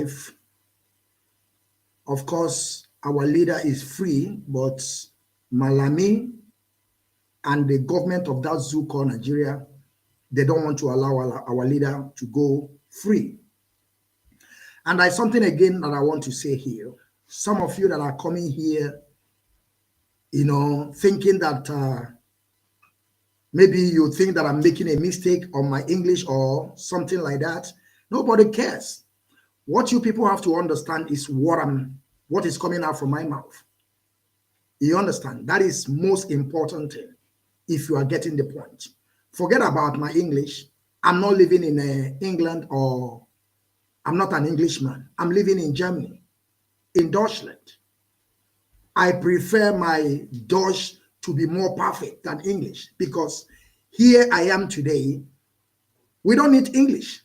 life. Of course, our leader is free, but Malami and the government of that zoo called Nigeria, they don't want to allow our leader to go free. And there's something again that I want to say here. Some of you that are coming here, thinking that maybe you think that I'm making a mistake on my English or something like that. Nobody cares. What you people have to understand is what is coming out from my mouth. You understand? That is most important thing, if you are getting the point. Forget about my English. I'm not living in England, or I'm not an Englishman. I'm living in Germany, in Deutschland. I prefer my Deutsch to be more perfect than English, because here I am today. We don't need English.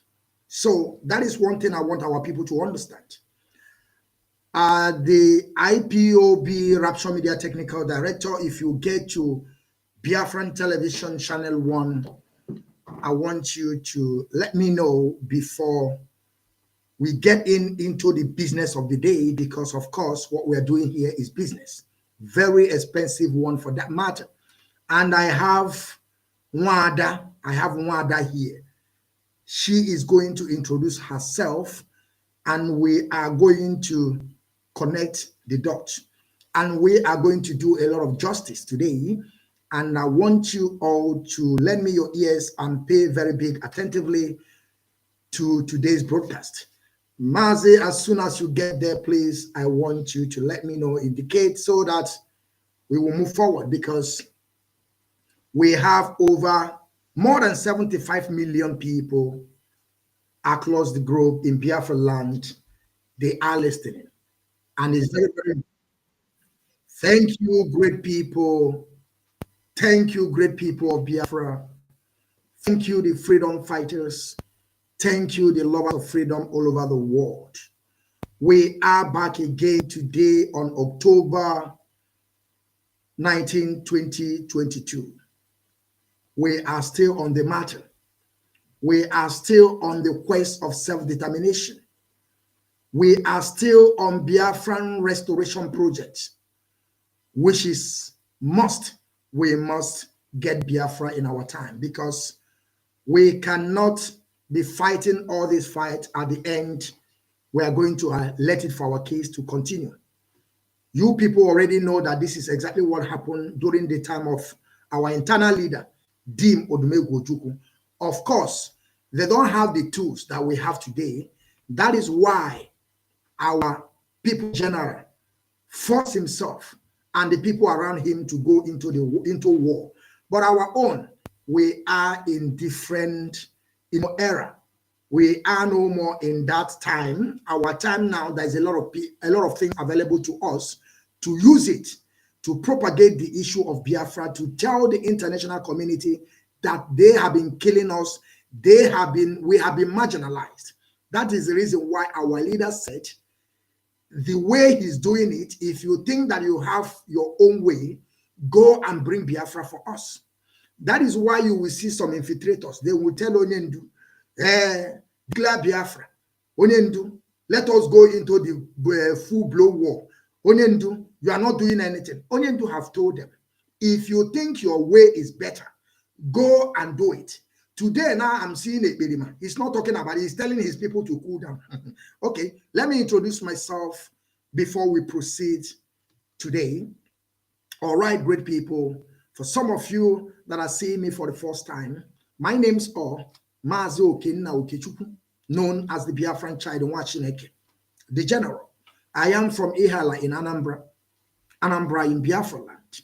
So that is one thing I want our people to understand. The IPOB Rapture Media Technical Director, if you get to Biafran Television Channel 1, I want you to let me know before we get into the business of the day, because of course what we're doing here is business, very expensive one for that matter. And I have Nwada here. She is going to introduce herself, and we are going to connect the dots, and we are going to do a lot of justice today. And I want you all to lend me your ears and pay very big attentively to today's broadcast. Mazi, as soon as you get there, please, I want you to let me know, indicate, so that we will move forward, because we have more than 75 million people across the globe in Biafra land. They are listening. And it's very, very, thank you, great people. Thank you, great people of Biafra. Thank you, the freedom fighters. Thank you, the lovers of freedom all over the world. We are back again today on October 19, 2022. We are still on the matter. We are still on the quest of self-determination. We are still on Biafran Restoration Project, which is we must get Biafra in our time, because we cannot be fighting all this fight. At the end, we are going to let it for our case to continue. You people already know that this is exactly what happened during the time of our internal leader, Dim Odumegwu. Of course, they don't have the tools that we have today. That is why our people general forced himself and the people around him to go into war. But our own, we are in different era. We are no more in that time. Our time now, there's a lot of things available to us to use it to propagate the issue of Biafra, to tell the international community that they have been killing us. We have been marginalized. That is the reason why our leader said, the way he's doing it, if you think that you have your own way, go and bring Biafra for us. That is why you will see some infiltrators. They will tell Onyendu, declare Biafra. Onyendu, let us go into the full-blown war. Onyendu, you are not doing anything. Onyendu have told them, if you think your way is better, go and do it. Today, now I'm seeing a Bedima. He's not talking about it. He's telling his people to cool down. Okay, let me introduce myself before we proceed today. All right, great people. For some of you that are seeing me for the first time, my name's Mazi Okechukwu, known as the Biafran child in Wachineke, the general. I am from Ihala in Anambra in Biafra land.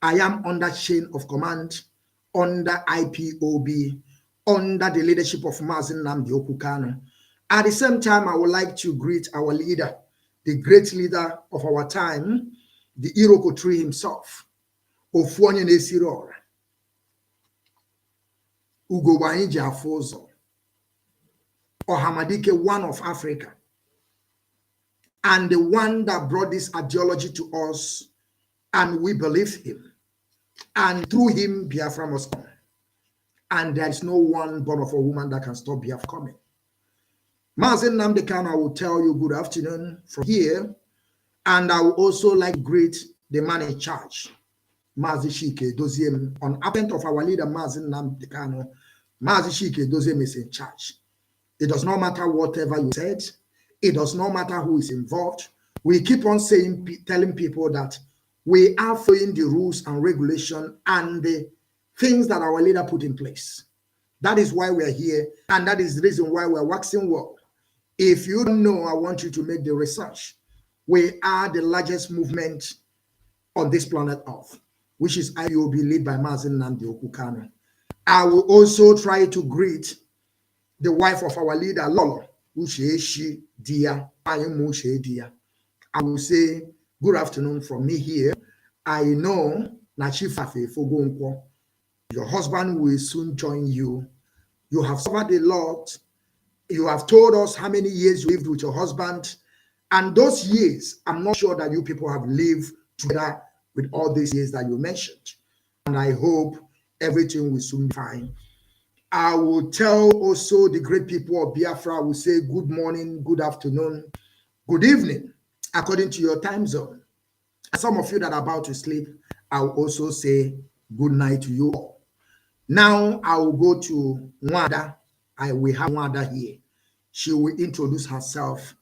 I am under chain of command, under IPOB, under the leadership of Mazi Nnamdi Kanu. At the same time, I would like to greet our leader, the great leader of our time, the Iroko tree himself, Ofuonye Nesirora, Ugobanyi Afozo, Ohamadike, one of Africa, and the one that brought this ideology to us, and we believed him. And through him, Biafra must come. And there is no one born of a woman that can stop Biafra coming. Mazi Nnamdi Kanu, I will tell you good afternoon from here. And I would also like to greet the man in charge, Mazi Shike Doziem. On advent of our leader, Mazi Nnamdi Kanu, Mazi Shike Doziem is in charge. It does not matter whatever you said. It does not matter who is involved. We keep on telling people that we are following the rules and regulation and the things that our leader put in place. That is why we're here, and that is the reason why we're waxing well. If you don't know, I want you to make the research. We are the largest movement on this planet Earth, which is IPOB, led by Mazi Okechukwu Kanu. I will also try to greet the wife of our leader, Lolo, Uchechi Dia, Dia. I will say good afternoon from me here. I know Nachifafe Fogonkwo, your husband will soon join you. You have suffered a lot. You have told us how many years you lived with your husband. And those years, I'm not sure that you people have lived together with all these years that you mentioned. And I hope everything will soon be fine. I will tell also the great people of Biafra, I will say good morning, good afternoon, good evening, according to your time zone. Some of you that are about to sleep, I will also say good night to you all. Now I will go to Nwada. We have Nwada here. She will introduce herself.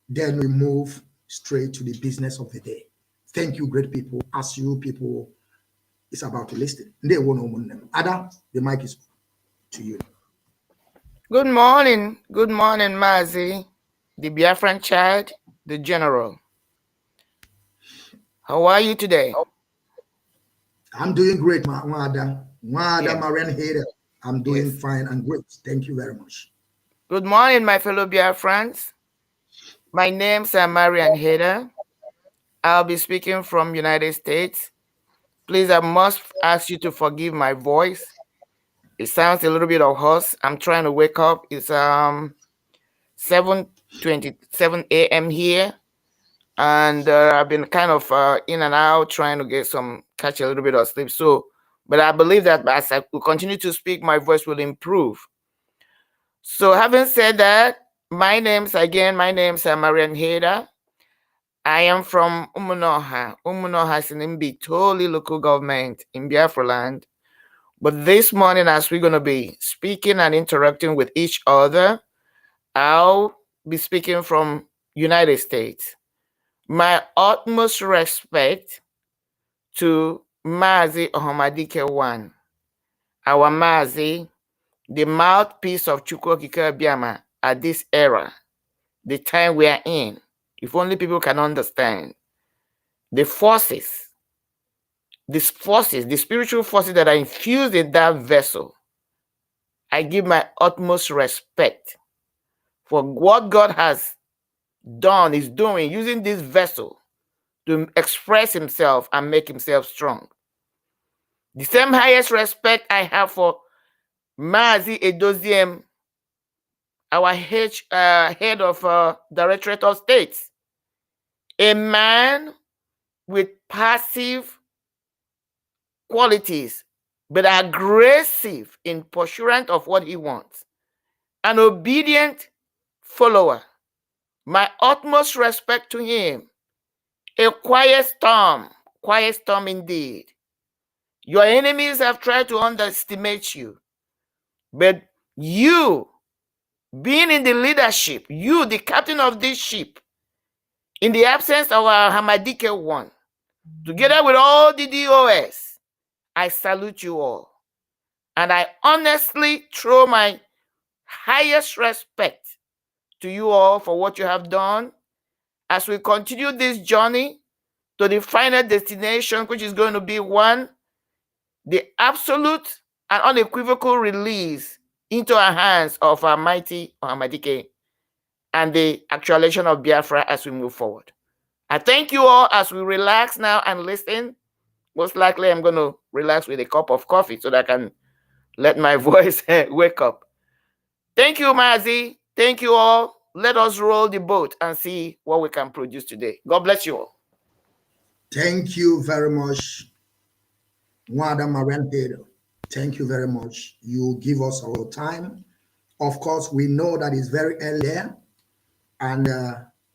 Then we move straight to the business of the day. Thank you, great people. As you people is about to listen. Ada, the mic is to you. Good morning, Mazi, the Biafran child, the general. How are you today? I'm doing great, Nwada. Yes. Marien Haider. I'm doing fine and great. Thank you very much. Good morning, my fellow Biafrans. My name's Marien Haider. I'll be speaking from United States. Please, I must ask you to forgive my voice. It sounds a little bit of hoarse. I'm trying to wake up. It's 7:27 a.m. here. And I've been kind of in and out trying to catch a little bit of sleep. But I believe that as I will continue to speak, my voice will improve. So having said that, my name's Marien Haider. I am from Umunoha. Umunoha is in Mbitoli local government in Biafra land. But this morning, as we're going to be speaking and interacting with each other, I'll be speaking from United States. My utmost respect to Mazi Okechukwu one, our Mazi, the mouthpiece of Chukwu Okike at this era, the time we are in. If only people can understand the forces, the spiritual forces that are infused in that vessel. I give my utmost respect for what God has done, is doing, using this vessel to express himself and make himself strong. The same highest respect I have for Mazi Edoziem, our head of Directorate of States, a man with passive qualities, but aggressive in pursuit of what he wants, an obedient follower. My utmost respect to him. A quiet storm indeed. Your enemies have tried to underestimate you, but you, being in the leadership, you, the captain of this ship, in the absence of our Hamadike one, together with all the DOS, I salute you all. And I honestly throw my highest respect to you all for what you have done as we continue this journey to the final destination, which is going to be one, the absolute and unequivocal release into our hands of our mighty Hamadike and the actualization of Biafra as we move forward. I thank you all as we relax now and listen. Most likely I'm going to relax with a cup of coffee so that I can let my voice wake up. Thank you, Mazi. Thank you all. Let us roll the boat and see what we can produce today. God bless you all. Thank you very much, Nwada Marien Haider. Thank you very much. You give us our time. Of course, we know that it's very early there. And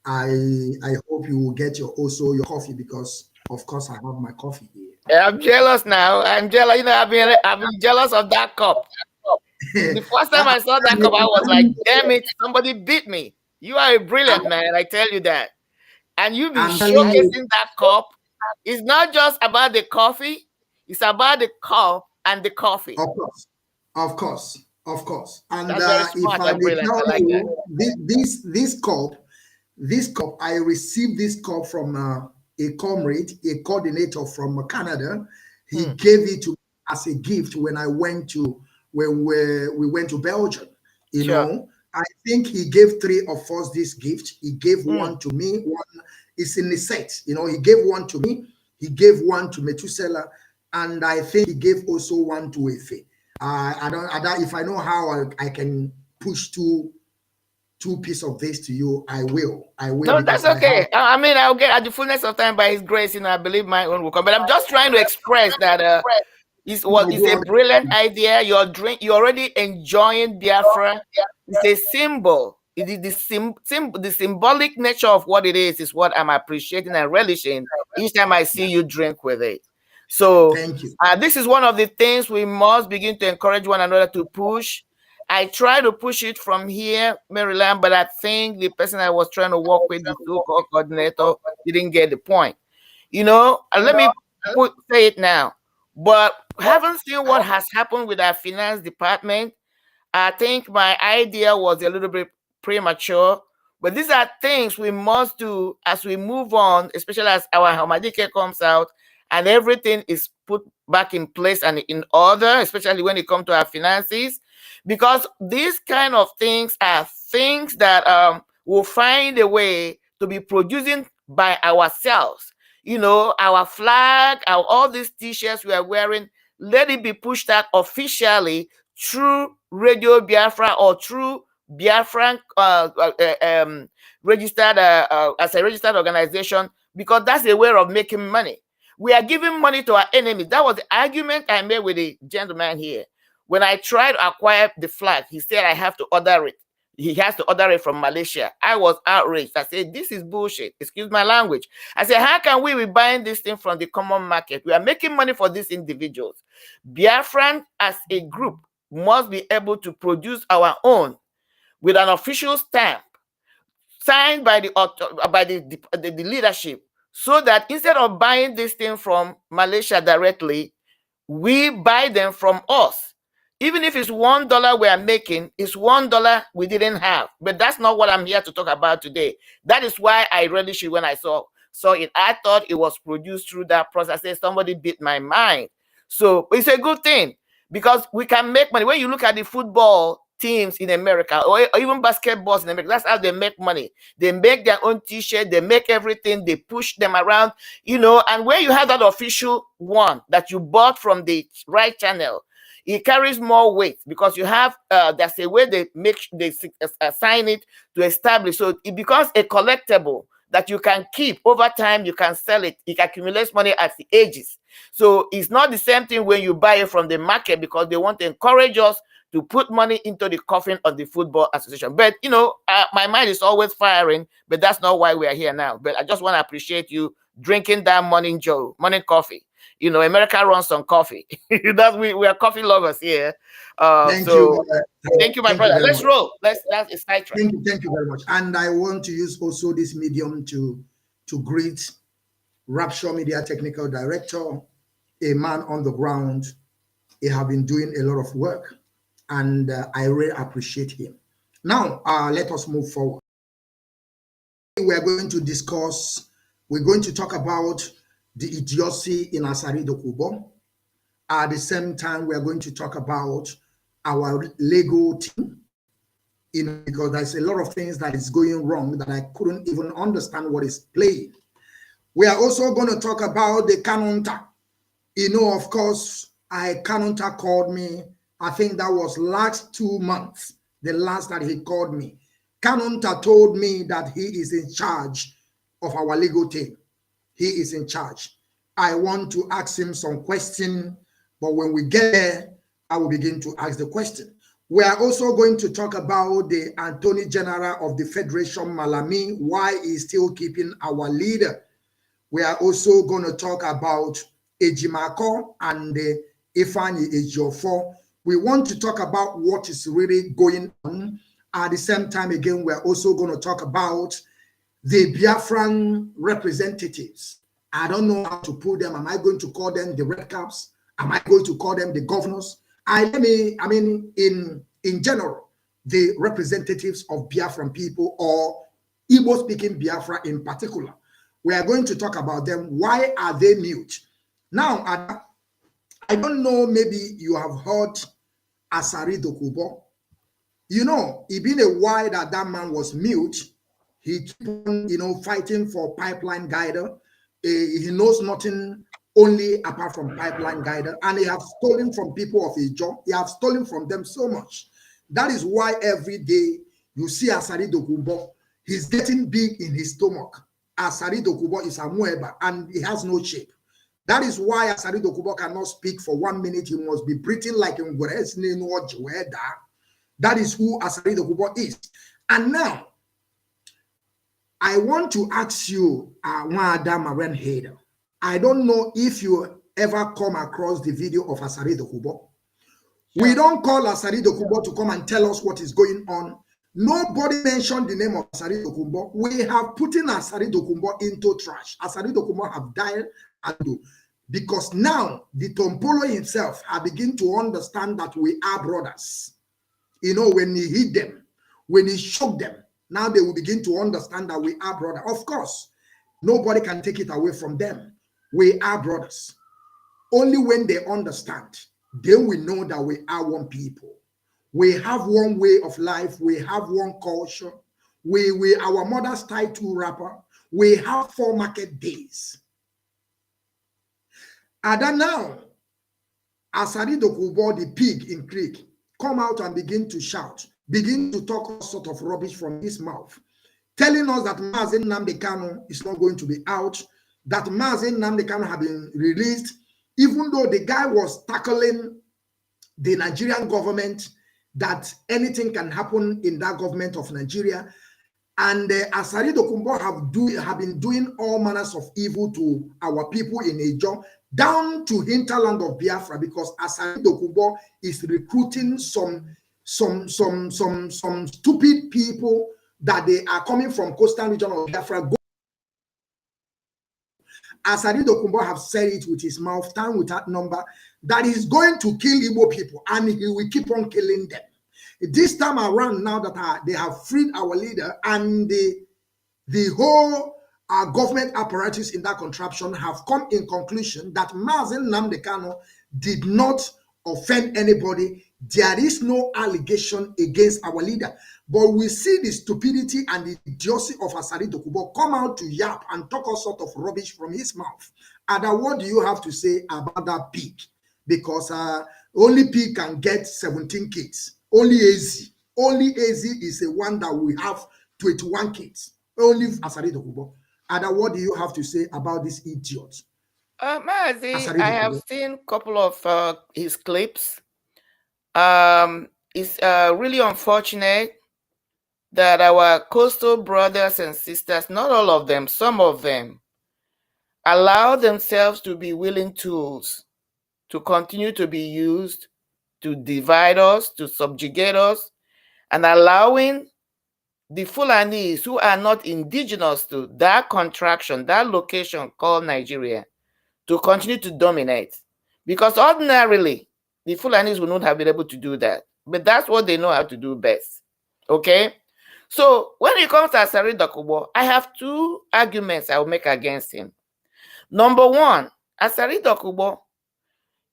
I hope you will get also your coffee, because of course I have my coffee here. Yeah, I'm jealous now. I'm jealous. You know, I've been jealous of that cup. The first time I saw that cup, I was like, damn it, somebody beat me. You are a brilliant man, I tell you that. And you be I'm telling you, showcasing that cup. It's not just about the coffee, it's about the cup and the coffee. of course, of course, of course. And That's very if smart I and may brilliant. tell I like that. you, this cup, I received this cup from a comrade, a coordinator from Canada. He gave it to me as a gift when I went to we went to Belgium. You know, I think he gave 3 of us this gift. He gave one to me. One is in the set. You know, he gave one to me. He gave one to Methuselah, and I think he gave also one to Efe. I don't. If I know how I can push two pieces of this to you, I will. No, that's okay. I mean, I'll get at the fullness of time by His grace. You know, I believe my own will come. But I'm just trying to express that it's a brilliant idea. You're already enjoying Biafra. It's a symbol. It is the symbolic nature of what it is what I'm appreciating and relishing each time I see you drink with it. So thank you. This is one of the things we must begin to encourage one another to push. I try to push it from here, Maryland, but I think the person I was trying to work with, the so-called coordinator, didn't get the point. You know, let me say it now. But having seen what has happened with our finance department, I think my idea was a little bit premature. But these are things we must do as we move on, especially as our Hamadike comes out and everything is put back in place and in order, especially when it comes to our finances. Because these kind of things are things that will find a way to be producing by ourselves. You know, our flag, all these t-shirts we are wearing, let it be pushed out officially through Radio Biafra or through Biafran registered as a registered organization, because that's a way of making money. We are giving money to our enemies. That was the argument I made with the gentleman here. When I tried to acquire the flag, he said I have to order it. He has to order it from Malaysia. I was outraged. I said, this is bullshit. Excuse my language. I said, how can we be buying this thing from the common market? We are making money for these individuals. Biafran as a group must be able to produce our own with an official stamp signed by the leadership, so that instead of buying this thing from Malaysia directly, we buy them from us. Even if it's $1 we are making, it's $1 we didn't have. But that's not what I'm here to talk about today. That is why I relished it when I saw it. I thought it was produced through that process. I said, somebody beat my mind. So it's a good thing, because we can make money. When you look at the football teams in America, or even basketballs in America, that's how they make money. They make their own t-shirt, they make everything, they push them around, you know. And when you have that official one that you bought from the right channel, it carries more weight, because you have that's a way they assign it to establish, so it becomes a collectible that you can keep over time. You can sell it. It accumulates money as it ages. So it's not the same thing when you buy it from the market, because they want to encourage us to put money into the coffin of the football association. But you know, my mind is always firing, but that's not why we are here now. But I just want to appreciate you drinking that morning coffee. You know, America runs on coffee. We are coffee lovers here. Thank you, my brother. Let's roll. That's a sidetrack. Thank you very much. And I want to use also this medium to greet Rapture Media Technical Director, a man on the ground. He have been doing a lot of work, and I really appreciate him. Now, let us move forward. We're going to talk about the idiocy in Asari Dokubo. At the same time, we are going to talk about our legal team, you know, because there's a lot of things that is going wrong that I couldn't even understand what is playing. We are also going to talk about the Kanunta. You know, of course, Kanunta called me. I think that was last 2 months, the last that he called me. Kanunta told me that he is in charge of our legal team. He is in charge. I want to ask him some question, but when we get there, I will begin to ask the question. We are also going to talk about the Attorney General of the Federation, Malami, why he's still keeping our leader. We are also going to talk about Ejimako and Ifani Ejiofor. We want to talk about what is really going on. At the same time, again, we're also going to talk about the Biafran representatives. I don't know how to put them. Am I going to call them the red caps? Am I going to call them the governors? In general, the representatives of Biafran people or Igbo-speaking Biafra in particular. We are going to talk about them. Why are they mute? Now, I don't know, maybe you have heard Asari Dokubo. You know, it been a while that that man was mute. He keep on, fighting for pipeline guider. He knows nothing only apart from pipeline guider, and he have stolen from people of his job. He have stolen from them so much. That is why every day you see Asari Dokubo, he's getting big in his stomach. Asari Dokubo is a mueba and he has no shape. That is why Asari Dokubo cannot speak for 1 minute. He must be breathing like in that is who Asari Dokubo is. And now, I want to ask you, Marien Haider. I don't know if you ever come across the video of Asari Dokubo. Sure. We don't call Asari Dokubo to come and tell us what is going on. Nobody mentioned the name of Asari Dokubo. We have put in Asari Dokubo into trash. Asari Dokubo have died because now the Tompolo himself have begun to understand that we are brothers. When he hit them, when he shook them, now they will begin to understand that we are brothers. Of course, nobody can take it away from them. We are brothers. Only when they understand, then we know that we are one people. We have one way of life. We have one culture. Our mother's title rapper. We have 4 market days. And then now, Asari Dokubo, the pig in Creek, come out and begin to shout, begin to talk all sort of rubbish from his mouth, telling us that Mazi Nnamdi Kanu is not going to be out, that Mazi Nnamdi Kanu have been released, even though the guy was tackling the Nigerian government, that anything can happen in that government of Nigeria. And Asari Dokubo have been doing all manners of evil to our people in Ijo, down to hinterland of Biafra, because Asari Dokubo is recruiting some stupid people that they are coming from coastal region of Biafra. Asari Dokubo have said it with his mouth, time without number, that he's going to kill Igbo people, and he will keep on killing them. This time around, now that they have freed our leader, and the whole government apparatus in that contraption have come in conclusion that Mazi Nnamdi Kanu did not offend anybody. There is no allegation against our leader. But we see the stupidity and the idiocy of Asari Dokubo come out to yap and talk all sort of rubbish from his mouth. Ada, what do you have to say about that pig? Because only pig can get 17 kids. Only AZ is the one that we have 21 kids. Only Asari Dokubo. Ada, what do you have to say about this idiot? Mazi, I have seen a couple of his clips. It's really unfortunate that our coastal brothers and sisters, not all of them, some of them, allow themselves to be willing tools to continue to be used to divide us, to subjugate us, and allowing the Fulanis who are not indigenous to that contraction, that location called Nigeria, to continue to dominate. Because ordinarily, the Fulanis would not have been able to do that. But that's what they know how to do best. Okay? So when it comes to Asari Dokubo, I have 2 arguments I will make against him. Number 1, Asari Dokubo,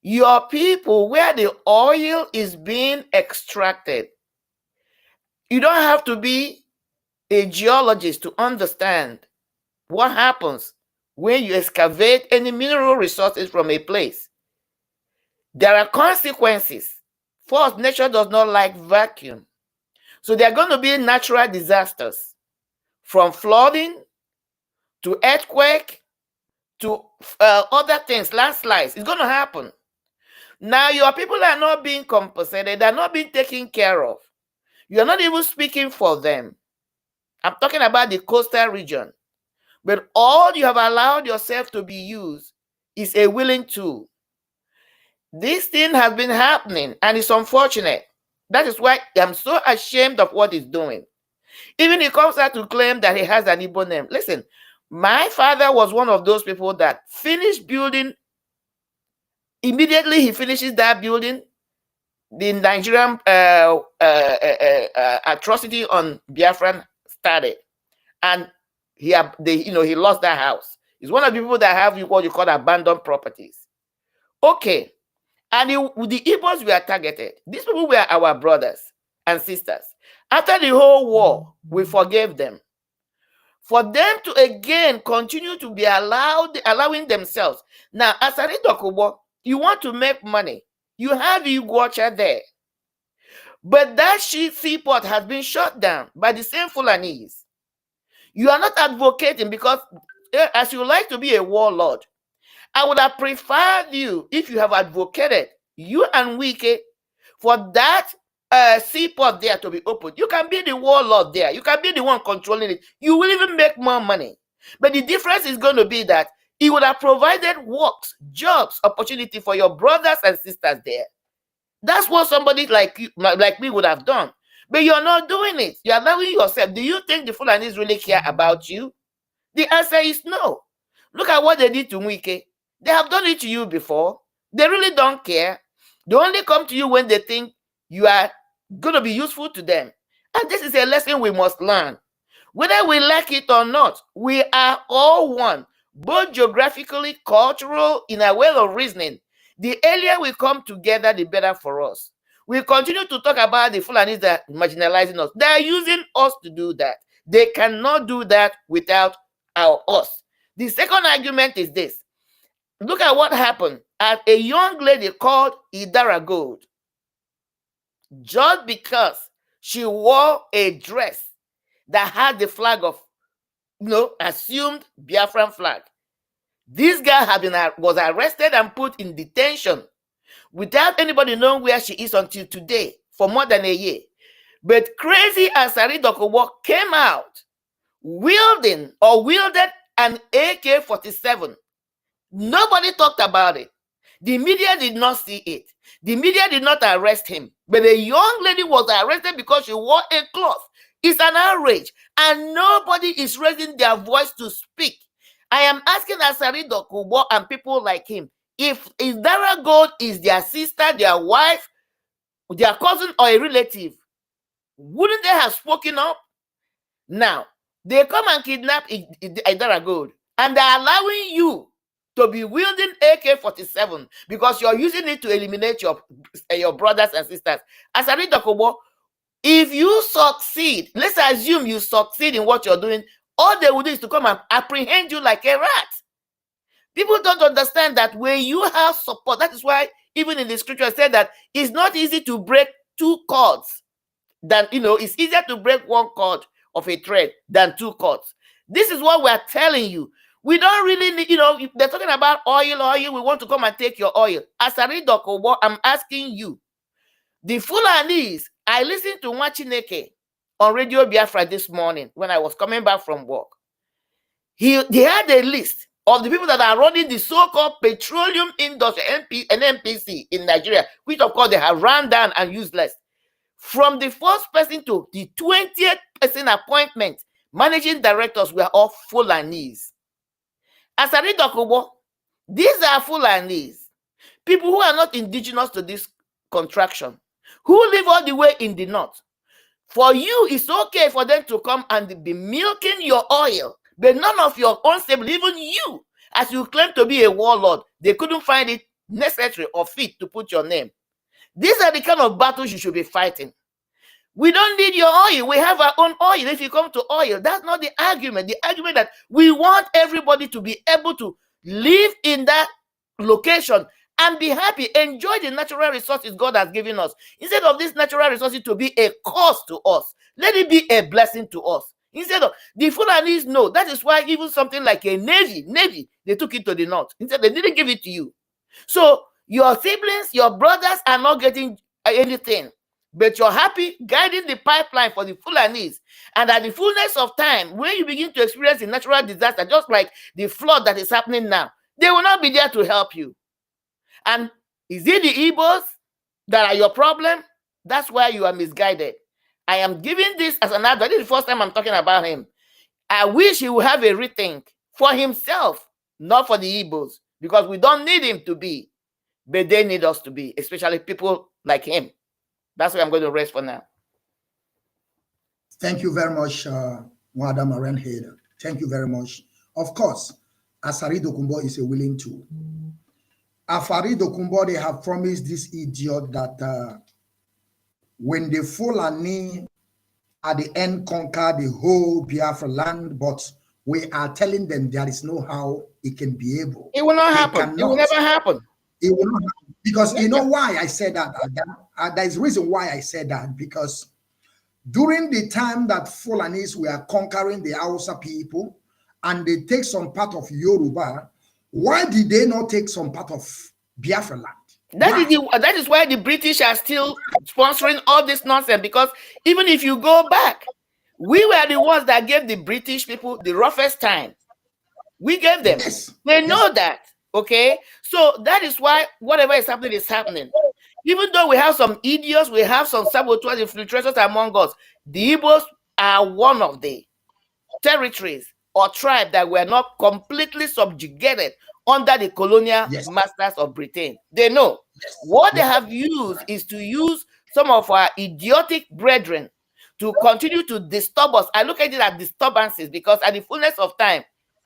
your people, where the oil is being extracted, you don't have to be a geologist to understand what happens when you excavate any mineral resources from a place. There are consequences. First, nature does not like vacuum. So there are going to be natural disasters, from flooding to earthquake to other things, landslides. It's going to happen. Now your people are not being compensated, they're not being taken care of. You're not even speaking for them. I'm talking about the coastal region. But all you have allowed yourself to be used is a willing tool. This thing has been happening and it's unfortunate. That is why I'm so ashamed of what he's doing. Even he comes out to claim that he has an Igbo name. Listen, my father was one of those people that finished building. Immediately he finishes that building, the Nigerian atrocity on Biafran started, and he lost that house. He's one of the people that have what you call abandoned properties. Okay, and the Igbos were targeted. These people were our brothers and sisters. After the whole war, we forgave them. For them to again continue to be allowing themselves. Now, as a Dokubo, you want to make money. You have Iguacha there. But that seaport has been shut down by the same Fulanese. You are not advocating because, as you like to be a warlord, I would have preferred you if you have advocated, you and Wike, for that seaport there to be opened. You can be the warlord there. You can be the one controlling it. You will even make more money. But the difference is going to be that it would have provided works, jobs, opportunity for your brothers and sisters there. That's what somebody like you, like me, would have done. But you're not doing it. You're allowing yourself. Do you think the Fulanis really care about you? The answer is no. Look at what they did to Mwike. They have done it to you before. They really don't care. They only come to you when they think you are going to be useful to them. And this is a lesson we must learn. Whether we like it or not, we are all one, both geographically, cultural, in a way of reasoning. The earlier we come together, the better for us. We continue to talk about the Fulanis that are marginalizing us. They are using us to do that. They cannot do that without us. The second argument is this. Look at what happened at a young lady called Idara Gold. Just because she wore a dress that had the flag of, assumed Biafran flag. This girl was arrested and put in detention without anybody knowing where she is until today for more than a year. But crazy Asari Dokubo came out wielded an AK-47. Nobody talked about it. The media did not see it. The media did not arrest him. But a young lady was arrested because she wore a cloth. It's an outrage. And nobody is raising their voice to speak. I am asking Asari Dokubo and people like him, if Idara Gold is their sister, their wife, their cousin, or a relative, wouldn't they have spoken up? Now, they come and kidnap Idara Gold, and they're allowing you to be wielding AK-47 because you're using it to eliminate your brothers and sisters. Asari Dokubo, if you succeed, let's assume you succeed in what you're doing, all they will do is to come and apprehend you like a rat. People don't understand that when you have support, that is why even in the scripture it said that it's not easy to break two cords than, it's easier to break one cord of a thread than two cords. This is what we're telling you. We don't really need, they're talking about oil, we want to come and take your oil. Asari Dokubo, I'm asking you. The Fulanis, I listened to Machineke on Radio Biafra this morning when I was coming back from work. He had a list of the people that are running the so-called petroleum industry, NNPC in Nigeria, which of course they have run down and useless. From the first person to the 20th person appointment, managing directors were all Fulanis. Asari Dokubo, these are Fulanis, people who are not indigenous to this contraction, who live all the way in the north. For you, it's okay for them to come and be milking your oil, but none of your own stable, even you, as you claim to be a warlord, they couldn't find it necessary or fit to put your name. These are the kind of battles you should be fighting. We don't need your oil. We have our own oil. If you come to oil, that's not the argument. The argument that we want everybody to be able to live in that location and be happy, enjoy the natural resources God has given us. Instead of these natural resources to be a cost to us, let it be a blessing to us. Instead of the Fulanis, no. That is why even something like a navy, they took it to the north. Instead, they didn't give it to you. So Your siblings, your brothers are not getting anything, but you're happy guiding the pipeline for the Fulanis. And at the fullness of time, when you begin to experience a natural disaster, just like the flood that is happening now, they will not be there to help you. And is it the Igbos that are your problem? That's why you are misguided. I am giving this as an advice. This is the first time I'm talking about him. I wish he would have a rethink for himself, not for the Igbos, because we don't need him to be, but they need us to be, especially people like him. That's where I'm going to rest for now. Thank you very much, Madam Marien Haider. Thank you very much. Of course, Asari Dokubo is a willing tool. Afari Dokubo, they have promised this idiot that when the Fulani at the end conquer the whole Biafra land, but we are telling them there is no how it can be able. It will not happen. It will never happen. It will not happen. Because you know why I said that? There is a reason why I said that. Because during the time that Fulanis were conquering the Hausa people and they take some part of Yoruba, why did they not take some part of Biafra land? That is why the British are still sponsoring all this nonsense, because even if you go back, we were the ones that gave the British people the roughest time. We gave them. Yes. They know that. Okay? So that is why whatever is happening is happening. Even though we have some idiots, we have some saboteurs, infiltrators among us, the Igbos are one of the territories or tribes that were not completely subjugated under the colonial masters of Britain. They know. What they have used is to use some of our idiotic brethren to continue to disturb us. I look at it as disturbances, because at the fullness of time,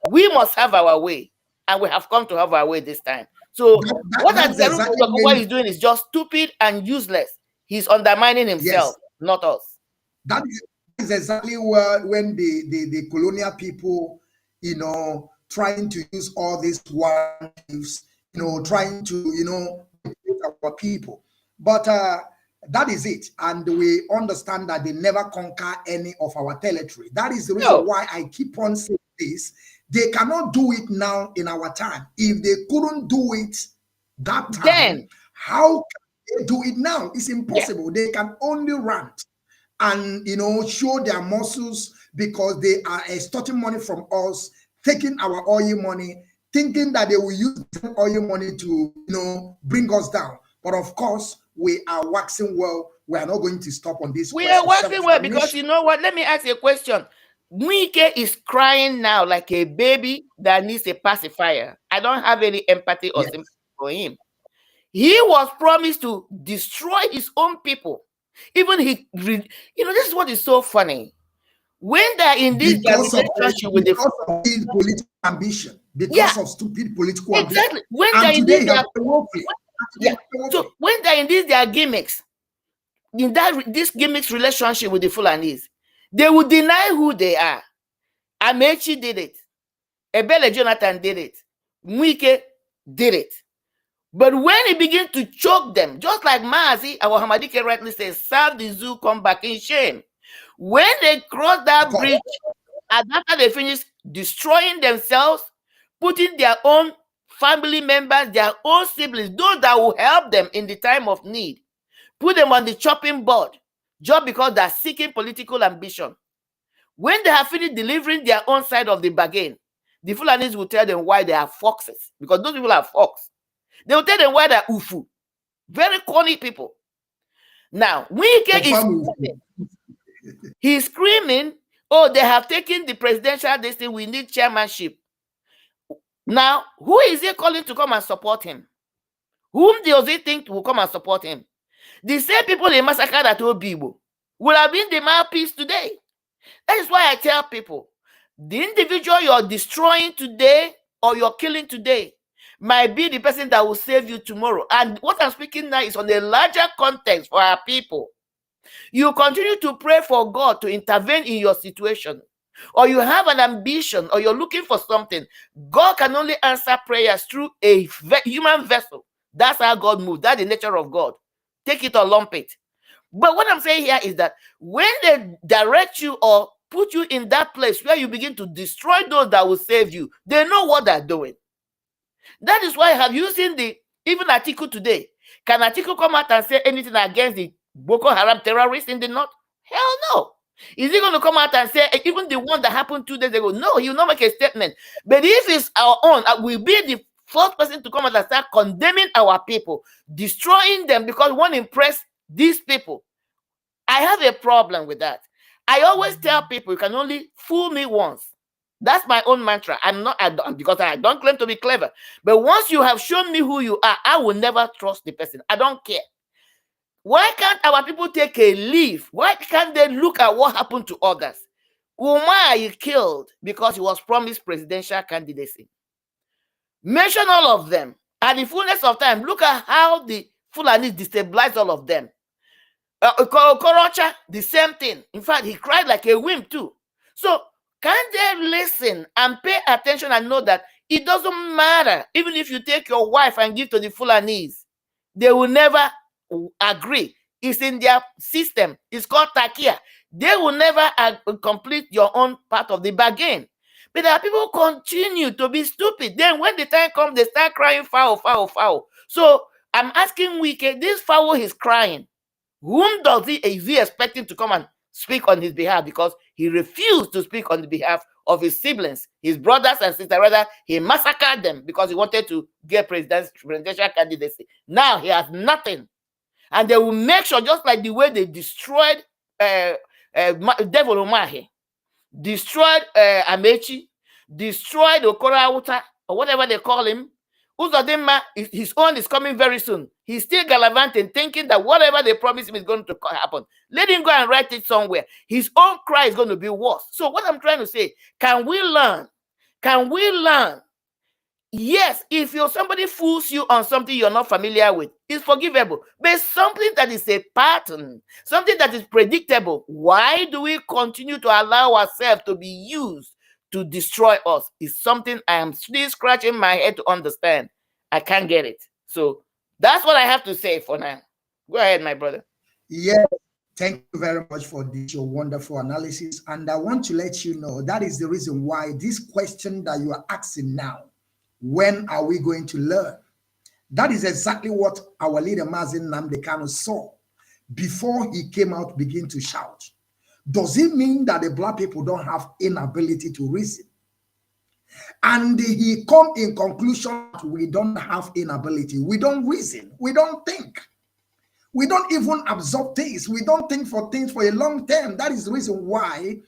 we must have our way, and we have come to have our way this time. So what is doing is just stupid and useless. He's undermining himself, not us. That is exactly when the colonial people, you know, trying to use all these wives, you know, trying to, you know, our people. But that is it. And we understand that they never conquer any of our territory. That is the reason why I keep on saying this. They cannot do it now in our time. If they couldn't do it that time, then how can they do it now? It's impossible. They can only rant and, you know, show their muscles, because they are extorting money from us, taking our oil money, thinking that they will use the oil money to, you know, bring us down. But of course, we are waxing well. We are not going to stop on this. We are waxing well because, you know what? Let me ask you a question. Mwike is crying now like a baby that needs a pacifier. I don't have any empathy or sympathy for him. He was promised to destroy his own people. Even he, you know, this is what is so funny. When they're in this relationship with the political ambition, because of stupid political ambition. Exactly. When they're in this, so when they're in this, their gimmicks, in that this gimmicks relationship with the Fulanis, they will deny who they are. Amechi did it. Ebele Jonathan did it. Mwike did it. But when he begins to choke them, just like Mazi, our Hamadike rightly says, serve the zoo, come back in shame. When they cross that bridge, and after they finish destroying themselves, putting their own family members, their own siblings, those that will help them in the time of need, put them on the chopping board, just because they're seeking political ambition. When they have finished delivering their own side of the bargain, the Fulanis will tell them why they are foxes, because those people are fox. They will tell them why they're ufu. Very corny people. Now, Wike is screaming. He's screaming, oh, they have taken the presidential destiny, we need chairmanship. Now, who is he calling to come and support him? Whom does he think will come and support him? The same people they massacred at Obibo would have been the mouthpiece today. That is why I tell people, the individual you're destroying today or you're killing today might be the person that will save you tomorrow. And what I'm speaking now is on a larger context for our people. You continue to pray for God to intervene in your situation, or you have an ambition, or you're looking for something. God can only answer prayers through a human vessel. That's how God moves. That's the nature of God. Take it or lump it. But what I'm saying here is that when they direct you or put you in that place where you begin to destroy those that will save you, they know what they're doing. That is why have you seen Even Atiku today, can Atiku come out and say anything against the Boko Haram terrorists in the north? Hell no. Is he going to come out and say, even the one that happened 2 days ago? No, he will not make a statement. But if it's our own, we'll be the first person to come out and start condemning our people, destroying them because we want to impress these people. I have a problem with that. I always tell people, you can only fool me once. That's my own mantra. Because I don't claim to be clever. But once you have shown me who you are, I will never trust the person. I don't care. Why can't our people take a leave? Why can't they look at what happened to others? Umar you killed because he was promised presidential candidacy. Mention all of them. At the fullness of time, look at how the Fulani destabilized all of them. Okorocha, the same thing. In fact, he cried like a wimp too. So, can't they listen and pay attention and know that it doesn't matter? Even if you take your wife and give to the Fulanese, they will never agree. It's in their system. It's called Takia. They will never complete your own part of the bargain. But our people continue to be stupid. Then when the time comes, they start crying foul, foul, foul. So I'm asking Wike, this foul is crying. Whom is he expecting to come and speak on his behalf? Because he refused to speak on the behalf of his siblings, his brothers and sisters. Rather, he massacred them because he wanted to get presidential candidacy. Now he has nothing. And they will make sure, just like the way they destroyed Devil Umahi, destroyed Amechi, destroyed Okorauta, or whatever they call him. Uzodinma, his own is coming very soon. He's still gallivanting, thinking that whatever they promise him is going to happen. Let him go and write it somewhere. His own cry is going to be worse. So what I'm trying to say, can we learn? Can we learn? Yes, if somebody fools you on something you're not familiar with, it's forgivable. But something that is a pattern, something that is predictable, why do we continue to allow ourselves to be used to destroy us? Is something I am still scratching my head to understand. I can't get it. So that's what I have to say for now. Go ahead, my brother. Yeah, thank you very much for this, your wonderful analysis. And I want to let you know that is the reason why this question that you are asking now, when are we going to learn? That is exactly what our leader Mazi Nnamdi saw before he came out, begin to shout. Does it mean that the black people don't have inability to reason? And he come in conclusion that we don't have inability. We don't reason. We don't think. We don't even absorb things. We don't think for things for a long term. That is the reason why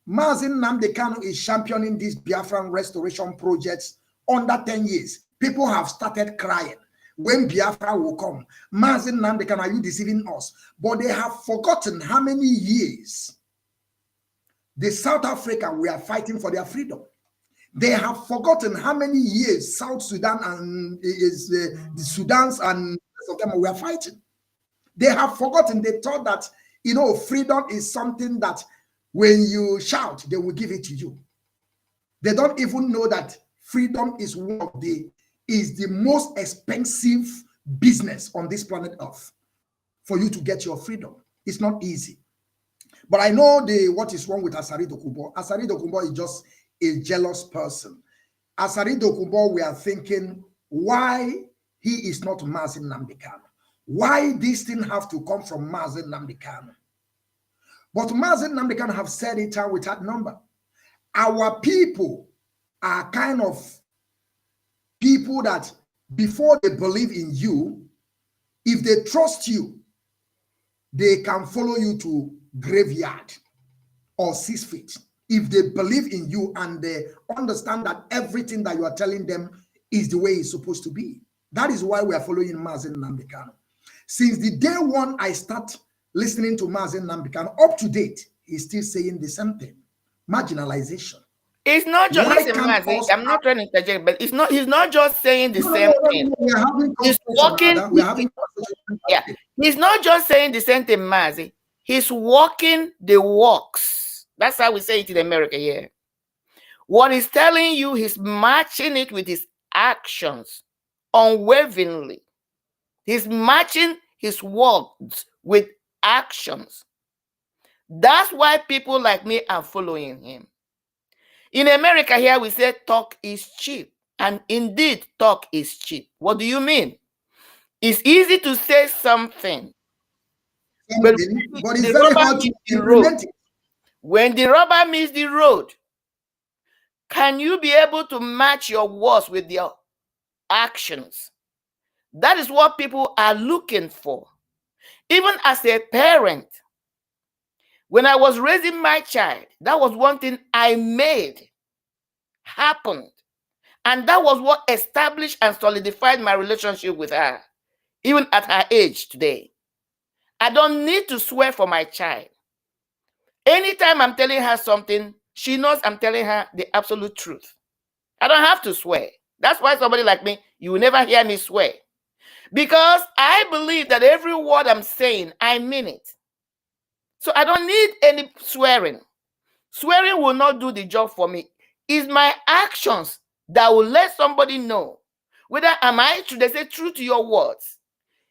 Mazi Nnamdi is championing these Biafran restoration projects under 10 years. People have started crying. When Biafra will come, Mazi Nnamdi, are you deceiving us? But they have forgotten how many years the South Africa were fighting for their freedom. They have forgotten how many years South Sudan and the Sudans and of them were fighting. They have forgotten. They thought that, freedom is something that when you shout, they will give it to you. They don't even know that freedom is the most expensive business on this planet Earth. For you to get your freedom, it's not easy. But I know what is wrong with Asari Dokubo. Asari Dokubo is just a jealous person. Asari Dokubo, we are thinking why he is not Mazi Nnamdi Kanu. Why this thing have to come from Mazi Nnamdi Kanu? But Mazi Nnamdi Kanu have said it out with that number. Our people are kind of people that before they believe in you, if they trust you, they can follow you to graveyard or 6 feet. If they believe in you and they understand that everything that you are telling them is the way it's supposed to be. That is why we are following Mazi Nnamdi Kanu. Since the day one I start listening to Mazi Nnamdi Kanu, up to date, he's still saying the same thing. Marginalization. It's not just, listen, Mazi, I'm not trying to interject, but he's not just saying the same thing. He's walking, he's not just saying the same thing, Mazi. He's walking the walks. That's how we say it in America here. What he's telling you, he's matching it with his actions unwaveringly. He's matching his words with actions. That's why people like me are following him. In America here, we say talk is cheap. And indeed, talk is cheap. What do you mean? It's easy to say something, but it's very hard to implement it. When the rubber meets the road, can you be able to match your words with your actions? That is what people are looking for. Even as a parent, when I was raising my child, that was one thing I made happen. And that was what established and solidified my relationship with her, even at her age today. I don't need to swear for my child. Anytime I'm telling her something, she knows I'm telling her the absolute truth. I don't have to swear. That's why somebody like me, you will never hear me swear. Because I believe that every word I'm saying, I mean it. So I don't need any swearing. Swearing will not do the job for me. It's my actions that will let somebody know whether am I true. They say true to your words.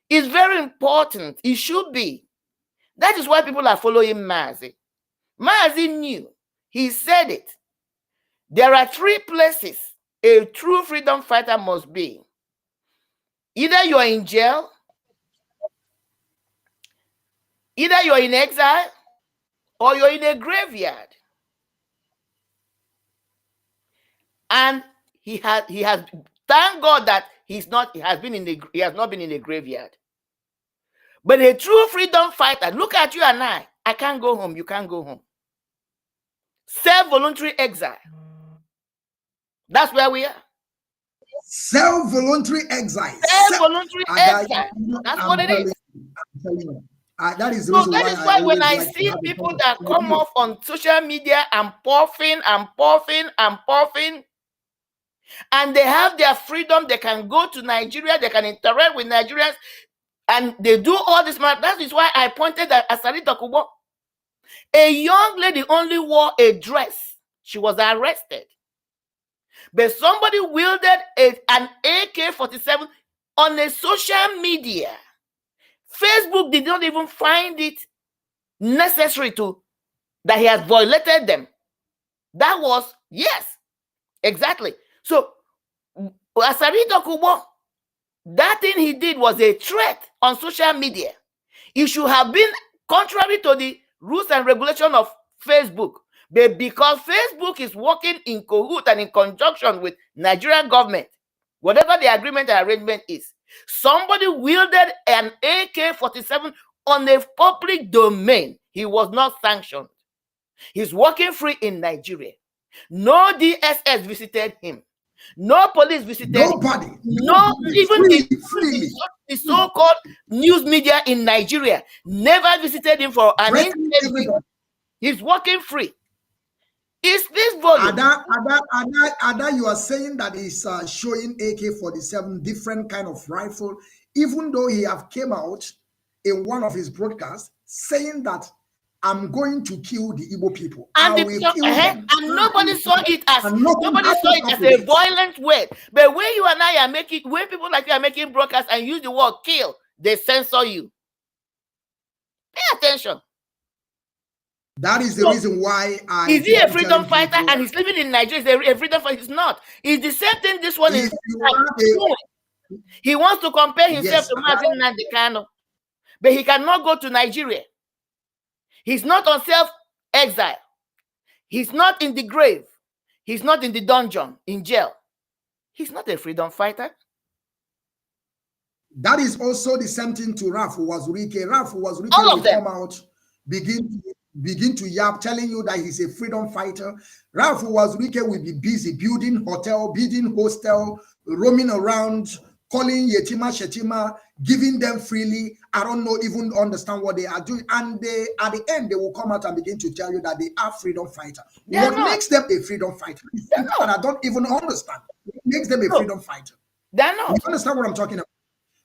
It's very important. It should be. That is why people are following Mazi. Mazi knew. He said it. There are 3 places a true freedom fighter must be. Either you're in jail, either you're in exile, or you're in a graveyard. And he has thank God that he has not been in a graveyard. But a true freedom fighter, look at you and I can't go home, you can't go home. Self-voluntary exile. That's where we are. Self-voluntary exile. Self-voluntary exile. That's what it is. That is the reason why when I see people that come off on social media and puffing, and they have their freedom, they can go to Nigeria, they can interact with Nigerians, and they do all this. That is why I pointed at Asarita Kubo. A young lady only wore a dress. She was arrested. But somebody wielded an AK-47 on a social media. Facebook did not even find it necessary that he has violated them. That was, yes, exactly. So, Asarita Kubo, that thing he did was a threat on social media. It should have been contrary to the rules and regulation of Facebook. But because Facebook is working in cahoot and in conjunction with Nigerian government, whatever the agreement and arrangement is, somebody wielded an AK-47 on a public domain. He was not sanctioned. He's working free in Nigeria. No DSS visited him. No police visited nobody. Him. No, even the so-called news media in Nigeria never visited him for an interview. He's working free. Is this volume? Ada, you are saying that he's showing AK-47, different kind of rifle, even though he have came out in one of his broadcasts saying that I'm going to kill the Igbo people. And nobody saw it as a violent word. But when you and I are when people like you are making broadcasts and use the word kill, they censor you. Pay attention. That is the reason why is he a freedom fighter and he's living in Nigeria? Is a freedom fighter? He's not. It's the same thing this one is doing. He wants to compare himself to Nnamdi Kanu, but he cannot go to Nigeria. He's not on self-exile. He's not in the grave. He's not in the dungeon, in jail. He's not a freedom fighter. That is also the same thing to Raf Wazurike. Raf Wazurike will come out, begin to yap, telling you that he's a freedom fighter. Raf Wazurike will be busy building hotel, building hostel, roaming around, calling Yetima Shetima, giving them freely. I don't know, even understand what they are doing. And they, at the end, they will come out and begin to tell you that they are freedom fighter. What makes them a freedom fighter? And I don't even understand. What makes them a freedom fighter? They're not. You understand what I'm talking about?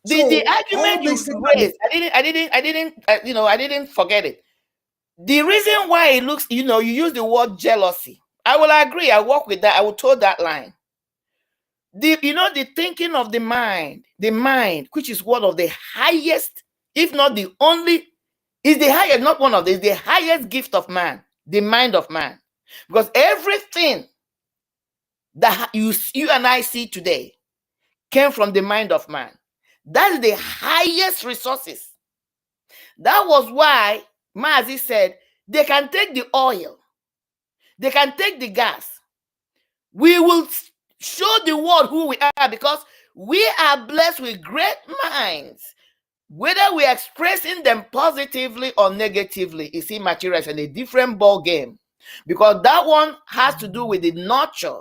The argument you raised, I didn't forget it. The reason why it looks, you use the word jealousy. I will agree. I work with that. I will toe that line. The thinking of the mind, which is one of the highest, if not the only, is the highest, not one of the, the highest gift of man, the mind of man. Because everything that you and I see today came from the mind of man. That is the highest resources. That was why Mazi said they can take the oil, they can take the gas. We will show the world who we are, because we are blessed with great minds. Whether we are expressing them positively or negatively is immaterial, and a different ball game, because that one has to do with the nurture,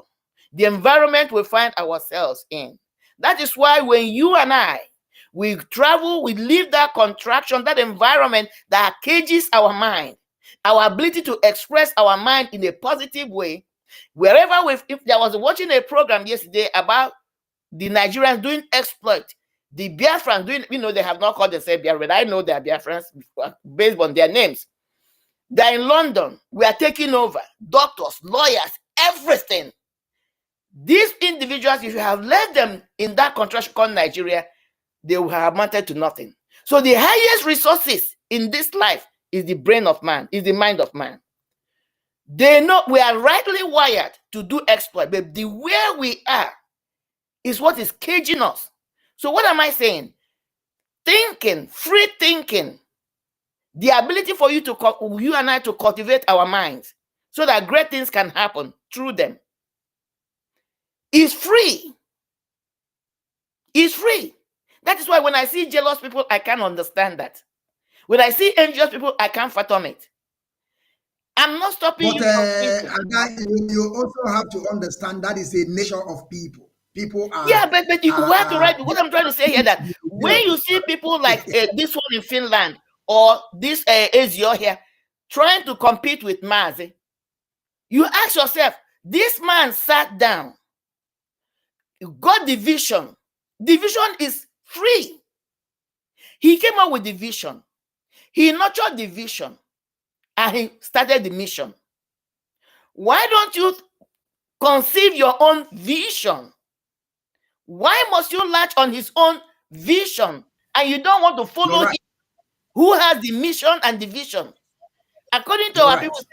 the environment we find ourselves in. That is why when you and I, we travel, we leave that contraction, that environment that cages our mind, our ability to express our mind in a positive way. Wherever if there was watching a program yesterday about the Nigerians doing exploit, the Biafrans doing, they have not called themselves Biafrans, but I know they are Biafrans based on their names. They're in London. We are taking over. Doctors, lawyers, everything. These individuals, if you have left them in that contraction called Nigeria, they will have amounted to nothing. So the highest resources in this life is the brain of man, is the mind of man. They know we are rightly wired to do exploit, but the way we are is what is caging us. So what am I saying? Thinking, free thinking, the ability for you and I to cultivate our minds so that great things can happen through them is free. Is free. That is why when I see jealous people, I can't understand that. When I see envious people, I can't fathom it. I'm not stopping you. You also have to understand that is a nature of people. People are. Yeah, but you have to write. What I'm trying to say here, that when you see people like this one in Finland or this Ezio here trying to compete with Mazi, you ask yourself, this man sat down, got the vision. The vision is free. He came up with the vision. He nurtured the vision and he started the mission. Why don't you conceive your own vision? Why must you latch on his own vision and you don't want to follow him? Who has the mission and the vision? According to our people, so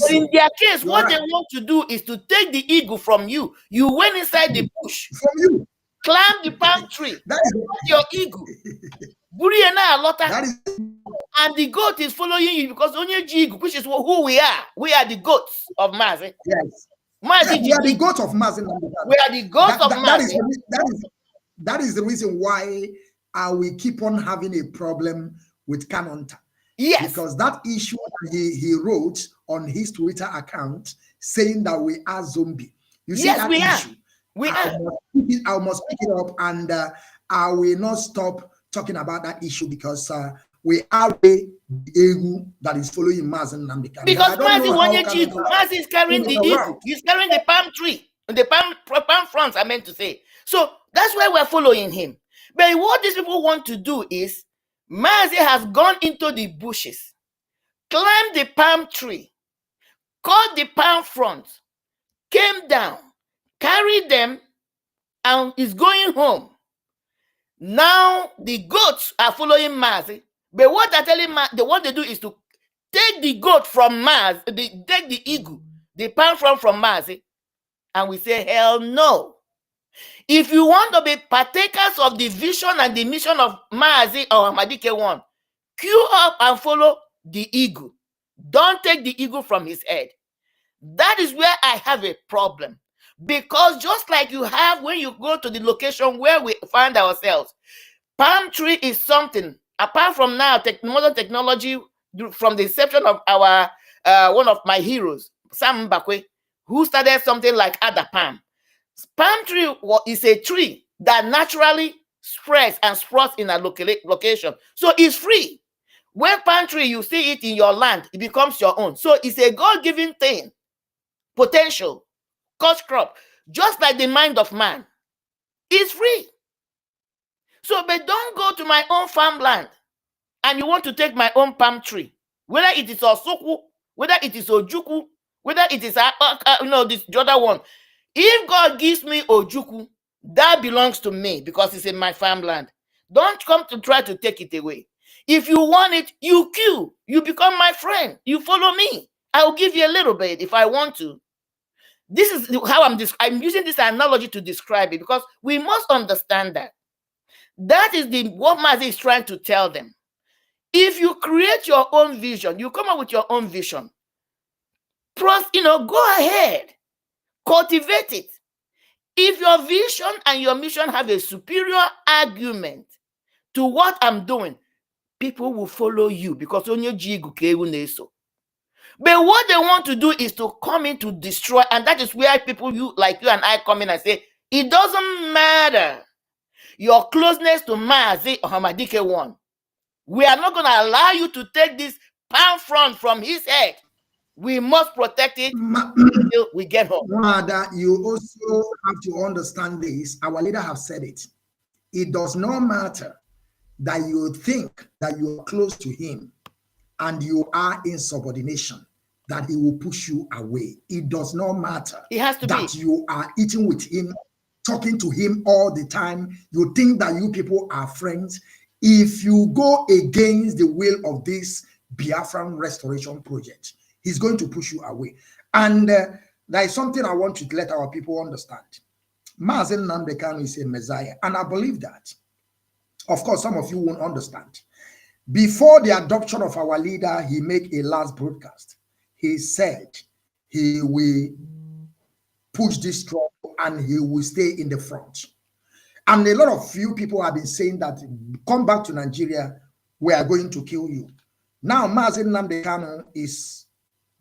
in their case, what they want to do is to take the eagle from you. You went inside the bush, from you, climb the palm tree, that is your eagle. And the goat is following you because which is who we are. We are the goats of Mazi. Yes. Mazi, we are the goats of Mazi. We are the goats of Mazi. That is the reason why we keep on having a problem with Kanu. Yes. Because that issue he wrote on his Twitter account saying that we are zombie. You see, that issue. I must pick it up, and I will not stop talking about that issue because we are the eagle that is following Mazi Nnamdi. Because Mazi is carrying the eagle. He's carrying the palm tree, the palm fronds, I meant to say. So that's why we're following him. But what these people want to do is, Mazi has gone into the bushes, climbed the palm tree, caught the palm fronds, came down, carried them, and is going home. Now the goats are following Mazi. But what they're telling Mazi, what they do is to take the goat from Mazi, take the eagle, the palm frond from Mazi, and we say, hell no. If you want to be partakers of the vision and the mission of Mazi or Amadike one, queue up and follow the eagle. Don't take the eagle from his head. That is where I have a problem. Because just like you have when you go to the location where we find ourselves, palm tree is something, apart from now, modern technology, from the inception of our, one of my heroes, Sam Mbakwe, who started something like Ada Palm. Palm tree is a tree that naturally spreads and sprouts in a location. So it's free. When palm tree, you see it in your land, it becomes your own. So it's a God-given thing, potential, cost crop, just like the mind of man. It's free. So, but don't go to my own farmland and you want to take my own palm tree, whether it is Osukwu, whether it is Ojukwu, whether it is this other one. If God gives me Ojukwu, that belongs to me because it's in my farmland. Don't come to try to take it away. If you want it, you queue. You become my friend. You follow me. I will give you a little bit if I want to. This is how I'm using this analogy to describe it, because we must understand that. That is what Mazi is trying to tell them. If you create your own vision, you come up with your own vision, go ahead, cultivate it. If your vision and your mission have a superior argument to what I'm doing, people will follow you, because onye jigu kewu neso. But what they want to do is to come in to destroy, and that is where people like you and I come in and say, it doesn't matter your closeness to Mazi Ohamadike one. We are not going to allow you to take this palm front from his head. We must protect it until we get home. Mother, you also have to understand this. Our leader have said it. It does not matter that you think that you are close to him and you are in subordination, that he will push you away. It does not matter that you are eating with him, talking to him all the time. You think that you people are friends. If you go against the will of this Biafran restoration project, he's going to push you away. And there is something I want to let our people understand. Mazi Nnamdi Kanu is a Messiah, and I believe that. Of course, some of you won't understand. Before the adoption of our leader, he made a last broadcast. He said he will push this struggle and he will stay in the front. And a lot of few people have been saying that, come back to Nigeria, we are going to kill you. Now, Mazi Nnamdi Kanu is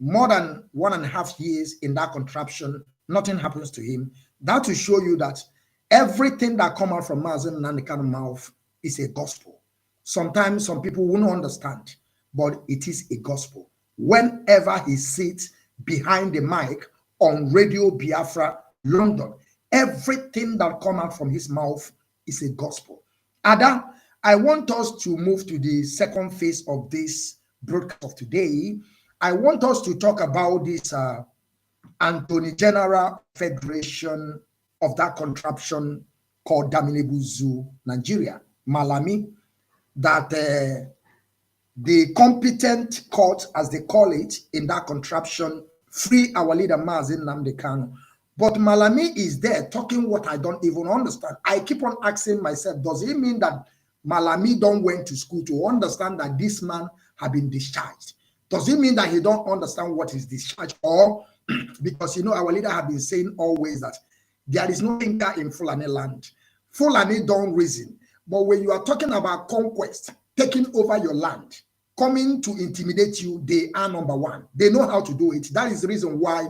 more than 1.5 years in that contraption. Nothing happens to him. That will show you that everything that comes out from Mazi Nnamdi Kanu's mouth is a gospel. Sometimes some people won't understand, but it is a gospel. Whenever he sits behind the mic on Radio Biafra, London, everything that comes out from his mouth is a gospel. Ada, I want us to move to the second phase of this broadcast of today. I want us to talk about this Attorney General Federation of that contraption called Daminebuzu, Nigeria, Malami, that the competent court, as they call it, in that contraption, free our leader Mazi Nnamdi Kanu. But Malami is there talking what I don't even understand. I keep on asking myself, does it mean that Malami don't went to school to understand that this man had been discharged? Does it mean that he don't understand what is discharge? Or because, our leader have been saying always that there is no thinker in Fulani land. Fulani don't reason. But when you are talking about conquest, taking over your land, coming to intimidate you, they are number one. They know how to do it. That is the reason why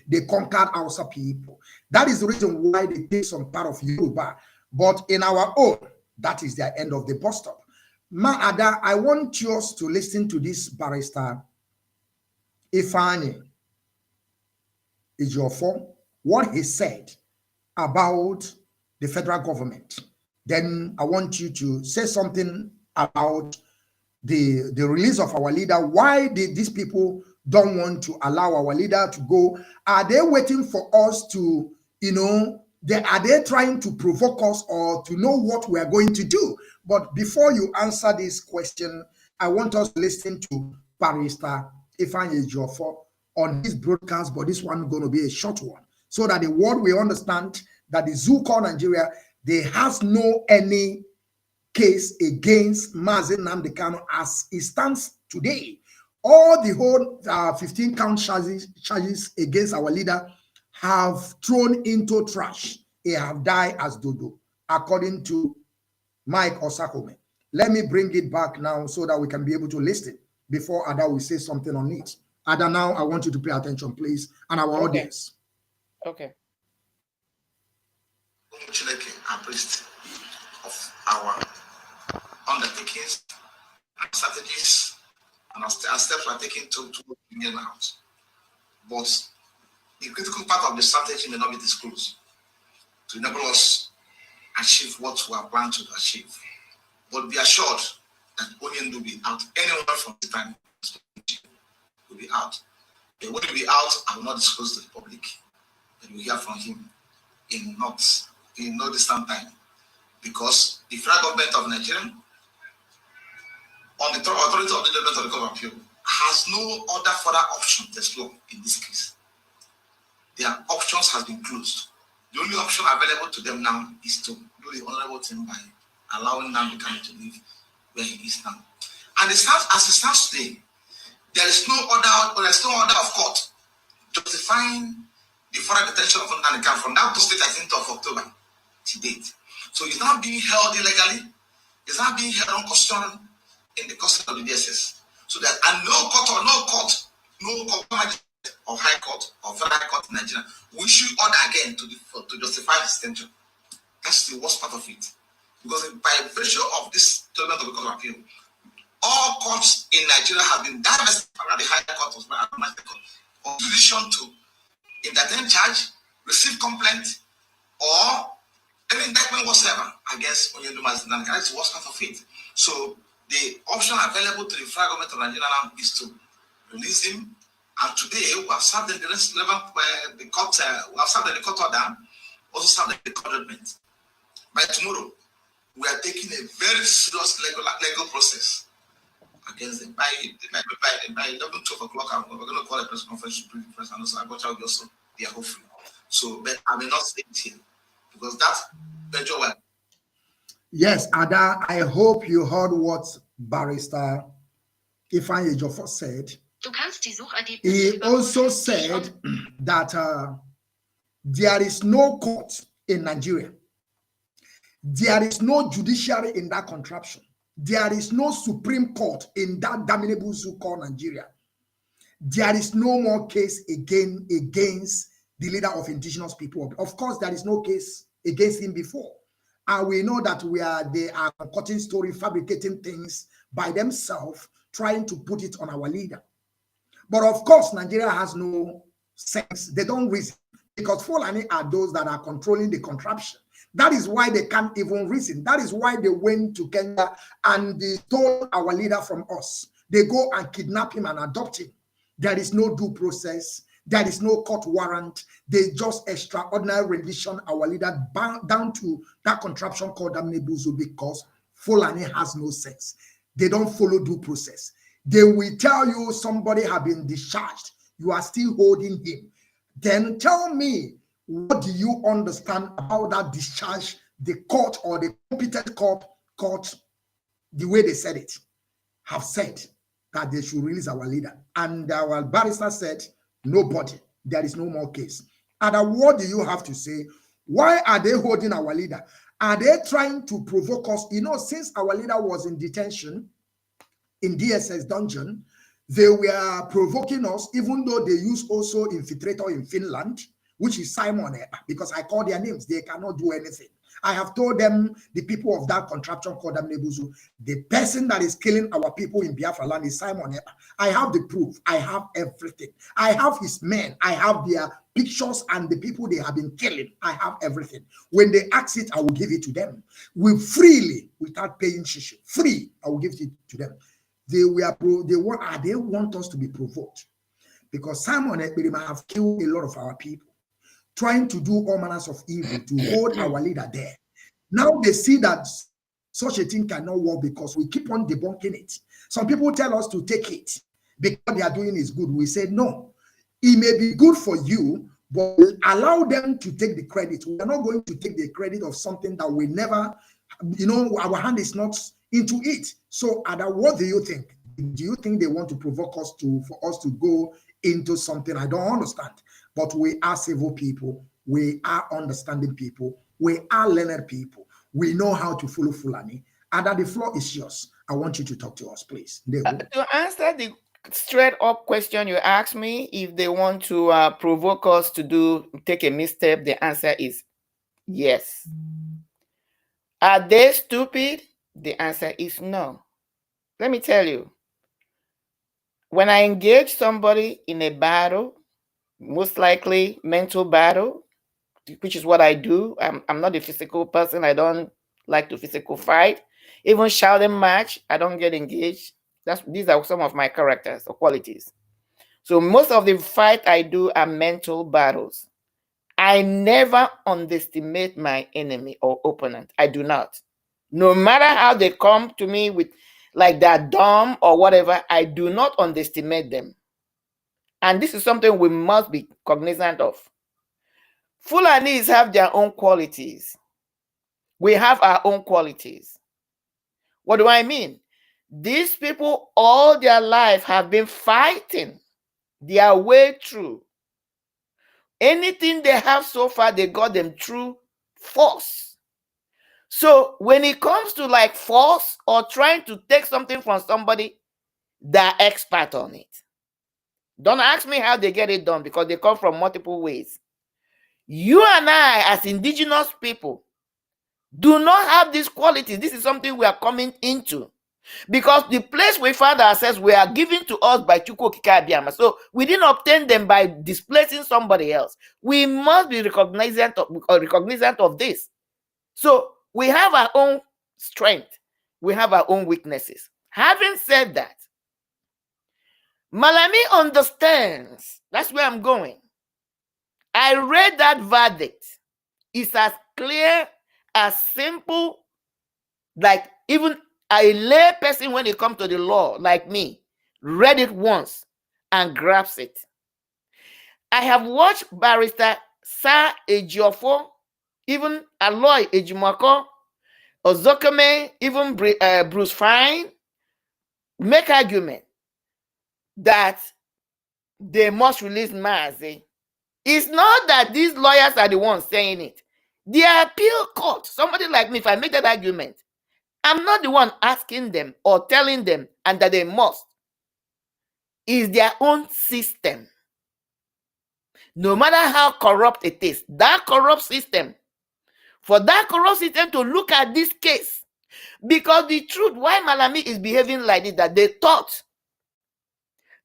they conquered Hausa people. That is the reason why they take some part of Yoruba. But in our own, that is their end of the bus stop. Ada, I want you to listen to this barrister, Ifeanyi Ejiofor, what he said about the federal government. Then I want you to say something about the release of our leader. Why did these people don't want to allow our leader to go? Are they waiting for us to, are they trying to provoke us or to know what we are going to do? But before you answer this question, I want us to listen to Barrister Ifeanyi Ejiofor on his broadcast, but this one is going to be a short one, so that the world will understand that the zoo called Nigeria, there has no any case against Mazi Nnamdi Kanu as it stands today. All the whole 15 count charges against our leader have thrown into trash. He have died as dodo, according to Mike Osakome. Let me bring it back now so that we can be able to listen before Ada will say something on it. Ada, now I want you to pay attention, please, and our audience. Okay. Abreast of our undertakings and strategies and steps we are taking to bring out. But the critical part of the strategy may not be disclosed to enable us achieve what we are planning to achieve. But be assured that Onion will be out. Anyone from the time will be out. He will be out. I will not disclose to the public. But we hear from him in no distant time. Because the federal government of Nigeria, on the authority of the Development of the Court of Appeal, has no other further option to explore in this case. their options has been closed. The only option available to them now is to do the honorable thing by allowing Nnamdi to live where he is now. And as it stands today, there is no order of court justifying the further detention of Nnamdi from that state 13th of October to date. So it's not being held illegally, it's not being held unconstitutional in the custody of the DSS. So that and no court or high court or federal court in Nigeria will issue order again to justify his detention. That's the worst part of it. Because by virtue of this judgment of the Court of Appeal, all courts in Nigeria have been divested from the higher court of jurisdiction to entertain charge, receive complaint, or any indictment whatsoever against Onyeduma's Nnamdi. That's the worst part of it. So the option available to the federal government of Nigeria now is to release him. And today we have served in the court. We have served in the court order, also served in the court judgment. By tomorrow, we are taking a very serious legal process against them. By 11, 12 o'clock, we're going to call a press conference to bring the press, and also Agbocha will also be hopefully. So, but I may not say it here because that's the job. Yes, Ada, I hope you heard what Barrister Ifeanyi Ejiofor said. He also said that there is no court in Nigeria. There is no judiciary in that contraption. There is no Supreme Court in that damnable zoo called Nigeria. There is no more case against the leader of indigenous people. Of course, there is no case against him before. And we know that they are cutting story, fabricating things by themselves, trying to put it on our leader. But of course, Nigeria has no sense. They don't reason because Fulani are those that are controlling the contraption. That is why they can't even reason. That is why they went to Kenya and they stole our leader from us. They go and kidnap him and adopt him. There is no due process. There is no court warrant. They just extraordinary rendition our leader down to that contraption called Damnebuzu because Fulani has no sense. They don't follow due process. They will tell you somebody has been discharged. You are still holding him. Then tell me, what do you understand about that discharge? The court or the competent court, the way they said it, have said that they should release our leader. And our barrister said, nobody, there is no more case. And what do you have to say? Why are they holding our leader? Are they trying to provoke us? You know, since our leader was in detention, in DSS dungeon, they were provoking us, even though they use also infiltrator in Finland, which is Simon, because I call their names, they cannot do anything. I have told them, the people of that contraption called Damnebuzu, the person that is killing our people in Biafra land is Simon. I have the proof. I have everything. I have his men. I have their pictures and the people they have been killing. I have everything. When they ask it, I will give it to them. Freely, without paying shishi. Free, I will give it to them. They want us to be provoked. Because Simon Ekperima have killed a lot of our people, trying to do all manners of evil to hold our leader there. Now they see that such a thing cannot work because we keep on debunking it. Some people tell us to take it because they are doing is good. We say, no, it may be good for you, but we'll allow them to take the credit. We are not going to take the credit of something that we never, our hand is not into it. So, Ada, what do you think? Do you think they want to provoke us for us to go into something? I don't understand. But we are civil people. We are understanding people. We are learned people. We know how to follow Fulani. Ada, the floor is yours. I want you to talk to us, please. To answer the straight up question you asked me, if they want to provoke us to take a misstep, the answer is yes. Are they stupid? The answer is no. Let me tell you, when I engage somebody in a battle, most likely mental battle, which is what I do. I'm not a physical person. I don't like to physical fight. Even shouting match, I don't get engaged. These are some of my characters or qualities. So most of the fight I do are mental battles. I never underestimate my enemy or opponent. I do not. No matter how they come to me with like that dumb or whatever, I do not underestimate them. And this is something we must be cognizant of. Fulanis have their own qualities. We have our own qualities. What do I mean? These people all their life have been fighting their way through. Anything they have so far, they got them through force. So when it comes to like force or trying to take something from somebody, they're expert on it. Don't ask me how they get it done because they come from multiple ways. You and I, as indigenous people, do not have these qualities. This is something we are coming into. Because the place we find ourselves, we are given to us by Chukwu Okike Abiama. So we didn't obtain them by displacing somebody else. We must be recognizant of this. So we have our own strength. We have our own weaknesses. Having said that, Malami understands. That's where I'm going. I read that verdict. It's as clear, as simple, like even a lay person when it comes to the law, like me, read it once and grabs it. I have watched Barrister Sir Ejiofor, even Aloy Ejimako, Ozokeme, even Bruce Fine, make argument that they must release Mazi. It's not that these lawyers are the ones saying it. The appeal court, somebody like me, if I make that argument, I'm not the one asking them or telling them and that they must. It's their own system. No matter how corrupt it is, that corrupt system, for that corrupt system to look at this case, because the truth, why Malami is behaving like this, that they thought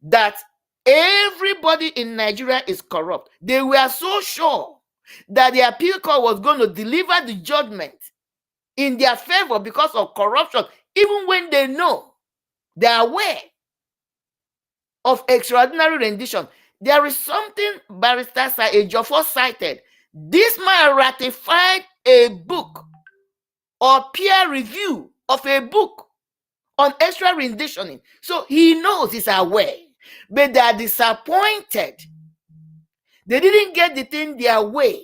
that everybody in Nigeria is corrupt. They were so sure that the appeal court was going to deliver the judgment in their favor because of corruption, even when they know, they are aware of extraordinary rendition. There is something Barrister Sir Ejiofor cited. This man ratified a book or peer review of a book on extra renditioning. So he knows, he's aware, but they are disappointed. They didn't get the thing their way.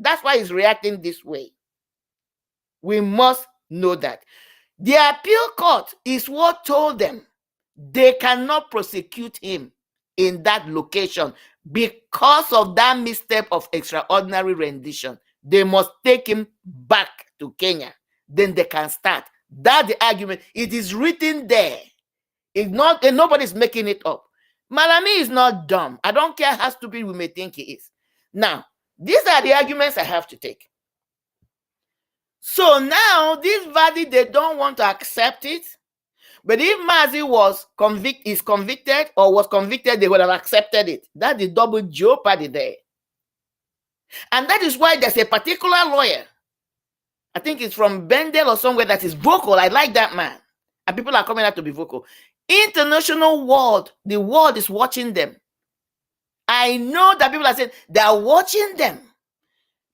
That's why he's reacting this way. We must know that. The appeal court is what told them they cannot prosecute him in that location because of that misstep of extraordinary rendition. They must take him back to Kenya. Then they can start. That's the argument. It is written there. It's not, and nobody's making it up. Malami is not dumb. I don't care how stupid we may think he is. Now, these are the arguments I have to take. So now, this verdict, they don't want to accept it. But if Mazi is convicted or was convicted, they would have accepted it. That's the double jeopardy there. And that is why there's a particular lawyer, I think it's from Bendel or somewhere, that is vocal. I like that man. And people are coming out to be vocal. International world, the world is watching them. I know that people are saying they are watching them.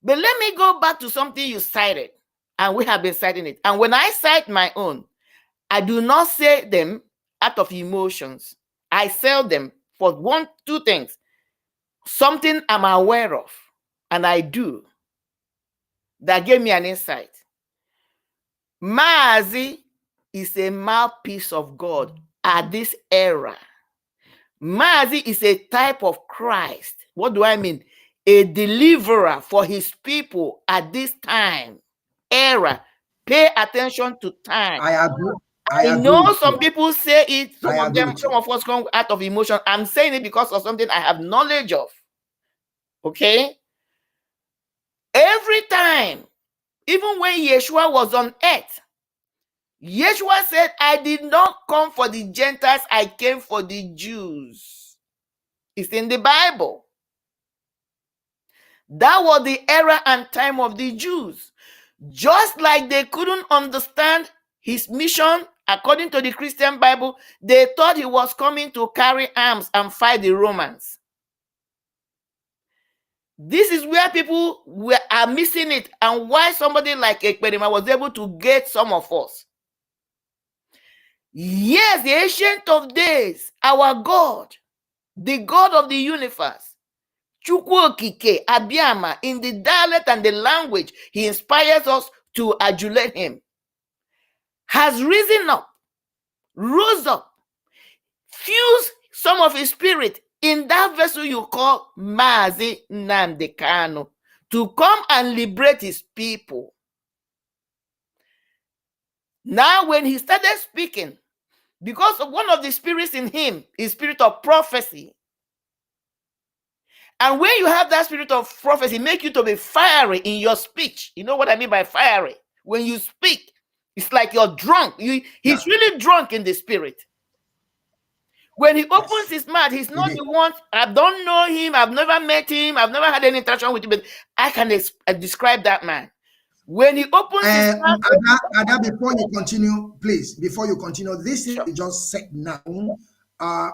But let me go back to something you cited. And we have been citing it. And when I cite my own, I do not say them out of emotions. I say them for two things. Something I'm aware of, and I do, that gave me an insight. Mazi is a mouthpiece of God at this era. Mazi is a type of Christ. What do I mean? A deliverer for his people at this time, era. Pay attention to time. I agree. I know some people say it, some of us come out of emotion. I'm saying it because of something I have knowledge of. Okay? Every time, even when Yeshua was on earth, Yeshua said, I did not come for the Gentiles, I came for the Jews. It's in the Bible. That was the era and time of the Jews. Just like they couldn't understand his mission, according to the Christian Bible, they thought he was coming to carry arms and fight the Romans. This is where people are missing it, and why somebody like Ekperima was able to get some of us. Yes, the Ancient of Days, our God, the God of the universe, Chukwu Okike, Abiama, in the dialect and the language he inspires us to adulate him, has rose up, fused some of his spirit in that vessel you call Mazi Nnamdi Kanu, to come and liberate his people. Now, when he started speaking, because of one of the spirits in him, is spirit of prophecy. And when you have that spirit of prophecy, make you to be fiery in your speech. You know what I mean by fiery? When you speak, it's like you're drunk. He's really drunk in the spirit. When he opens his mouth, he's not the one. I don't know him. I've never met him. I've never had any interaction with him. But I can describe that man. When he opens his mouth. Ada, before you continue, please, before you continue, this is just said now.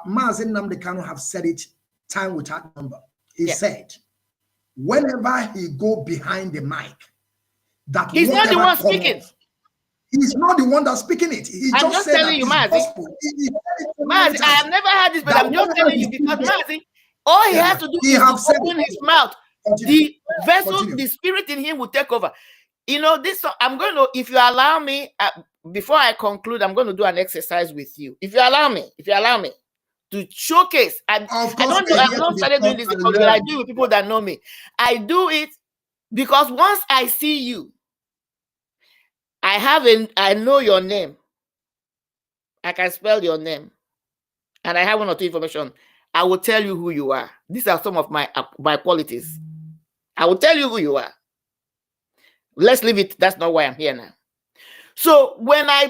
Mazi Nnamdi Kanu have said it time without number. He said, whenever he go behind the mic, that he's not the one speaking. He's not the one that's speaking it. I'm just telling you, Mazi. Mazi, I have never had this, but I'm just telling you because Mazi, all he has to do is open his mouth. The vessel, the spirit in him will take over. You know, this, I'm going to, if you allow me, before I conclude, I'm going to do an exercise with you. If you allow me, to showcase. I've not started doing this because I do with people that know me. I do it because once I see you, I know your name. I can spell your name. And I have one or two information. I will tell you who you are. These are some of my qualities. I will tell you who you are. Let's leave it. That's not why I'm here now. So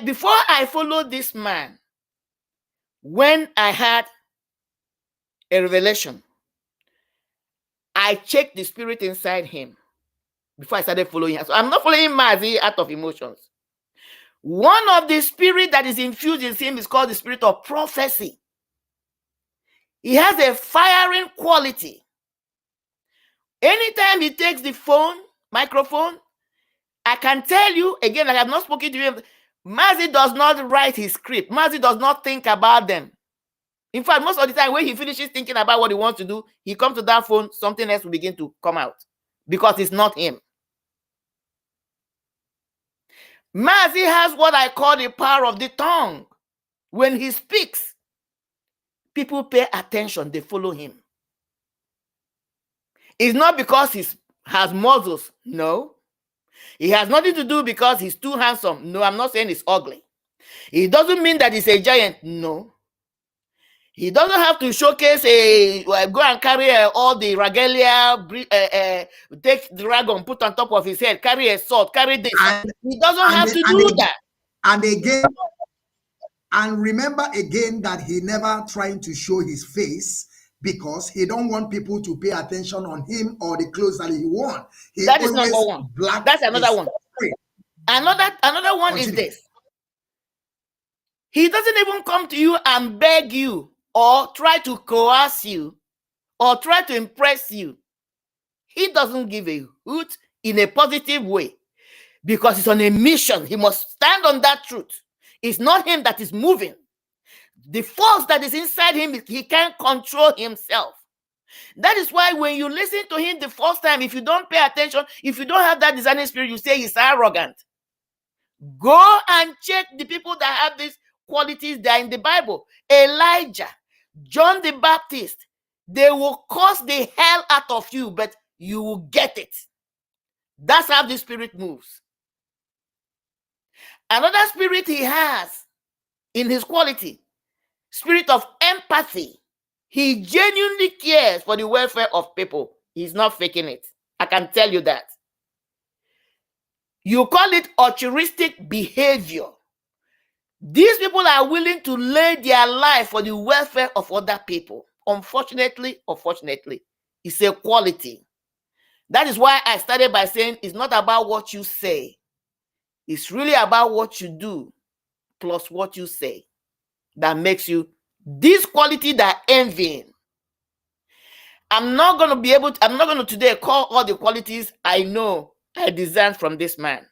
before I followed this man, when I had a revelation, I checked the spirit inside him before I started following him. So I'm not following Mazi out of emotions. One of the spirit that is infused in him is called the spirit of prophecy. He has a firing quality. Anytime he takes the microphone, I can tell you, again, I have not spoken to him, Mazi does not write his script. Mazi does not think about them. In fact, most of the time when he finishes thinking about what he wants to do, he comes to that phone, something else will begin to come out because it's not him. Mazi has what I call the power of the tongue. When he speaks, people pay attention, they follow him. It's not because he has muscles, no. It has nothing to do because he's too handsome. No, I'm not saying he's ugly. It doesn't mean that he's a giant, no. He doesn't have to showcase go and carry all the regalia, take the dragon, put on top of his head, carry a sword, carry this. He doesn't have to do that. And again, and remember again that he never trying to show his face because he don't want people to pay attention on him or the clothes that he wore. That is number one. That's another one. Another one is this. He doesn't even come to you and beg you or try to coerce you or try to impress you. He doesn't give a hoot in a positive way because he's on a mission. He must stand on that truth. It's not him that is moving. The force that is inside him, he can't control himself. That is why when you listen to him the first time, if you don't pay attention, if you don't have that discerning spirit, you say he's arrogant. Go and check the people that have these qualities that are in the Bible. Elijah, John the Baptist, they will curse the hell out of you, but you will get it. That's how the spirit moves. Another spirit he has in his quality, spirit of empathy. He genuinely cares for the welfare of people. He's not faking it. I can tell you that. You call it altruistic behavior. These people are willing to lay their life for the welfare of other people. Unfortunately or fortunately, it's a quality. That is why I started by saying it's not about what you say. It's really about what you do plus what you say that makes you this quality that envying. I'm not going to today call all the qualities I know I discern from this man.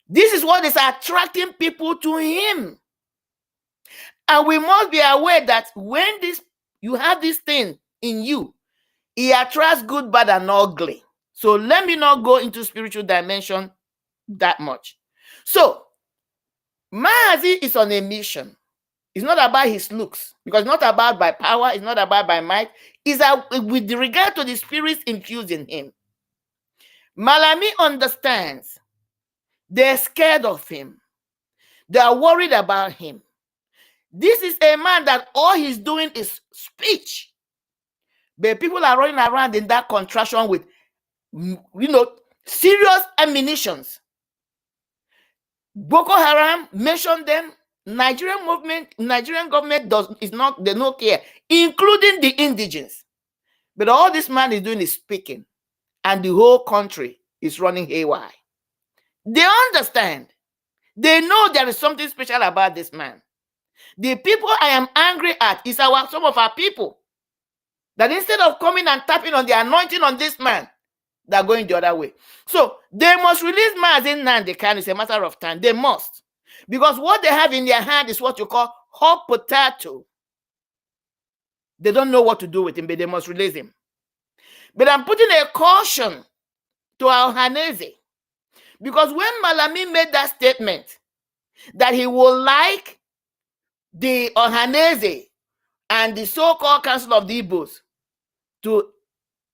This is what is attracting people to him. And we must be aware that when you have this thing in you, He attracts good, bad, and ugly. So let me not go into spiritual dimension that much. So Mazi is on a mission. It's not about his looks, because it's not about by power, it's not about by might. It's with regard to the spirits infused in him. Malami understands. They're scared of him. They are worried about him. This is a man that all he's doing is speech. But people are running around in that contraction with, serious ammunitions. Boko Haram, mention them. Nigerian government they don't care, including the indigenes. But all this man is doing is speaking, and the whole country is running haywire. They understand. They know there is something special about this man. The people I am angry at is some of our people that instead of coming and tapping on the anointing on this man, they're going the other way. So they must release Mazi Nnamdi Kanu. It's a matter of time. They must. Because what they have in their hand is what you call hot potato. They don't know what to do with him, but they must release him. But I'm putting a caution to our Hanese. Because when Malami made that statement that he will like the Ohanese and the so-called Council of the Igbos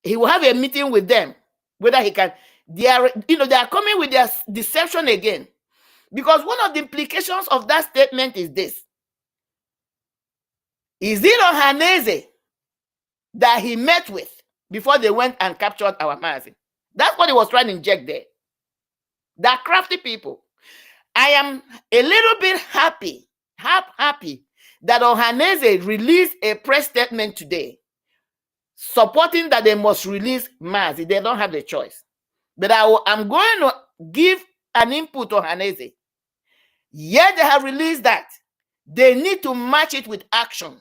he will have a meeting with them, whether he can. They are coming with their deception again. Because one of the implications of that statement is this. Is it Ohanese that he met with before they went and captured our Mazi? That's what he was trying to inject there. That crafty people. I am a little bit happy that Ohanese released a press statement today supporting that they must release Mazi. They don't have the choice. But I'm going to give an input to Ohanese. Yet they have released that. They need to match it with action.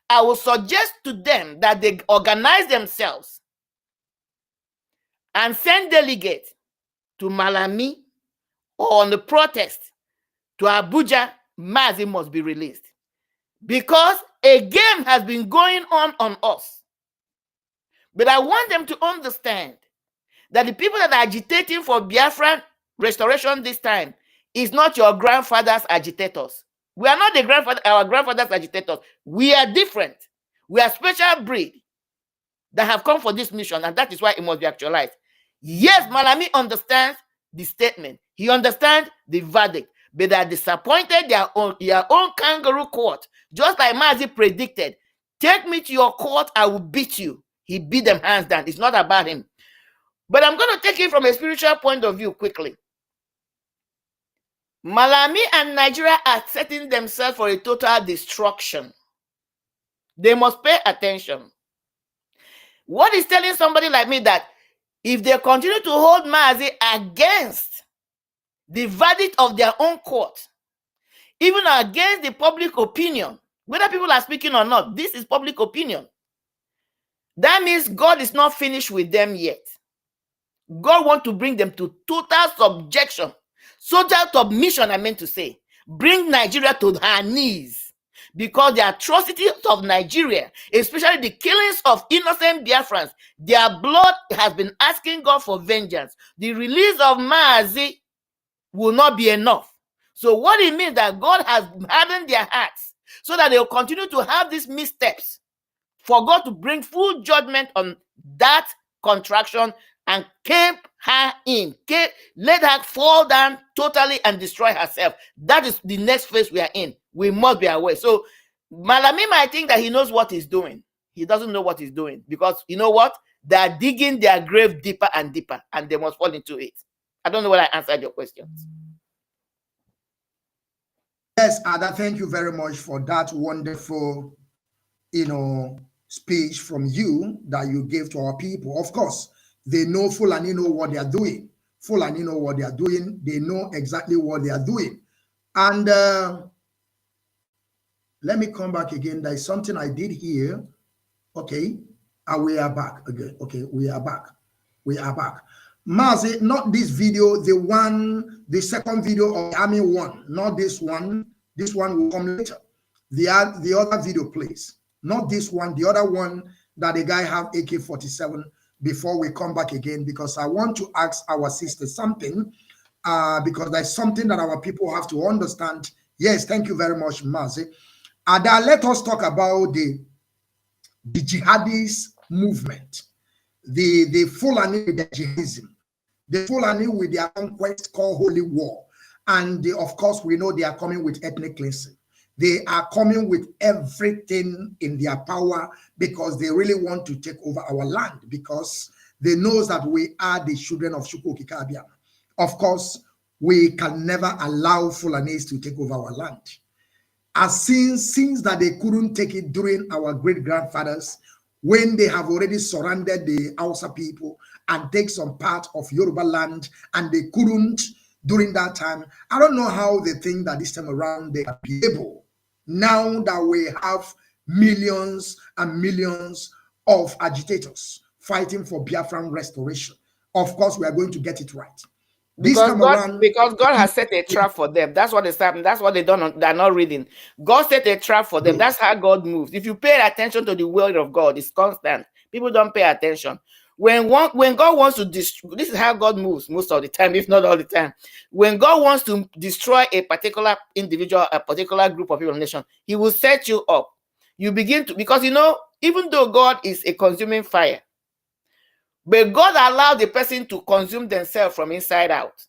I will suggest to them that they organize themselves and send delegates to Malami or on the protest to Abuja. Mazi must be released. Because a game has been going on us. But I want them to understand that the people that are agitating for Biafran restoration this time is not your grandfather's agitators. We are not our grandfather's agitators. We are different. We are special breed that have come for this mission, and that is why it must be actualized. Yes, Malami understands the statement. He understands the verdict. But they are disappointed their own kangaroo court. Just like Mazi predicted. Take me to your court, I will beat you. He beat them hands down. It's not about him. But I'm going to take it from a spiritual point of view quickly. Malami and Nigeria are setting themselves for a total destruction. They must pay attention. What is telling somebody like me that if they continue to hold Mazi against the verdict of their own court, even against the public opinion, whether people are speaking or not, this is public opinion. That means God is not finished with them yet. God wants to bring them to total subjection. Total submission, I meant to say. Bring Nigeria to her knees. Because the atrocities of Nigeria, especially the killings of innocent Biafrans, their blood has been asking God for vengeance. The release of Mazi will not be enough. So what it means that God has hardened their hearts so that they will continue to have these missteps for God to bring full judgment on that contraction and keep her in. Let her fall down totally and destroy herself. That is the next phase we are in. We must be aware. So Malami might think that he knows what he's doing. He doesn't know what he's doing because you know what? They are digging their grave deeper and deeper and they must fall into it. I don't know whether I answered your questions. Yes, Ada, thank you very much for that wonderful, speech from you that you gave to our people. Of course, they know Fulani know what they are doing. Fulani know what they are doing. They know exactly what they are doing. And let me come back again. There is something I did here. Okay. And we are back again. Okay, we are back. We are back. Mazi, not this video, the second video of the army one, not this one. This one will come later. The other video, please. Not this one, the other one that the guy have AK-47 before we come back again, because I want to ask our sister something, because there's something that our people have to understand. Yes, thank you very much, Mazi. Ada, let us talk about the jihadist movement, the Fulani with the jihadism, the Fulani with their conquest called holy war. And of course, we know they are coming with ethnic cleansing. They are coming with everything in their power because they really want to take over our land, because they know that we are the children of Chukwu Okike Abịama. Of course, we can never allow Fulanis to take over our land. As since that they couldn't take it during our great-grandfathers, when they have already surrounded the Hausa people and take some part of Yoruba land, and they couldn't during that time. I don't know how they think that this time around they can be able, now that we have millions and millions of agitators fighting for Biafran restoration. Of course, we are going to get it right. Because God has set a trap for them. That's what is happening. That's what they don't. They're not reading. God set a trap for them. That's how God moves. If you pay attention to the word of God, it's constant. People don't pay attention. When God wants to destroy, this is how God moves most of the time, if not all the time. When God wants to destroy a particular individual, a particular group of people, nation, He will set you up. You begin to, because you know, even though God is a consuming fire, but God allowed the person to consume themselves from inside out.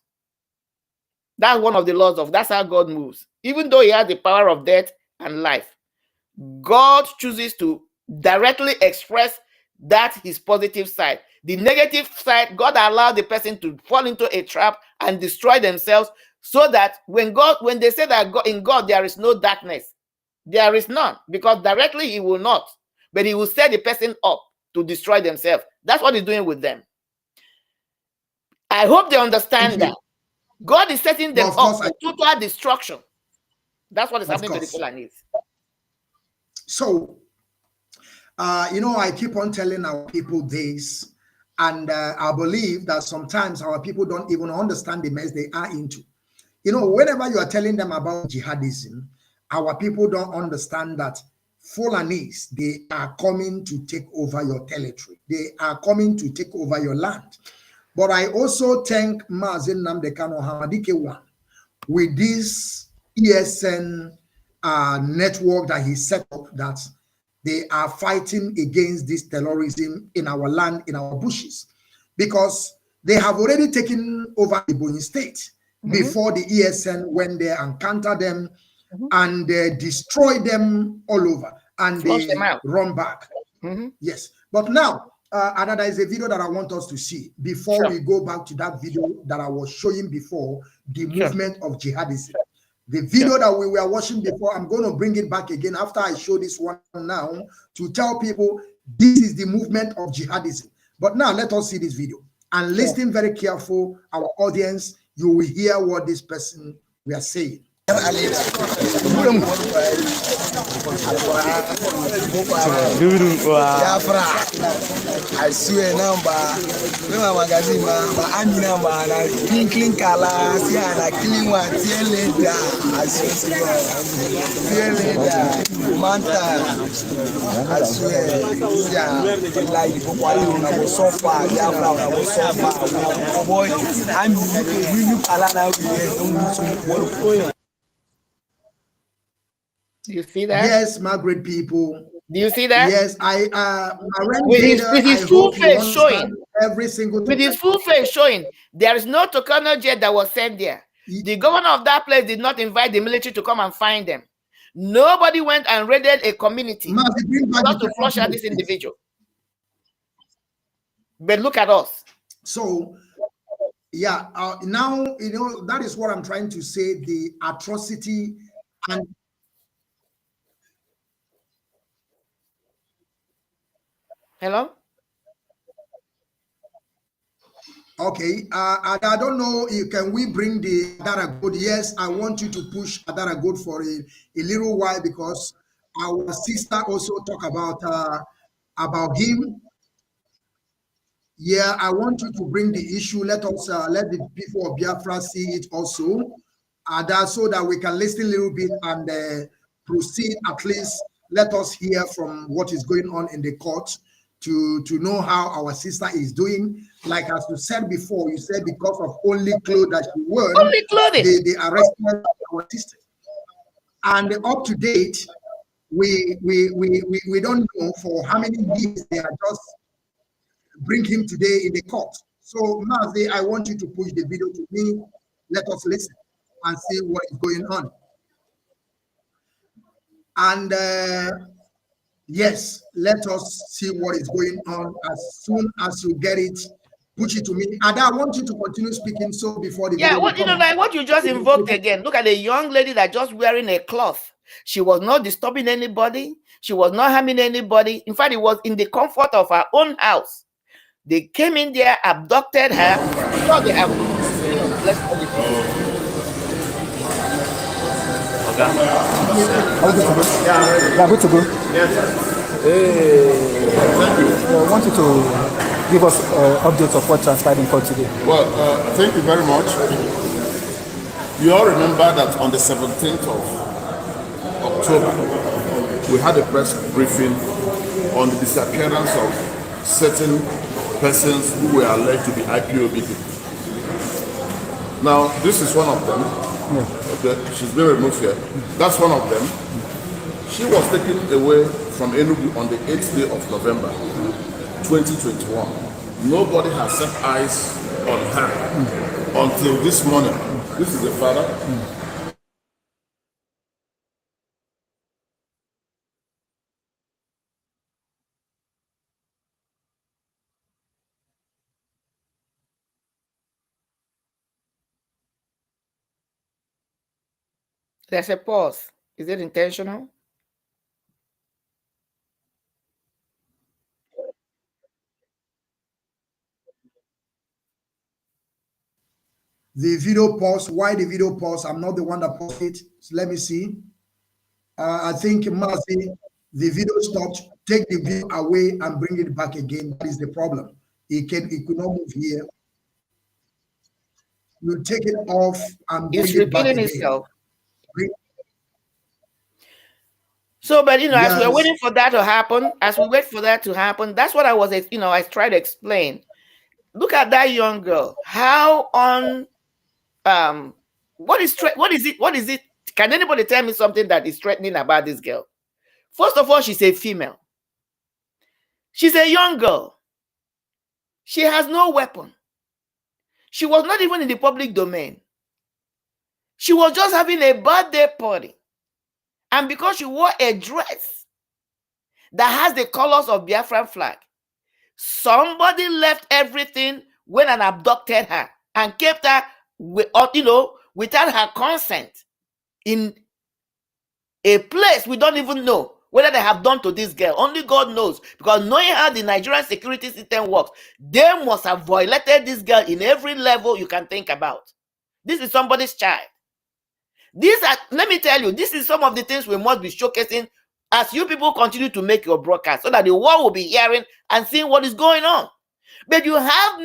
That's one of the laws of, that's how God moves. Even though He has the power of death and life, God chooses to directly express that His positive side. The negative side, God allowed the person to fall into a trap and destroy themselves, so that when they say that in God there is no darkness, there is none, because directly He will not, but He will set the person up to destroy themselves. That's what He's doing with them. I hope they understand that. God is setting them up for total destruction. That's what is happening to the Fulanis. So, you know, I keep on telling our people this, and I believe that sometimes our people don't even understand the mess they are into. You know, whenever you are telling them about jihadism, our people don't understand that Fulanis, they are coming to take over your territory. They are coming to take over your land. But I also thank Mazi Nnamdi Kanu Hamadike one with this ESN network that he set up, that they are fighting against this terrorism in our land, in our bushes, because they have already taken over the Ebonyi state before the ESN went there and counter them and destroy them all over, and they run back. Yes, but now there is a video that I want us to see before we go back to that video that I was showing before, the movement of jihadism. The video that we were watching before, I'm going to bring it back again after I show this one now, to tell people this is the movement of jihadism. But now let us see this video and listen very careful, our audience. You will hear what this person we are saying. Biafra, I swear number. No magazine, but I'm number. Clean color, see, and I clean one. See later. I swear, Manta. I swear, yeah, like I was so far. Biafra, I was so far. Boy, I'm really alone. Do you see that? Yes, my great people. Do you see that? Yes, with his full face showing. Every single with his full face showing. There is no Tucano jet that was sent there. The governor of that place did not invite the military to come and find them. Nobody went and raided a community not to flush out this individual. But look at us. So, yeah, now, you know, that is what I'm trying to say, the atrocity and hello? okay, I don't know, can we bring the Adara Gold? Yes, I want you to push Adara Gold for a little while, because our sister also talk about him. Yeah, I want you to bring the issue. Let us let the people of Biafra see it also, so that we can listen a little bit and proceed. At least let us hear from what is going on in the court, to know how our sister is doing. Like as you said before, you said because of only clothes that she wore, Only clothing. they arrested our sister. And up to date, we don't know for how many years they are just bring him today in the court. So Mazi, I want you to push the video to me. Let us listen and see what is going on. And yes, let us see what is going on. As soon as you get it, push it to me. And I want you to continue speaking so before the video. What like what you just invoked again. Look at the young lady that just wearing a cloth. She was not disturbing anybody. She was not harming anybody. In fact, it was in the comfort of her own house. They came in there, abducted her. So they have, let's call it. Yeah, good to go. Yes. Thank you. I want you to give us updates of what transpired in court today. Well, thank you very much. You all remember that on the 17th of October, we had a press briefing on the disappearance of certain persons who were alleged to be IPOB people. Now, this is one of them. Yeah. Okay, she's been removed here. That's one of them. She was taken away from Enugu on the 8th day of November, 2021. Nobody has set eyes on her until this morning. This is the father. There's a pause. Is it intentional? The video pause. Why the video pause? I'm not the one that paused it. So let me see. I think Mazi, the video stopped. Take the video away and bring it back again. That is the problem. It could not move here. You take it off and bring it back again. Itself. So, but as we're waiting for that to happen, as we wait for that to happen, that's what I was, I tried to explain. Look at that young girl. How on, what is it? Can anybody tell me something that is threatening about this girl? First of all, she's a female. She's a young girl. She has no weapon. She was not even in the public domain. She was just having a birthday party. And because she wore a dress that has the colors of Biafran flag, somebody left everything, went and abducted her and kept her, without her consent in a place we don't even know whether they have done to this girl. Only God knows, because knowing how the Nigerian security system works, they must have violated this girl in every level you can think about. This is somebody's child. Let me tell you, this is some of the things we must be showcasing as you people continue to make your broadcast, so that the world will be hearing and seeing what is going on. But you have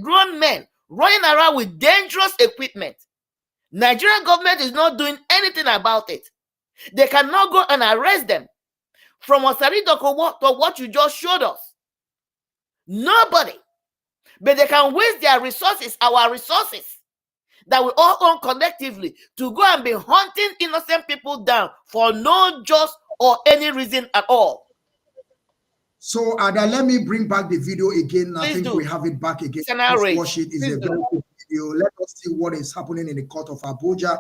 grown men, running around with dangerous equipment. Nigerian government is not doing anything about it. They cannot go and arrest them. From Osari to what you just showed us. Nobody. But they can waste their resources, our resources, that we all own collectively, to go and be hunting innocent people down for no just or any reason at all. So Ada, let me bring back the video again. Please I think do. we have it back again. Let's watch it. It's a very good video. Let us see what is happening in the court of Abuja.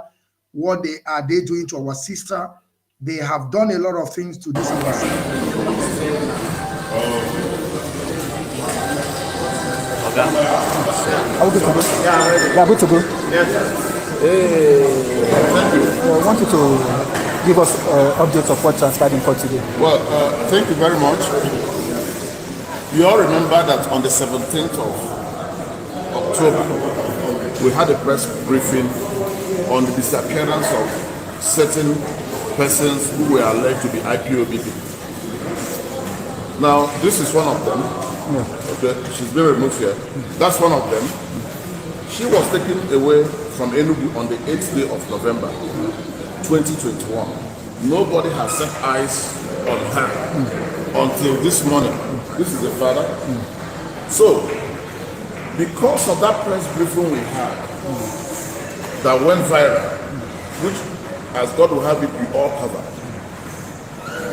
What they doing to our sister. They have done a lot of things to this our sister. Are we good to go? Yeah, good to go. Yes. Thank you. I want you to give us updates of what transpired in court today. Well, thank you very much. You all remember that on the 17th of October, we had a press briefing on the disappearance of certain persons who were alleged to be IPOB people. Now, this is one of them. Yeah. Okay, she's been removed here. That's one of them. She was taken away from Enugu on the 8th day of November, 2021. Nobody has set eyes on her until this morning. This is the father. So, because of that press briefing we had that went viral, which, as God will have it, we all covered,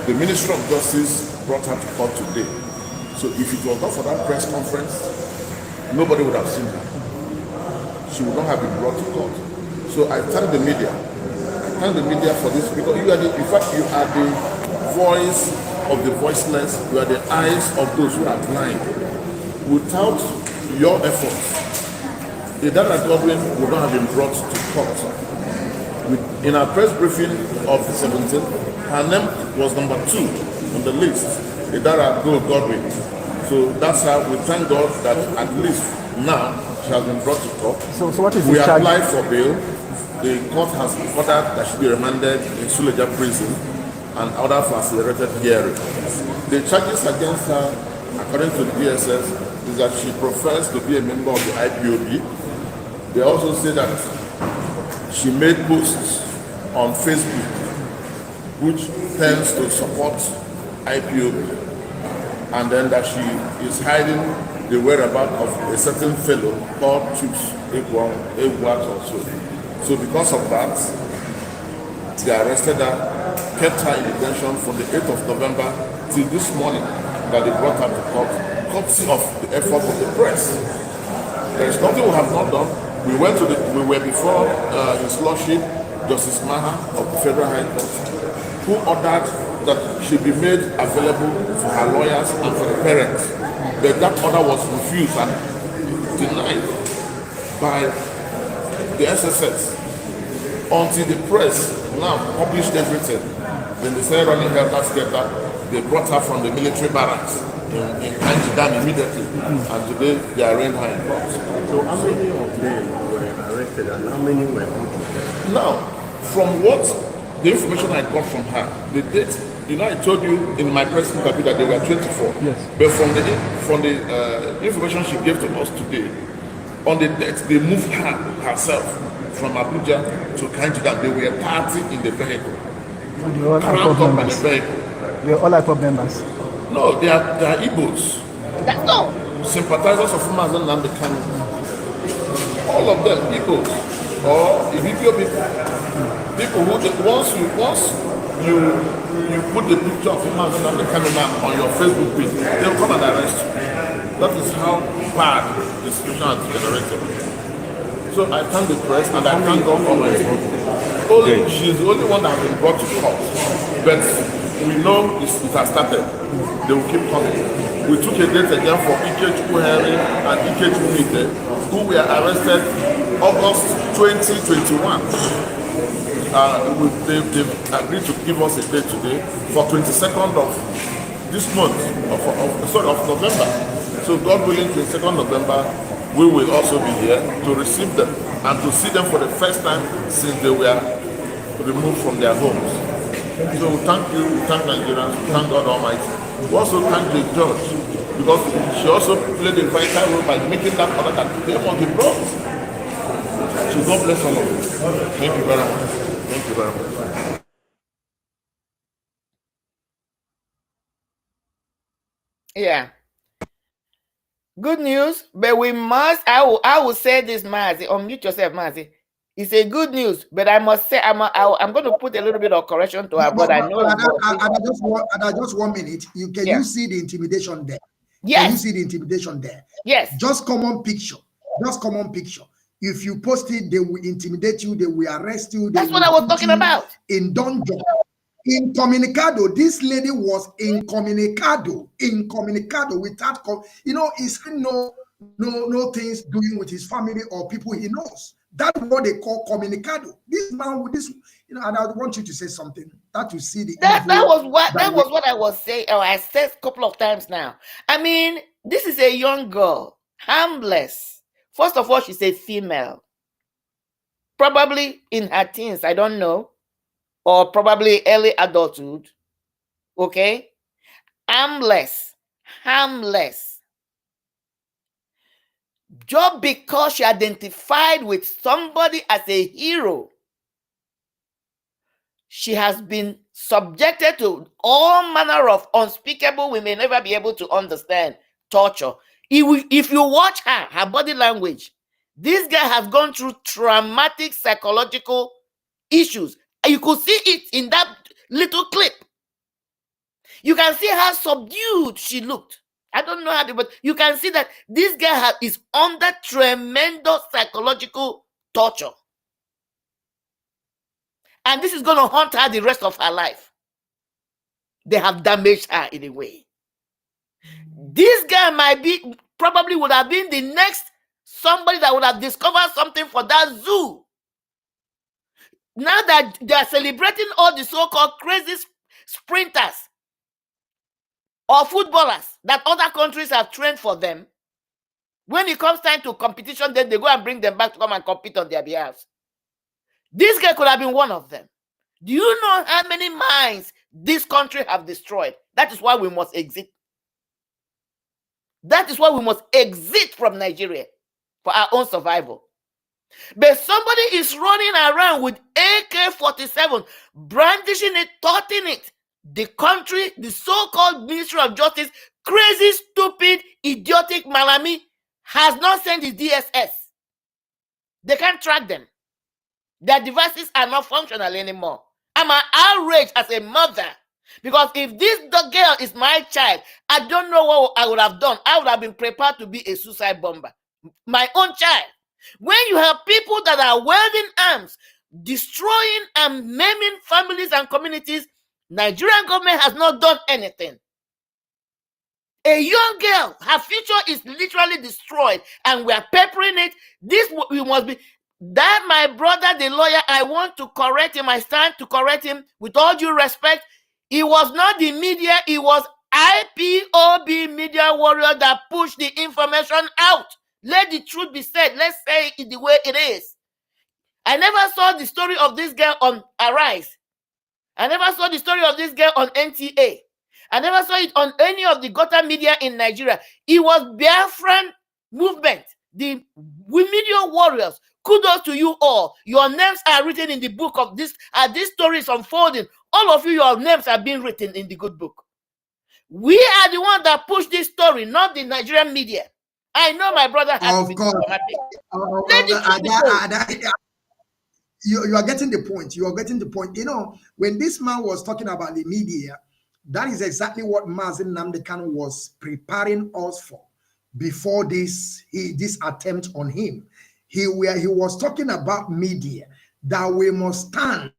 the Ministry of Justice brought her to court today. So if it was not for that press conference, nobody would have seen her. She would not have been brought to court. So I thank the media. I thank the media for this, because you are the, in fact, you are the voice of the voiceless. You are the eyes of those who are blind. Without your efforts, Idara Godwin would not have been brought to court. In our press briefing of the 17th, her name was number 2 on the list, Idara Godwin. So that's how we thank God that at least now she has been brought to court. So what is we the charge? applied for bail. The court has ordered that she be remanded in Suleja prison and ordered for accelerated hearing. The charges against her, according to the DSS, is that she professed to be a member of the IPOB. They also say that she made posts on Facebook which tends to support IPOB, and then that she is hiding the whereabouts of a certain fellow called Chus Egwat or so. So because of that, they arrested her, kept her in detention from the 8th of November till this morning that they brought her to court, courtesy of the effort of the press. There is nothing we have not done. We were before His Lordship, Justice Maha of the Federal High Court, who ordered that she be made available for her lawyers and for the parents. But that order was refused and denied by the SSS until the press now published everything. Then they started running helter skelter. They brought her from the military barracks in Kanjidan immediately, and today they arraigned her in court. So how many of them were arrested and how many were put? Now, from what the information I got from her, the date, you know, I told you in my press interview that they were 24. Yes. But from the information she gave to us today, on the date they moved her herself from Abuja to Kanjidan. They were 30 in the vehicle. They were all Cramped up in the members. vehicle. They are all Ipob members. No, they are Igbos. No. Sympathizers of Nnamdi Kanu. All of them Igbos or Ibibio people. People who once you put the picture of Nnamdi Kanu on your Facebook page, they'll come and arrest you. That is how bad the situation has generated. So I thank the press and I thank God for my she's the only one that has been brought to court. But we know it has started. They will keep coming. We took a date again for Okechukwu and Ikechukwu, who were arrested August 2021. They've agreed to give us a date today for 22nd of this month, of November. So God willing, 22nd November, we will also be here to receive them and to see them for the first time since they were removed from their homes. So thank you, thank Nigerians, thank God Almighty. We also thank the judge, because she also played a vital role by making that order that they must be brought. So God bless all of you. Thank you very much. Thank you very much. Yeah. Good news, but we must, I will say this, Mazi, unmute yourself, Mazi. It's a good news, but I must say, I'm going to put a little bit of correction to her, but I know. Just 1 minute. You see the intimidation there? Yes. Can you see the intimidation there? Yes. Just common picture. Just common picture. If you post it, they will intimidate you. They will arrest you. That's what I was talking about. In dungeon. Incommunicado. This lady was incommunicado. Incommunicado without, it's no things doing with his family or people he knows. That's what they call communicado. This man with this, and I want you to say something that you see the that was what I was saying, or I said a couple of times now. I mean, this is a young girl, harmless. First of all, she's a female, probably in her teens, I don't know, or probably early adulthood. Okay, harmless. Just because she identified with somebody as a hero, she has been subjected to all manner of unspeakable, we may never be able to understand, torture. If you watch her body language, this guy has gone through traumatic psychological issues. And you could see it in that little clip. You can see how subdued she looked. I don't know how, but you can see that this guy is under tremendous psychological torture. And this is going to haunt her the rest of her life. They have damaged her in a way. This guy probably would have been the next somebody that would have discovered something for that zoo. Now that they are celebrating all the so-called crazy sprinters or footballers that other countries have trained for them, when it comes time to competition, then they go and bring them back to come and compete on their behalf. This guy could have been one of them. Do you know how many minds this country have destroyed? That is why we must exit. That is why we must exit from Nigeria for our own survival. But somebody is running around with AK-47, brandishing it, taunting it. The country, the so-called Ministry of Justice, crazy, stupid, idiotic Malami, has not sent the DSS. They can't track them. Their devices are not functional anymore. I'm outraged as a mother. Because if this girl is my child, I don't know what I would have done. I would have been prepared to be a suicide bomber. My own child. When you have people that are wielding arms, destroying and maiming families and communities, Nigerian government has not done anything. A young girl, her future is literally destroyed, and we are peppering it. This we must be. That my brother, the lawyer, I want to correct him. I stand to correct him with all due respect. It was not the media, it was IPOB media warrior that pushed the information out. Let the truth be said. Let's say it the way it is. I never saw the story of this girl on Arise. I never saw the story of this girl on NTA. I never saw it on any of the gutter media in Nigeria. It was Biafran movement, the media warriors. Kudos to you all. Your names are written in the book of this. This story is unfolding. All of you, your names have been written in the good book. We are the ones that pushed this story, not the Nigerian media. I know my brother has to be diplomatic. You are getting the point. You are getting the point. You know, when this man was talking about the media, that is exactly what Mazi Nnamdi was preparing us for before this attempt on him. He was talking about media, that we must stand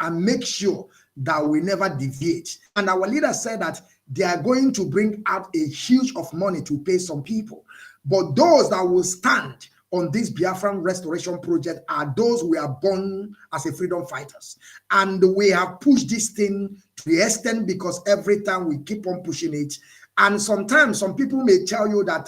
and make sure that we never deviate. And our leader said that they are going to bring out a huge of money to pay some people. But those that will stand on this Biafran restoration project are those who are born as a freedom fighters. And we have pushed this thing to the extent because every time we keep on pushing it. And sometimes some people may tell you that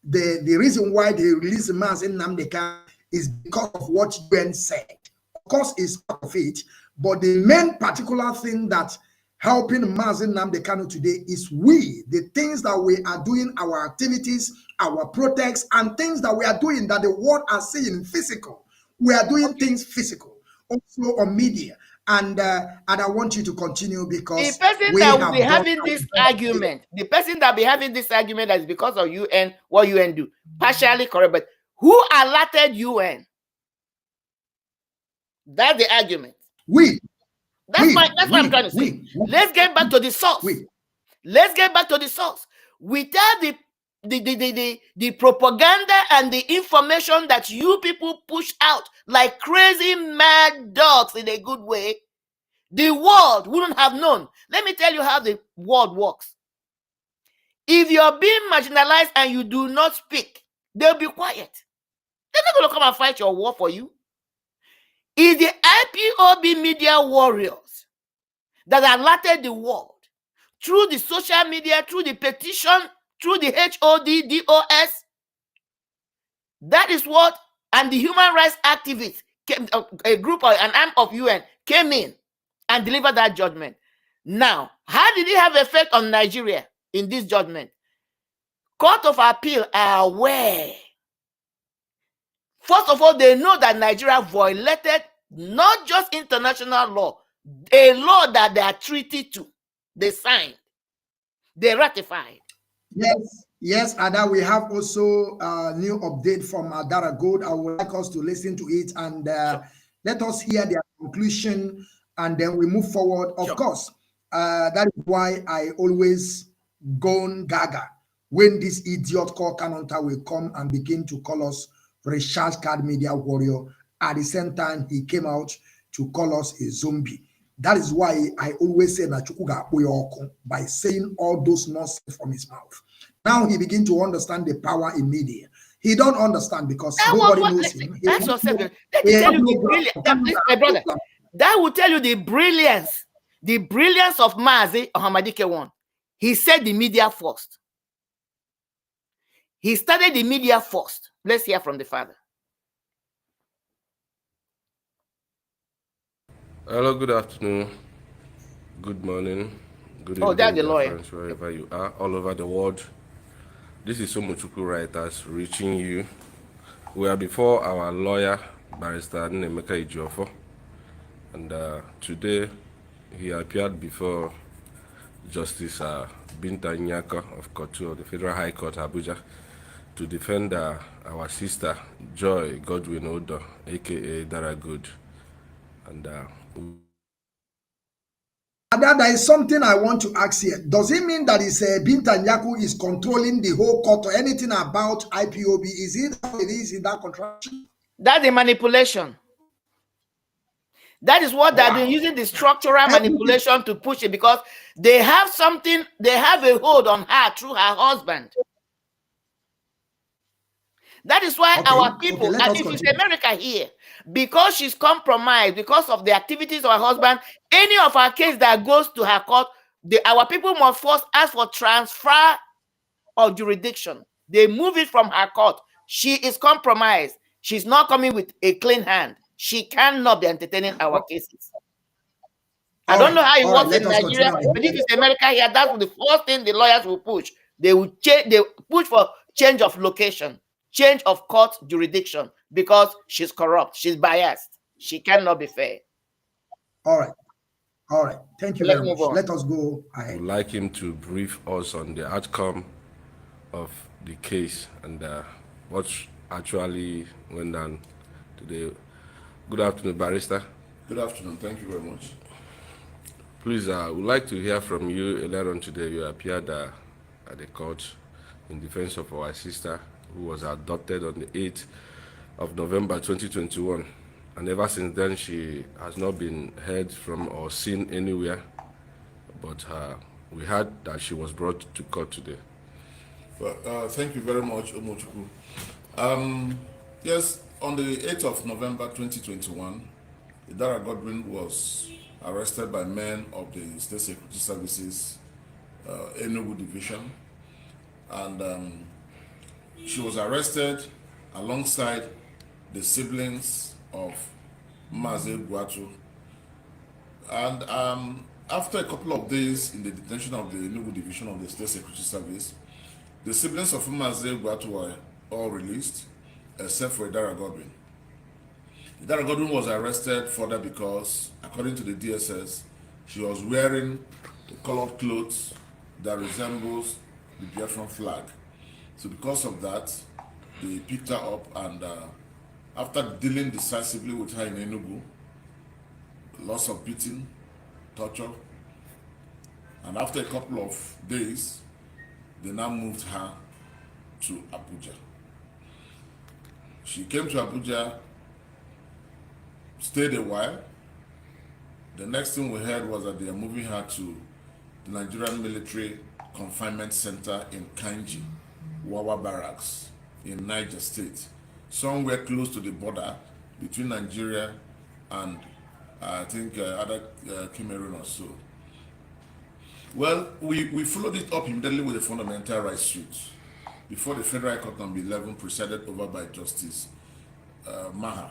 the reason why they release the Mazi Nnamdi is because of what UN said. Of course, it's part of it. But the main particular thing that helping Mazi Nnamdi today is the things that we are doing, our activities, our protests, and things that we are doing that the world are seeing physical. We are doing things physical, also on media. And I want you to continue because the person that will be having this argument, the person that will be having this argument is because of UN, what UN do. Partially correct, but who alerted UN? That's the argument. That's what I'm trying to say. Let's get back to the source. Let's get back to the source. Without the propaganda and the information that you people push out like crazy mad dogs in a good way, the world wouldn't have known. Let me tell you how the world works. If you're being marginalized and you do not speak, they'll be quiet. They're not going to come and fight your war for you. It's the IPOB media warriors that alerted the world through the social media, through the petition, through the HOD, DOS. That is what, and the human rights activists, a group or an arm of UN came in and delivered that judgment. Now, how did it have effect on Nigeria in this judgment? Court of Appeal are aware. First of all, they know that Nigeria violated not just international law, A law that they are treated to, they signed, they ratified. Yes, Ada, we have also a new update from Adara Gold. I would like us to listen to it and let us hear their conclusion, and then we move forward. Of course, that is why I always go gaga when this idiot called Kanonta will come and begin to call us recharge card media warrior. At the same time, he came out to call us a zombie. That is why I always say by saying all those nonsense from his mouth. Now he begin to understand the power in media. He don't understand because nobody knows him. Ask yourself. Let me tell you the brilliance. My brother, that will tell you the brilliance of Mazi Ohamadike one. He said the media first. He started the media first. Let's hear from the father. Hello, good afternoon, good morning, good evening, that's the lawyer. Biafrans, wherever you are, all over the world. This is Okechukwu Writers reaching you. We are before our lawyer, Barrister Nnamdi Ejiofor, and today he appeared before Justice Binta Nyaka of Kotu of the Federal High Court, Abuja, to defend our sister Joy Godwin Odo, aka Dara Good, and there is something I want to ask here. Does it mean that Binta Nyaka is controlling the whole court or anything about IPOB? Is it how it is in that contraction? That's the manipulation. That is what they've been using, the structural manipulation to push it, because they have something, they have a hold on her through her husband. That is why our people, and if it's America here, because she's compromised, because of the activities of her husband, any of our case that goes to her court, our people must first ask for transfer of jurisdiction. They move it from her court. She is compromised. She's not coming with a clean hand. She cannot be entertaining our cases. I don't know how it works in Nigeria, but if it's America here, that's the first thing the lawyers will push. They will push for change of location, change of court jurisdiction, because she's corrupt, she's biased, she cannot be fair. All right. Thank you very much. Let us go ahead. I would like him to brief us on the outcome of the case and what actually went down today. Good afternoon, Barrister. Good afternoon. Thank you very much. Please, I would like to hear from you. Earlier on today, you appeared at the court in defense of our sister who was adopted on the 8th of November 2021. And ever since then, she has not been heard from or seen anywhere. But we heard that she was brought to court today. Well, thank you very much, Okechukwu. Yes, on the 8th of November 2021, Dara Godwin was arrested by men of the State Security Services, Enugu Division. And she was arrested alongside the siblings of Mazi Okechukwu. And after a couple of days in the detention of the Enugu Division of the State Security Service, the siblings of Mazi Okechukwu were all released, except for Dara Godwin. Dara Godwin was arrested further because, according to the DSS, she was wearing the colored clothes that resembles the Biafran flag. So because of that, they picked her up, and after dealing decisively with her in Enugu, lots of beating, torture, and after a couple of days, they now moved her to Abuja. She came to Abuja, stayed a while. The next thing we heard was that they are moving her to the Nigerian Military Confinement Center in Kanji, Wawa Barracks in Niger State, somewhere close to the border between Nigeria and I think other Cameroon or so. Well, we followed it up immediately with a fundamental rights suit before the Federal Court number 11, presided over by Justice Maha,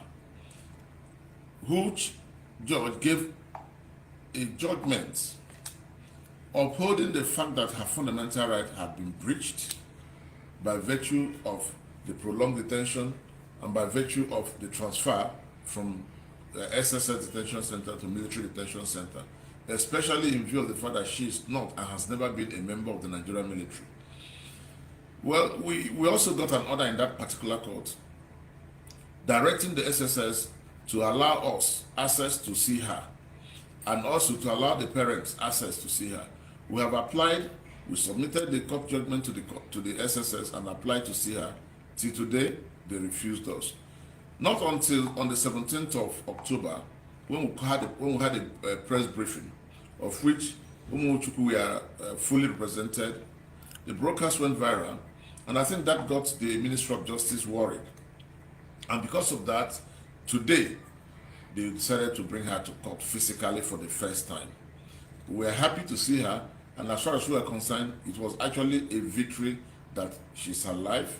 which judge gave a judgment upholding the fact that her fundamental right had been breached by virtue of the prolonged detention and by virtue of the transfer from SSS detention center to military detention center, especially in view of the fact that she is not and has never been a member of the Nigerian military. Well, we also got an order in that particular court directing the SSS to allow us access to see her and also to allow the parents access to see her. We have applied, we submitted the court judgment to the SSS and applied to see her. Till today, they refused us. Not until on the 17th of October, when we had a press briefing, of which we are fully represented, the broadcast went viral, and I think that got the Ministry of Justice worried. And because of that, today, they decided to bring her to court physically for the first time. We are happy to see her, and as far as we are concerned, it was actually a victory that she's alive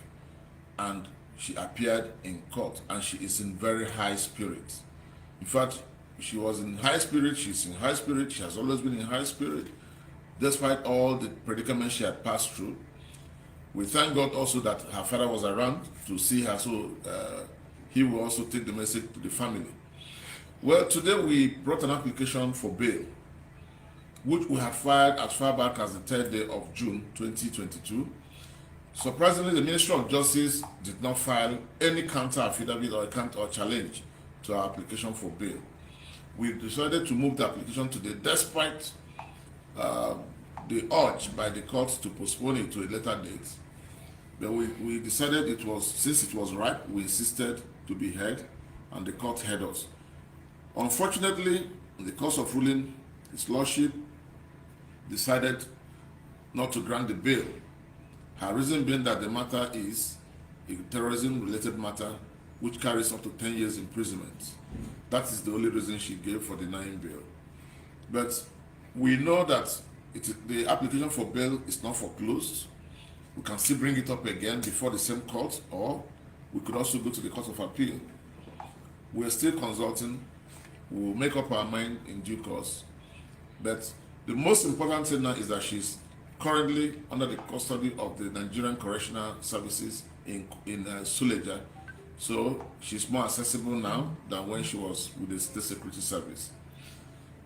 and she appeared in court, and she is in very high spirits. In fact, she was in high spirit, she's in high spirit, she has always been in high spirit, despite all the predicaments she had passed through. We thank God also that her father was around to see her, so he will also take the message to the family. Well, today we brought an application for bail, which we had filed as far back as the 3rd day of June 2022. Surprisingly, the Ministry of Justice did not file any counter affidavit or challenge to our application for bail. We decided to move the application today, despite the urge by the court to postpone it to a later date. But we decided it was, since it was ripe, we insisted to be heard, and the court heard us. Unfortunately, in the course of ruling, His Lordship decided not to grant the bail. Her reason being that the matter is a terrorism-related matter which carries up to 10 years imprisonment. That is the only reason she gave for denying bail. But we know that the application for bail is not foreclosed. We can still bring it up again before the same court, or we could also go to the Court of Appeal. We're still consulting. We'll make up our mind in due course. But the most important thing now is that she's currently under the custody of the Nigerian Correctional Services in Suleja. So she's more accessible now than when she was with the State Security Service.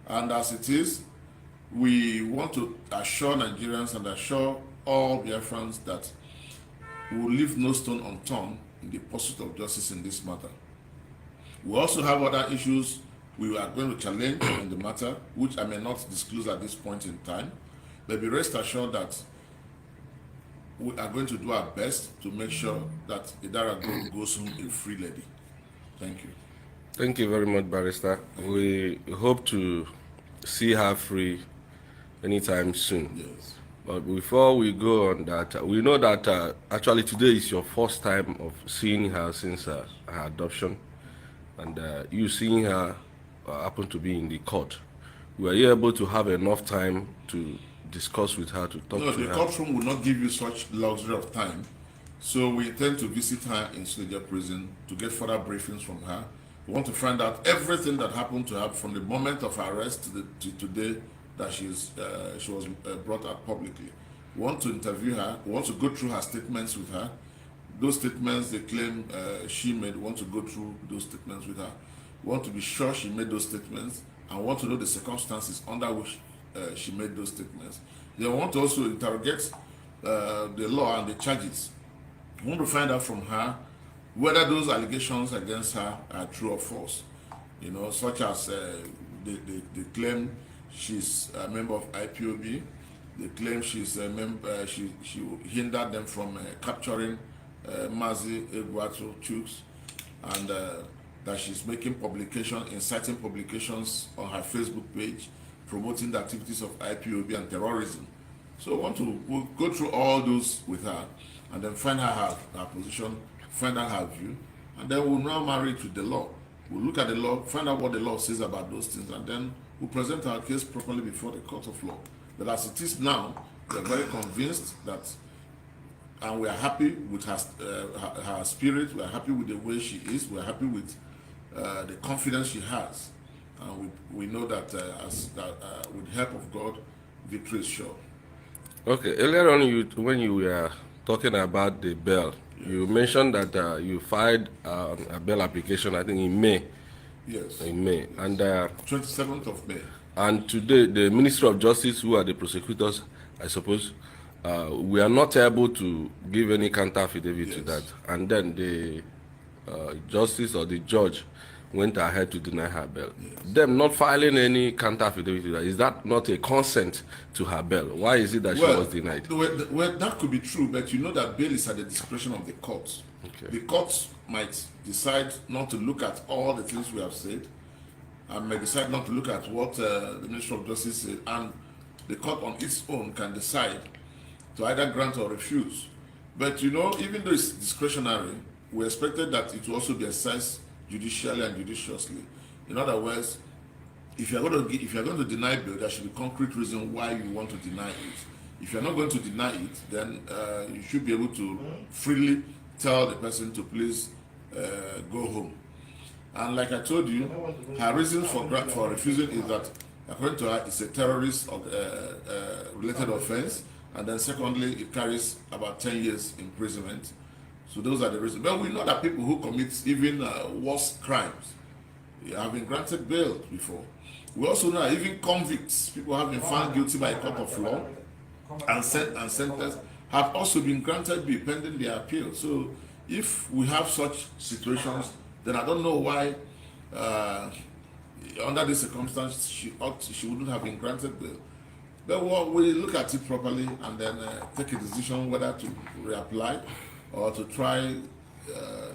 And as it is, we want to assure Nigerians and assure all Biafrans that we will leave no stone unturned in the pursuit of justice in this matter. We also have other issues we are going to challenge in the matter, which I may not disclose at this point in time, but be rest assured that we are going to do our best to make sure that Idara goes home a free lady. Thank you. Thank you very much, Barrister. We hope to see her free anytime soon. Yes. But before we go on that, we know that actually today is your first time of seeing her since her adoption, and you seeing her happen to be in the court. Were you able to have enough time to discuss with her, to talk to her? No, the courtroom will not give you such luxury of time. So we intend to visit her in Suleja prison to get further briefings from her. We want to find out everything that happened to her from the moment of her arrest to today that she was brought out publicly. We want to interview her. We want to go through her statements with her. Those statements they claim she made, we want to go through those statements with her. We want to be sure she made those statements, and want to know the circumstances under which she made those statements. They want to also interrogate the law and the charges. We want to find out from her whether those allegations against her are true or false. You know, such as they claim she's a member of Ipob. They claim she's a member. She hindered them from capturing Mazi Okechukwu, and that she's making inciting publications on her Facebook page, promoting the activities of Ipob and terrorism. So we'll go through all those with her, and then find out her position, find out her view, and then we'll now marry it with the law. We'll look at the law, find out what the law says about those things, and then we'll present our case properly before the court of law. But as it is now, we're very convinced that, and we are happy with her spirit, we are happy with the way she is, we are happy with the confidence she has. And we know that with the help of God, victory is sure. Okay, earlier on when you were talking about the bail, you mentioned that you filed a bail application, I think in May Yes. In May. And 27th of May. And today, the Ministry of Justice, who are the prosecutors, I suppose, we are not able to give any counter affidavit to that. And then the justice or the judge went ahead to deny her bail. Them not filing any counter affidavit to that, is that not a consent to her bail? Why is it that she was denied? Well, that could be true, but you know that bail is at the discretion of the courts. Okay. The courts might decide not to look at all the things we have said, and may decide not to look at what the Ministry of Justice said, and the court on its own can decide to either grant or refuse. But you know, even though it's discretionary, we expected that it will also be assessed judicially and judiciously. In other words, if you're going to deny bail, there should be concrete reason why you want to deny it. If you're not going to deny it, then you should be able to freely tell the person to please go home. And like I told you, her reason for refusing is that, according to her, it's a terrorist related offense, and then secondly, it carries about 10 years imprisonment. So those are the reasons. But we know that people who commit even worse crimes have been granted bail before. We also know that even convicts, people have been found guilty by a court of law and sentenced, have also been granted bail pending their appeal. So if we have such situations, then I don't know why, under this circumstance, she wouldn't have been granted bail. But we look at it properly and then take a decision whether to reapply or to try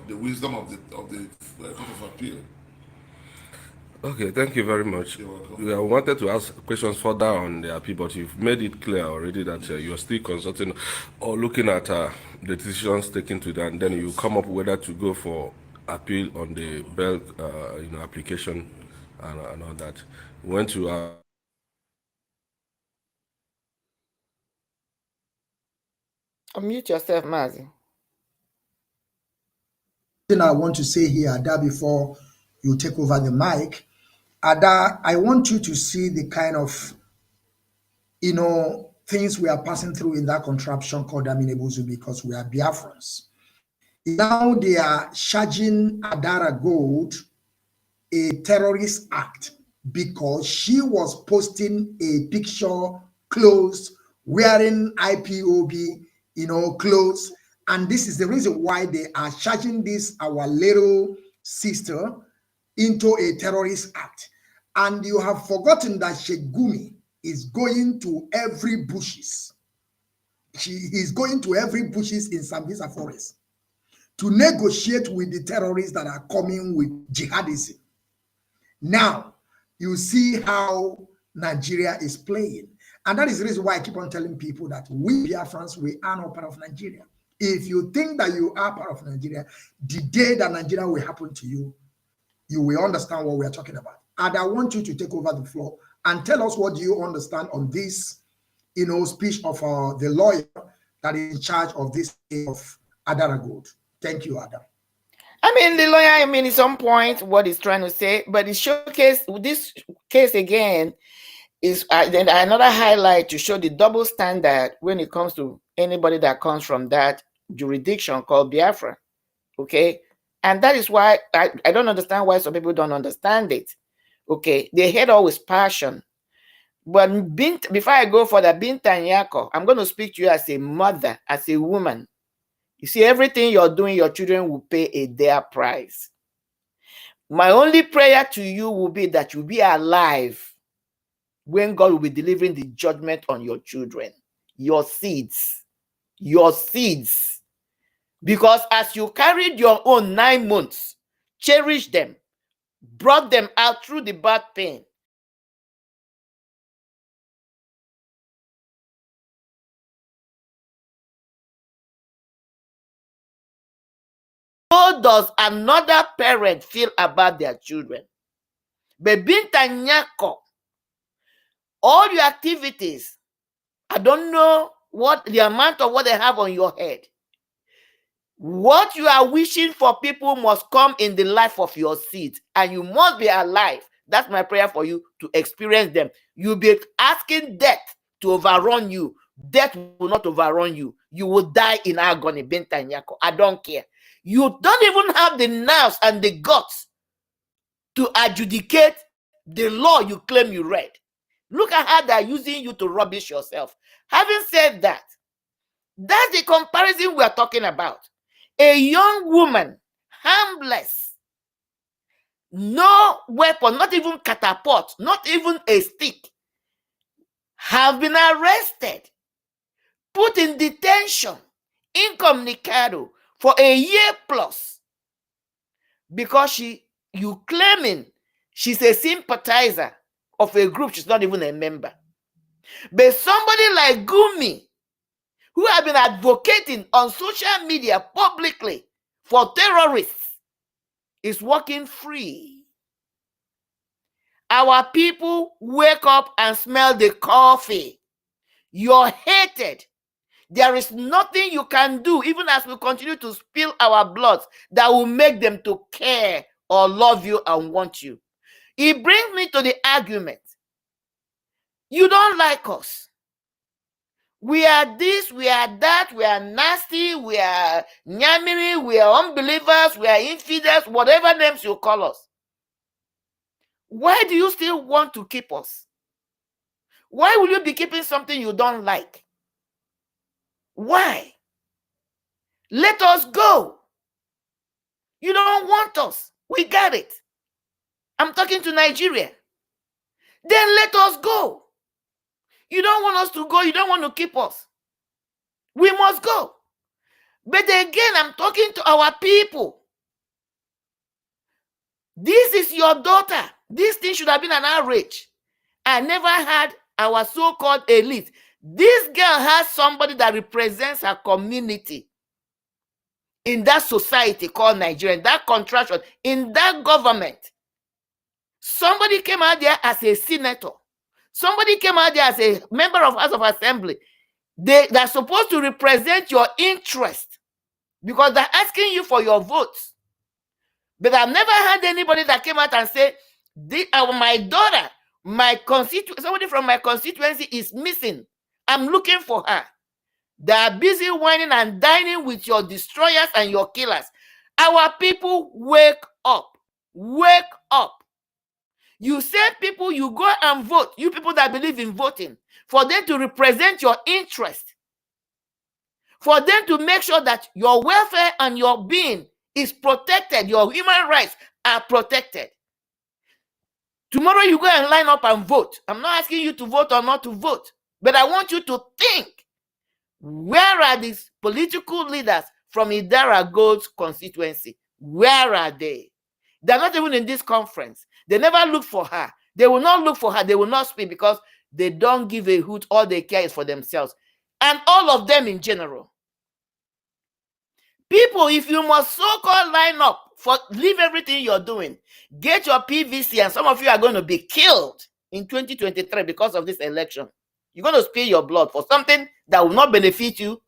the wisdom of the Court of Appeal. Okay, thank you very much. You're welcome. We wanted to ask questions further on the appeal, but you've made it clear already that you're still consulting or looking at the decisions taken to that, and then you come up whether to go for appeal on the bail application and all that. We went to unmute yourself, Mazi. Thing I want to say here, Ada, before you take over the mic, Ada, I want you to see the kind of things we are passing through in that contraption called Aminebuzu, because we are Biafrans. Now they are charging Adara Gold a terrorist act because she was posting a picture clothes wearing IPOB, clothes. And this is the reason why they are charging this, our little sister, into a terrorist act. And you have forgotten that Shegumi is going to every bushes. She is going to every bushes in Sambisa forest to negotiate with the terrorists that are coming with jihadism. Now, you see how Nigeria is playing. And that is the reason why I keep on telling people that we Biafrans, we are not part of Nigeria. If you think that you are part of Nigeria, the day that Nigeria will happen to you, you will understand what we are talking about. And I want you to take over the floor and tell us what do you understand on this, speech of the lawyer that is in charge of this of Adara Gold. Thank you, Adam. I mean, the lawyer, at some point, what he's trying to say, but the showcase, this case again, is then another highlight to show the double standard when it comes to anybody that comes from that jurisdiction called Biafra. Okay? And that is why I don't understand why some people don't understand it. Okay? They hate always passion. But before I go for the Bintanyako, I'm going to speak to you as a mother, as a woman. You see, everything you're doing, your children will pay a dear price. My only prayer to you will be that you be alive when God will be delivering the judgment on your children, your seeds. Because as you carried your own 9 months, cherished them, brought them out through the bad pain, how does another parent feel about their children? But Bintanyako, all your activities, I don't know what the amount of what they have on your head. What you are wishing for people must come in the life of your seed, and you must be alive. That's my prayer for you, to experience them. You'll be asking death to overrun you. Death will not overrun you. You will die in agony, Bintanyako. I don't care. You don't even have the nerves and the guts to adjudicate the law you claim you read. Look at how they're using you to rubbish yourself. Having said that, that's the comparison we're talking about. A young woman, harmless, no weapon, not even catapult, not even a stick, have been arrested, put in detention, incommunicado, for a year plus, because you claiming she's a sympathizer of a group she's not even a member. But somebody like Gumi, who have been advocating on social media publicly for terrorists, is walking free. Our people wake up and smell the coffee. You're hated. There is nothing you can do, even as we continue to spill our blood, that will make them to care or love you and want you. It brings me to the argument. You don't like us. We are this, we are that, we are nasty, we are nyamiri, we are unbelievers, we are infidels, whatever names you call us. Why do you still want to keep us? Why will you be keeping something you don't like? Why? Let us go. You don't want us. We got it. I'm talking to Nigeria. Then let us go. You don't want us to go. You don't want to keep us. We must go. But again, I'm talking to our people. This is your daughter. This thing should have been an outrage. I never had our so-called elite. This girl has somebody that represents her community in that society called Nigeria, in that contraction, in that government. Somebody came out there as a senator. Somebody came out there as a member of House of Assembly. They're supposed to represent your interest because they're asking you for your votes. But I've never had anybody that came out and said, my daughter, somebody from my constituency is missing. I'm looking for her. They are busy whining and dining with your destroyers and your killers. Our people, wake up. Wake up. You said people, you go and vote. You people that believe in voting, for them to represent your interest. For them to make sure that your welfare and your being is protected. Your human rights are protected. Tomorrow you go and line up and vote. I'm not asking you to vote or not to vote. But I want you to think. Where are these political leaders from Idara Gold's constituency? Where are they? They're not even in this conference. They never look for her. They will not look for her. They will not speak because they don't give a hoot. All they care is for themselves. And all of them in general. People, if you must so-called line up, leave everything you're doing, get your PVC, and some of you are going to be killed in 2023 because of this election. You're going to spill your blood for something that will not benefit you.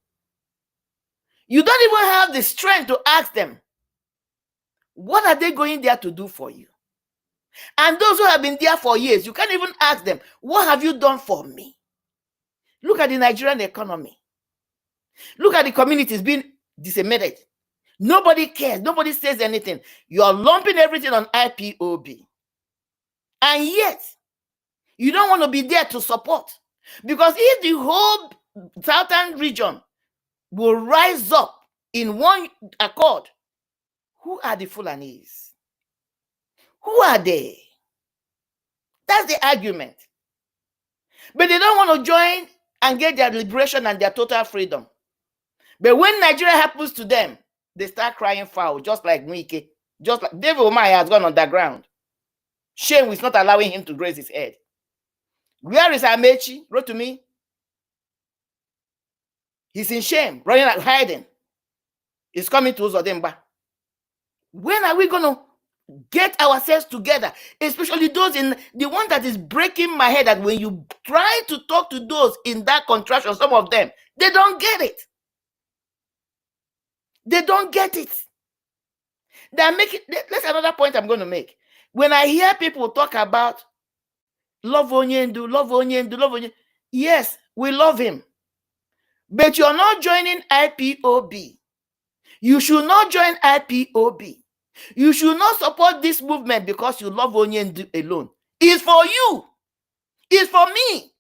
You don't even have the strength to ask them, what are they going there to do for you? And those who have been there for years, you can't even ask them, what have you done for me? Look at the Nigerian economy. Look at the communities being disseminated. Nobody cares. Nobody says anything. You're lumping everything on IPOB. And yet, you don't want to be there to support. Because if the whole southern region will rise up in one accord, who are the Fulanis? Who are they? That's the argument. But they don't want to join and get their liberation and their total freedom. But when Nigeria happens to them, they start crying foul, just like Mwike. Just like David Umahi has gone underground. Shame is not allowing him to raise his head. Where is Amechi? Wrote to me. He's in shame, running and hiding. He's coming to Uzodimba. When are we going to get ourselves together? Especially those in the one that is breaking my head, that when you try to talk to those in that contraction, some of them, they don't get it. They don't get it. That's another point I'm going to make. When I hear people talk about love Onyendu, love Onyendu, love Onyendu, yes, we love him. But you're not joining IPOB. You should not join IPOB. You should not support this movement because you love Onyendu alone. It's for you. It's for me.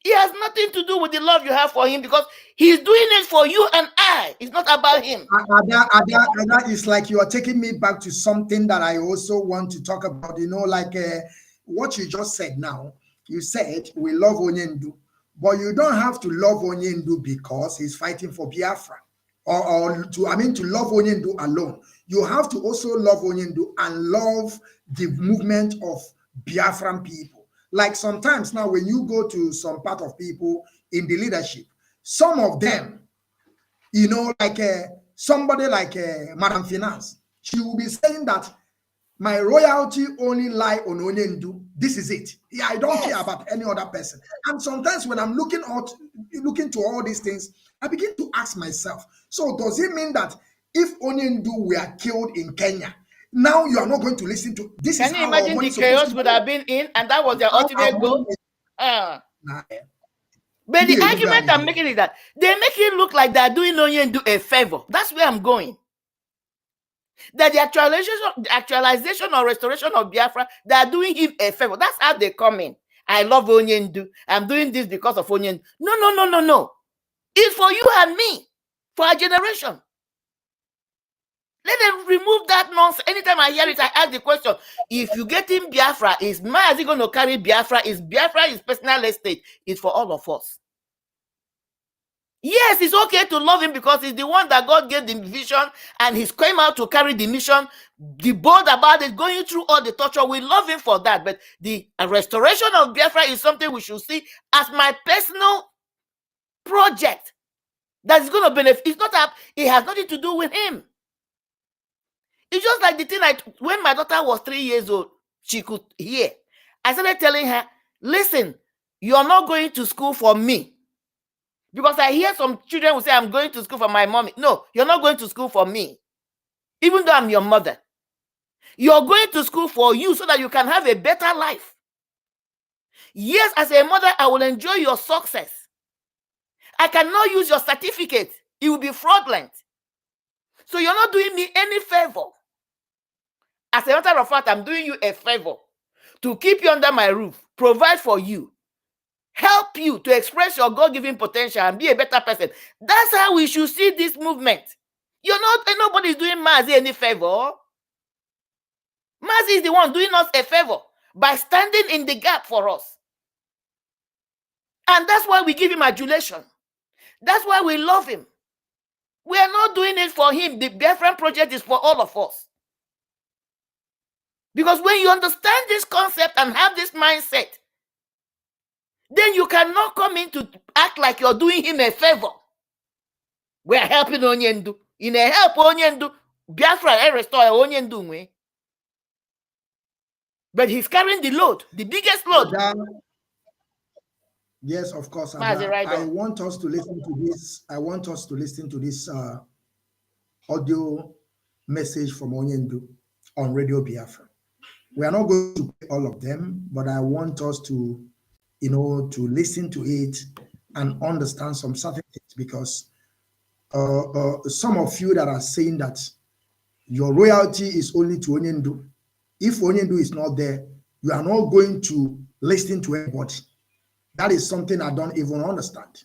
It has nothing to do with the love you have for him because he's doing it for you and I. It's not about him. Ada, it's like you are taking me back to something that I also want to talk about. You know, like what you just said now. You said we love Onyendu, but you don't have to love Onyendu because he's fighting for Biafra. To love Onyendu alone. You have to also love Onyendu and love the movement of Biafran people. Like sometimes now when you go to some part of people in the leadership, some of them, you know, like somebody like Madam Finance, she will be saying that my royalty only lie on Onyendu. This is it. Yeah, I don't care about any other person. And sometimes when I'm looking to all these things, I begin to ask myself, so does it mean that if Onyendu were killed in Kenya, now you are not going to listen to this? Can you imagine the chaos would have been in, and that was their ultimate goal? But the argument I'm making is that they make it look like they're doing Onyendu a favor. That's where I'm going. That the actualization or restoration of Biafra, they are doing him a favor. That's how they come in. I love Onyendu. I'm doing this because of Onyendu. No. It's for you and me, for our generation. Let them remove that nonsense. Anytime I hear it, I ask the question: if you get in Biafra, is Mazi going to carry Biafra? Is Biafra his personal estate? It's for all of us. Yes, it's okay to love him because he's the one that God gave the vision and he's came out to carry the mission. The bold about it, going through all the torture. We love him for that. But the restoration of Biafra is something we should see as my personal project that is going to benefit. It's not that it has nothing to do with him. It's just like the thing when my daughter was 3 years old, she could hear. I started telling her, listen, you're not going to school for me. Because I hear some children will say, I'm going to school for my mommy. No, you're not going to school for me. Even though I'm your mother. You're going to school for you so that you can have a better life. Yes, as a mother, I will enjoy your success. I cannot use your certificate. It will be fraudulent. So you're not doing me any favor. As a matter of fact, I'm doing you a favor to keep you under my roof, provide for you, help you to express your God-given potential and be a better person. That's how we should see this movement. Nobody's doing Mazi any favor. Mazi is the one doing us a favor by standing in the gap for us. And that's why we give him adulation. That's why we love him. We are not doing it for him. The Biafran project is for all of us. Because when you understand this concept and have this mindset, then you cannot come in to act like you're doing him a favor. We are helping Onyendu. In a help Onyendu, Biafra restore Onyendu. But he's carrying the load, the biggest load. Yes, of course. I want us to listen to this. I want us to listen to this audio message from Onyendu on Radio Biafra. We are not going to play all of them, but I want us to, to listen to it and understand some certain things, because some of you that are saying that your royalty is only to Onyendu. If Onyendu is not there, you are not going to listen to anybody. That is something I don't even understand.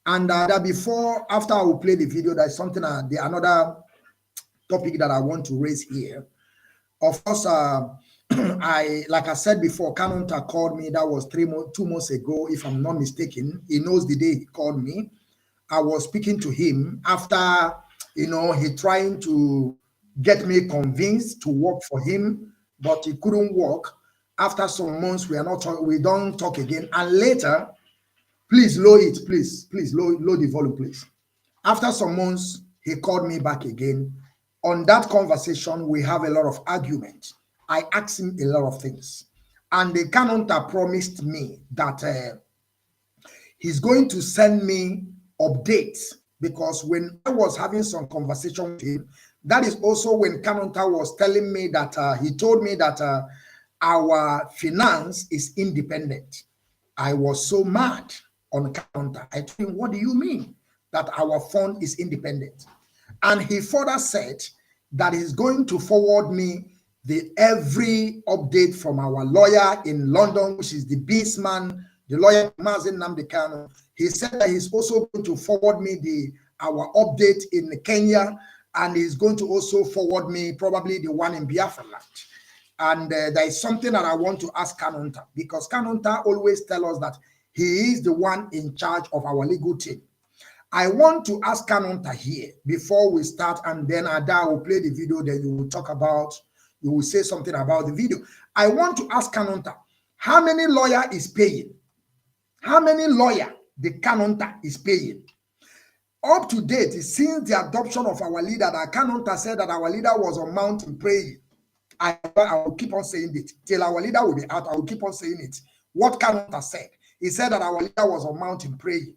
And after I will play the video, there's something, another topic that I want to raise here. Of course, like I said before, Kanu called me. That was 2 months ago, if I'm not mistaken. He knows the day he called me. I was speaking to him after, he trying to get me convinced to work for him, but he couldn't work. After some months, we don't talk again. And later, please lower it, please lower the volume, please. After some months, he called me back again. On that conversation, we have a lot of argument. I asked him a lot of things. And the Kanunta promised me that he's going to send me updates, because when I was having some conversation with him, that is also when Kanunta was telling me that he told me that our finance is independent. I was so mad on Kanunta. I told him, what do you mean that our fund is independent? And he further said that he's going to forward me every update from our lawyer in London, which is the beast man, the lawyer Mazi Nnamdi. He said that he's also going to forward me our update in Kenya, and he's going to also forward me probably the one in Biafra land. And there is something that I want to ask Kanu, because Kanu always tells us that he is the one in charge of our legal team. I want to ask Kanu here before we start, and then Ada will play the video, then you will talk about, you will say something about the video. I want to ask Kanu, how many lawyer is paying? How many lawyer the Kanu is paying? Up to date, since the adoption of our leader, that Kanu said that our leader was on mountain praying. I will keep on saying it till our leader will be out. I will keep on saying it. What Kanu said, he said that our leader was on mountain praying.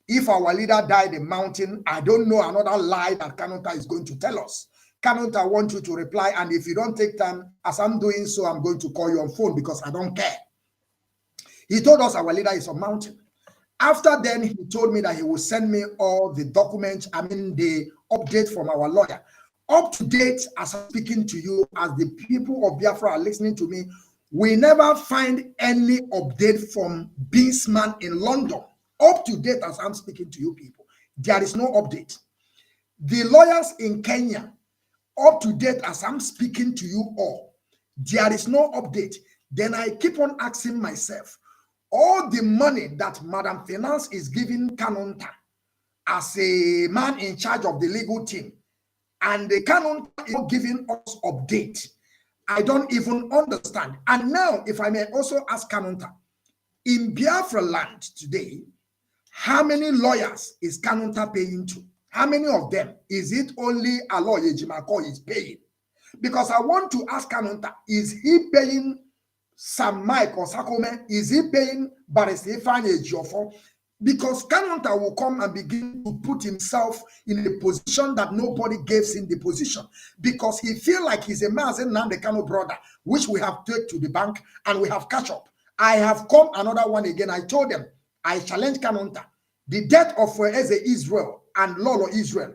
If our leader died in mountain, I don't know another lie that Kanu is going to tell us. Kanu, I want you to reply, and if you don't take time, as I'm doing so, I'm going to call you on phone because I don't care. He told us our leader is on mountain. After then, he told me that he will send me all the documents, the update from our lawyer. Up to date, as I'm speaking to you, as the people of Biafra are listening to me, we never find any update from Beastman in London. Up to date, as I'm speaking to you people, there is no update. The lawyers in Kenya, up to date, as I'm speaking to you all, there is no update. Then I keep on asking myself, all the money that Madam Finance is giving Kanu as a man in charge of the legal team, and the Kanu is not giving us update, I don't even understand. And now, if I may also ask Kanu, in Biafra land today, how many lawyers is Kanu paying to? How many of them? Is it only a lawyer Jimako is paying? Because I want to ask Kanu, is he paying Sam Mike or Sakome? Is he paying Barrister Ifeanyi Ejiofor? Because Kanu will come and begin to put himself in a position that nobody gives him the position, because he feels like he's a Mazi Nnamdi Kanu brother, which we have taken to the bank and we have catch up. I have come another one again. I told them, I challenge Kanu. The death of Eze Israel and Lolo Israel,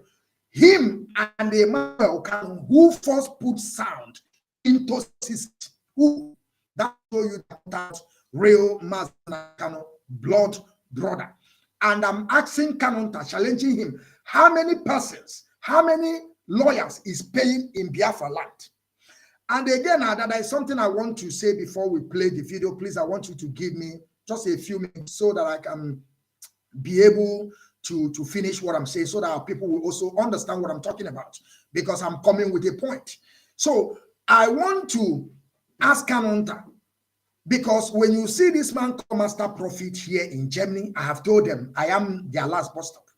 him and Emmanuel Kanu, who first put sound into system, who that show you that real Mazi Kanu blood brother. And I'm asking Kanu, challenging him, how many persons, how many lawyers is paying in Biafra land? And again, that is something I want to say before we play the video. Please, I want you to give me just a few minutes so that I can be able to finish what I'm saying, so that our people will also understand what I'm talking about, because I'm coming with a point. So I want to ask Kanu, because when you see this man called Master Prophet here in Germany, I have told them I am their last bus stop.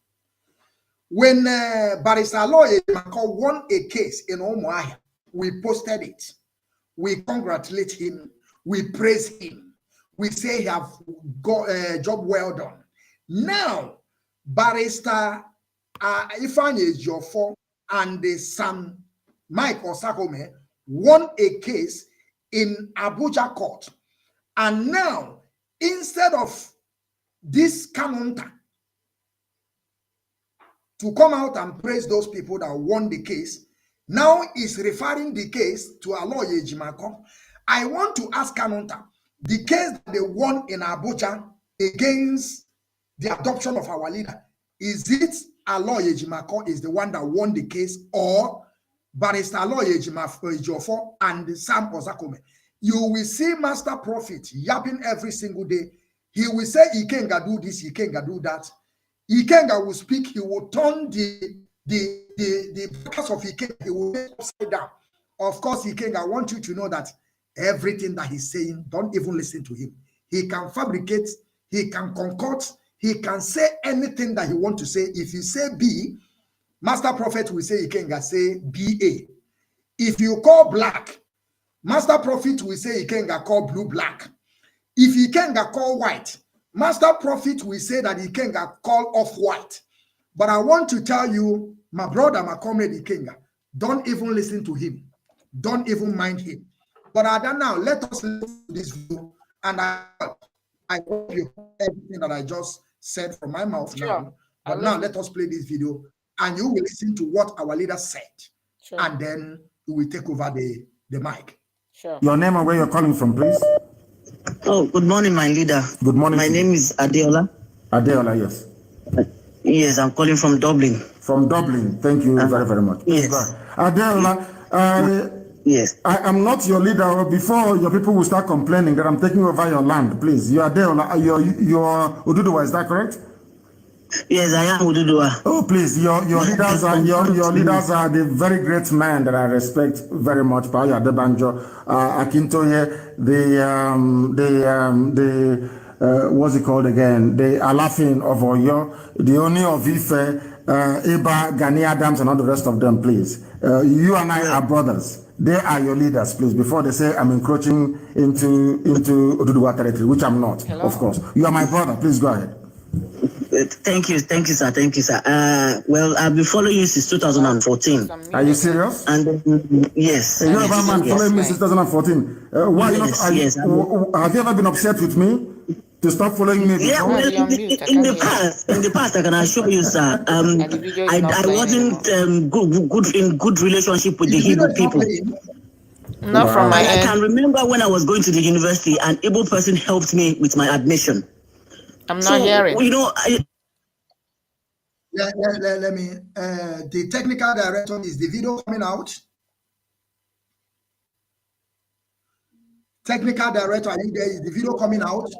When Barrister Lawyer won a case in Omuahia, we posted it. We congratulate him. We praise him. We say he have got a job well done. Now, Barrister Ifeanyi Ejiofor and the Sam Mike Osakome won a case in Abuja court. And now, instead of this Kanu to come out and praise those people that won the case, now is referring the case to Aloye Jimako. I want to ask Kanu, the case that they won in Abuja against the adoption of our leader, is it Aloye Jimako is the one that won the case, or Barrister Aloye Ejiofor and Sam Osakome? You will see Master Prophet yapping every single day. He will say, Ikenga do this, Ikenga do that. Ikenga will speak, he will turn the focus of Ikenga, he will make upside down. Of course, Ikenga, I want you to know that everything that he's saying, don't even listen to him. He can fabricate, he can concoct, he can say anything that he wants to say. If you say B, Master Prophet will say Ikenga say BA. If you call black, Master Prophet will say Ikenga call blue black. If Ikenga call white, Master Prophet will say that Ikenga call off white. But I want to tell you, my brother, my comrade Ikenga, don't even listen to him. Don't even mind him. But now, let us listen to this video, and I hope you heard everything that I just said from my mouth now. But now let us play this video, and you will listen to what our leader said. Sure. and then we will take over the mic. Sure. Your name and where you're calling from, please. Oh, good morning, my leader. Good morning. My name is Adeola. Adeola, yes. Yes, I'm calling from Dublin. From Dublin. Thank you very, very much. Yes. Adeola, yes. I am not your leader. Before your people will start complaining that I'm taking over your land, please. You are Adeola. You're Oduduwa, is that correct? Yes, I am Oduduwa. Oh, please, your leaders are your leaders are the very great man that I respect very much. Paya Debanjo, Akintoye, what's it called again? The Alafin of Oyo, the Oni of Ife, Iba, Gani Adams, and all the rest of them, please. You and I are brothers. They are your leaders, please. Before they say I'm encroaching into Oduduwa territory, which I'm not, of course. You are my brother. Please go ahead. Thank you, sir. Well, I've been following you since 2014. Are you serious? And yes. You're a man following me since 2014. Why not? Yes. Have you ever been upset with me to stop following me? Yeah, well, in the past, I can assure you, sir. I wasn't in good relationship with the Igbo people. Not from my end. I can remember when I was going to the university, an Igbo person helped me with my admission. I'm not hearing. You know, let me. The technical director, is the video coming out? Technical director, are you there? Is the video coming out?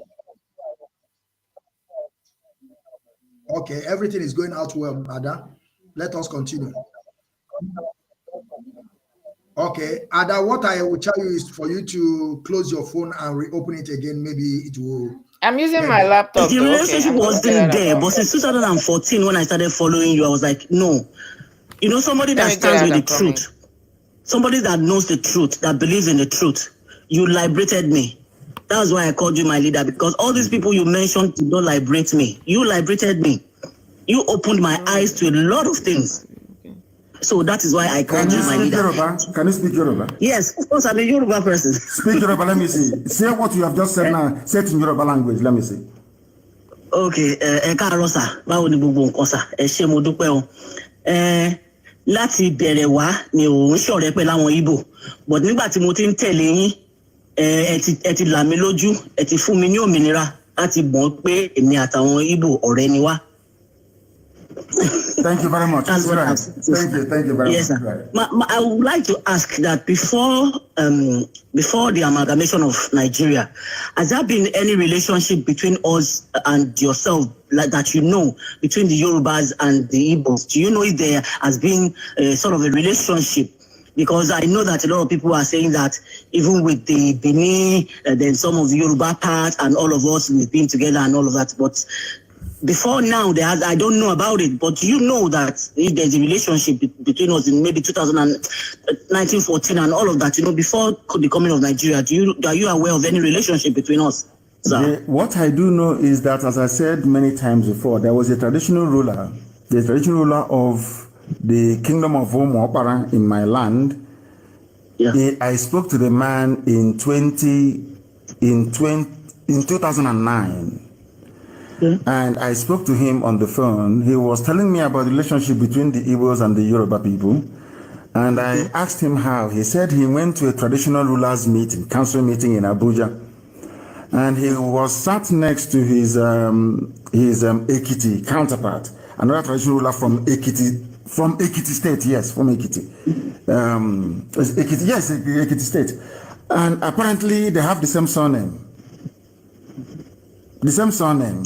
Okay, everything is going out well, Ada. Let us continue. Okay, Ada, what I will tell you is for you to close your phone and reopen it again. Maybe it will. I'm using my laptop. The relationship wasn't there, but since 2014, when I started following you, I was like, no. You know, somebody that stands with the truth, somebody that knows the truth, that believes in the truth. You liberated me. That's why I called you my leader, because all these people you mentioned don't liberate me. You liberated me. You opened my eyes to a lot of things. So that is why I called you my leader. Can you speak Yoruba? Yes, of course, I'm a Yoruba person. Speak Yoruba, let me see. Say what you have just said now. Say it in Yoruba language, let me see. Okay, káàárọ̀ sà, báwo ni gbogbo nǹkan sà? Ẹ ṣé mo dúpẹ́ o. Láti bẹ̀rẹ̀ wá ni ò ń ṣọ̀rẹ́ pẹ̀lú àwọn Igbo. But nígbà tí mo ti ń tẹ̀lé yín, ẹ ti là mí lójú, ẹ ti fún mi ní òmìnira láti mọ̀ pé èmi àtàwọn Igbo ọ̀rẹ́ ni wá. Thank you very much. That's what right. Thank you very much. Yes, sir. Right. I would like to ask that before the amalgamation of Nigeria, has there been any relationship between us and yourself, like that you know, between the Yorubas and the Igbos? Do you know if there has been sort of a relationship? Because I know that a lot of people are saying that even with the Benin, then some of the Yoruba part and all of us, we've been together and all of that. But before now, I don't know about it, but you know that if there's a relationship between us in maybe 1914 and all of that, you know, before the coming of Nigeria, are you aware of any relationship between us? What I do know is that, as I said many times before, there was a traditional ruler, the traditional ruler of the kingdom of Omo Opara in my land. Yeah. I spoke to the man in 2009. And I spoke to him on the phone. He was telling me about the relationship between the Igbos and the Yoruba people. And I asked him how. He said he went to a traditional rulers meeting, council meeting in Abuja. And he was sat next to his Ekiti counterpart, another traditional ruler from Ekiti State, yes, from Ekiti. Ekiti State. And apparently they have the same surname. The same surname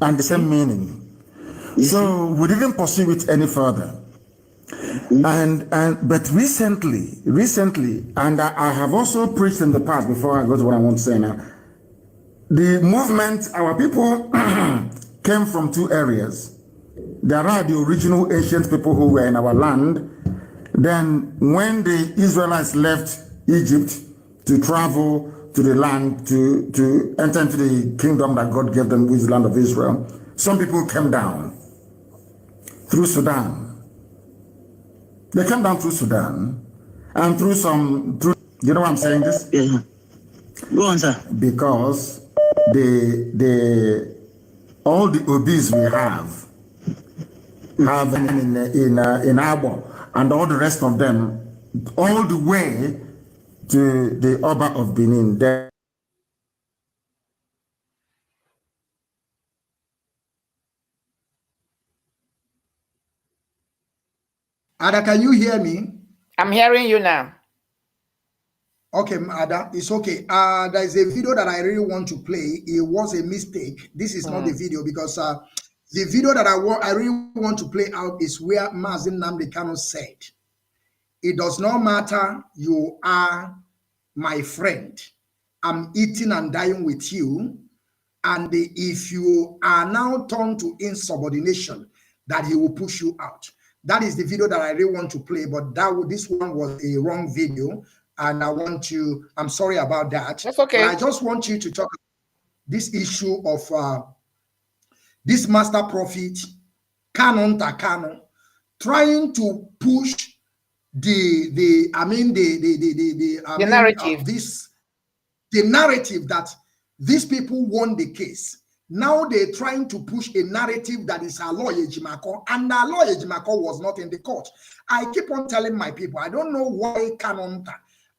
and the same meaning. So we didn't pursue it any further. But recently, and I have also preached in the past before I go to what I want to say now. The movement, our people came from two areas. There are the original ancient people who were in our land. Then when the Israelites left Egypt to travel to the land, to enter into the kingdom that God gave them, with the land of Israel, some people came down through Sudan. They came down through Sudan and through you know why I'm saying this? Yeah. Go on, sir. Because all the obese we have in Abo. and all the rest of them, all the way to the Oba of Benin. Ada, can you hear me? I'm hearing you now. Okay, Ada, it's okay. There is a video that I really want to play. It was a mistake. This is not the video because the video that I really want to play out is where Mazi Nnamdi Kanu said, "It does not matter, you are my friend. I'm eating and dying with you. And if you are now turned to insubordination, that he will push you out." That is the video that I really want to play, but this one was a wrong video. And I'm sorry about that. That's okay. But I just want you to talk about this issue of this master prophet, Kanu Takano, trying to push the narrative. The narrative that these people won the case. Now they're trying to push a narrative that is Aloy Ejimako, and Aloy Ejimako was not in the court. I keep on telling my people, I don't know why Kanonta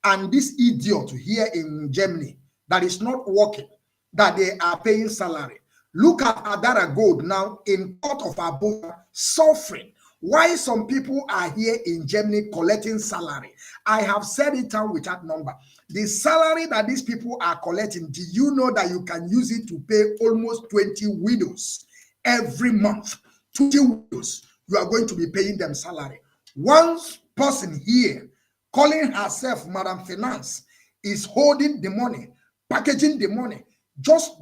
and this idiot here in Germany that is not working, that they are paying salary. Look at Adara Gold now in court of Abuja suffering. Why some people are here in Germany collecting salary? I have said it down with that number. The salary that these people are collecting, do you know that you can use it to pay almost 20 widows every month? 20 widows, you are going to be paying them salary. One person here calling herself Madam Finance is holding the money, packaging the money, just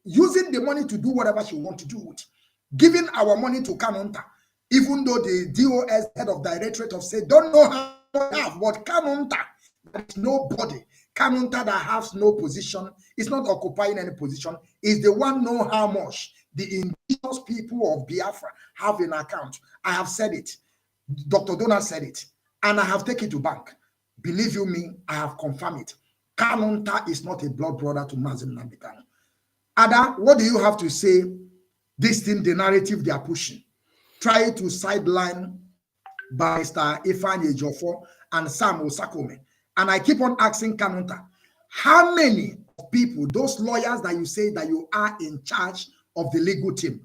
using the money to do whatever she wants to do with. Giving our money to Kanonta, even though the DOS head of directorate of state don't know how to have, but Kanonta, there is nobody. Kanonta that has no position, is not occupying any position, is the one know how much the indigenous people of Biafra have in account. I have said it. Dr. Donald said it, and I have taken it to bank. Believe you me, I have confirmed it. Kanonta is not a blood brother to Mazi Nnamdi Kanu. Ada, what do you have to say? This thing, the narrative they are pushing, try to sideline Barrister Ifeanyi Ejiofor and Sam Osakome. And I keep on asking Kanonta, how many people, those lawyers that you say that you are in charge of the legal team,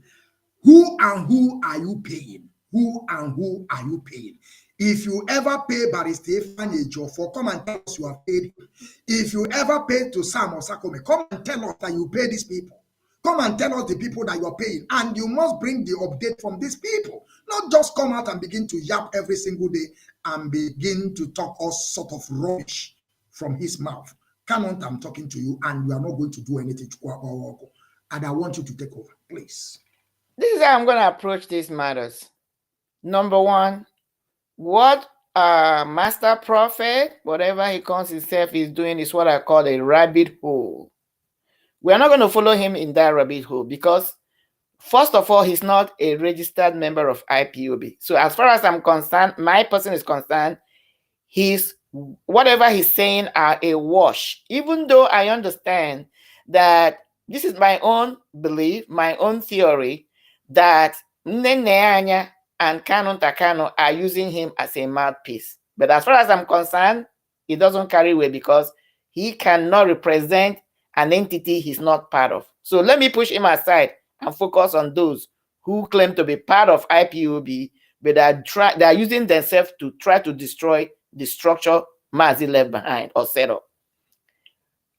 who and who are you paying? Who and who are you paying? If you ever pay Barrister Ifeanyi Ejiofor, come and tell us you have paid him. If you ever pay to Sam Osakome, come and tell us that you pay these people. Come and tell us the people that you're paying, and you must bring the update from these people. Not just come out and begin to yap every single day and begin to talk all sort of rubbish from his mouth. Kanonta, I'm talking to you, and you are not going to do anything to go. And I want you to take over, please. This is how I'm going to approach these matters. Number one, what Master Prophet, whatever he calls himself, is doing is what I call a rabbit hole. We are not going to follow him in that rabbit hole because, first of all, he's not a registered member of IPOB. So as far as I'm concerned, my person is concerned, whatever he's saying are a wash. Even though I understand that this is my own belief, my own theory, that Nene and Kanu Takano are using him as a mouthpiece. But as far as I'm concerned, it doesn't carry weight because he cannot represent an entity he's not part of. So let me push him aside and focus on those who claim to be part of IPOB, but they are using themselves to try to destroy the structure Mazi left behind or set up.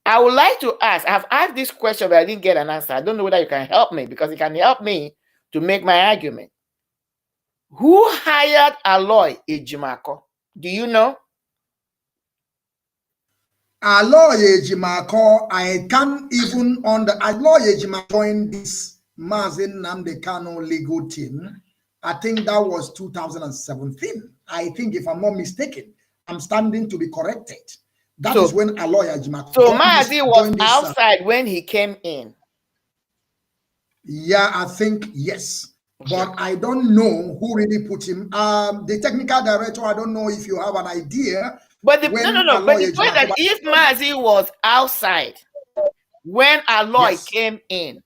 I would like to ask, I've asked this question, but I didn't get an answer. I don't know whether you can help me because it can help me to make my argument. Who hired Aloy Ejimako? Do you know? Aloy Ejimako, I can't even Aloy Ejimako joined this Mazi Nnamdi Kanu legal team. I think that was 2017. I think, if I'm not mistaken, I'm standing to be corrected. That is when Aloy Ejimako. So Mazi was outside when he came in. Yeah, I think yes. But I don't know who really put him. The technical director, I don't know if you have an idea. But the point that if Mazi was outside when Aloy came in,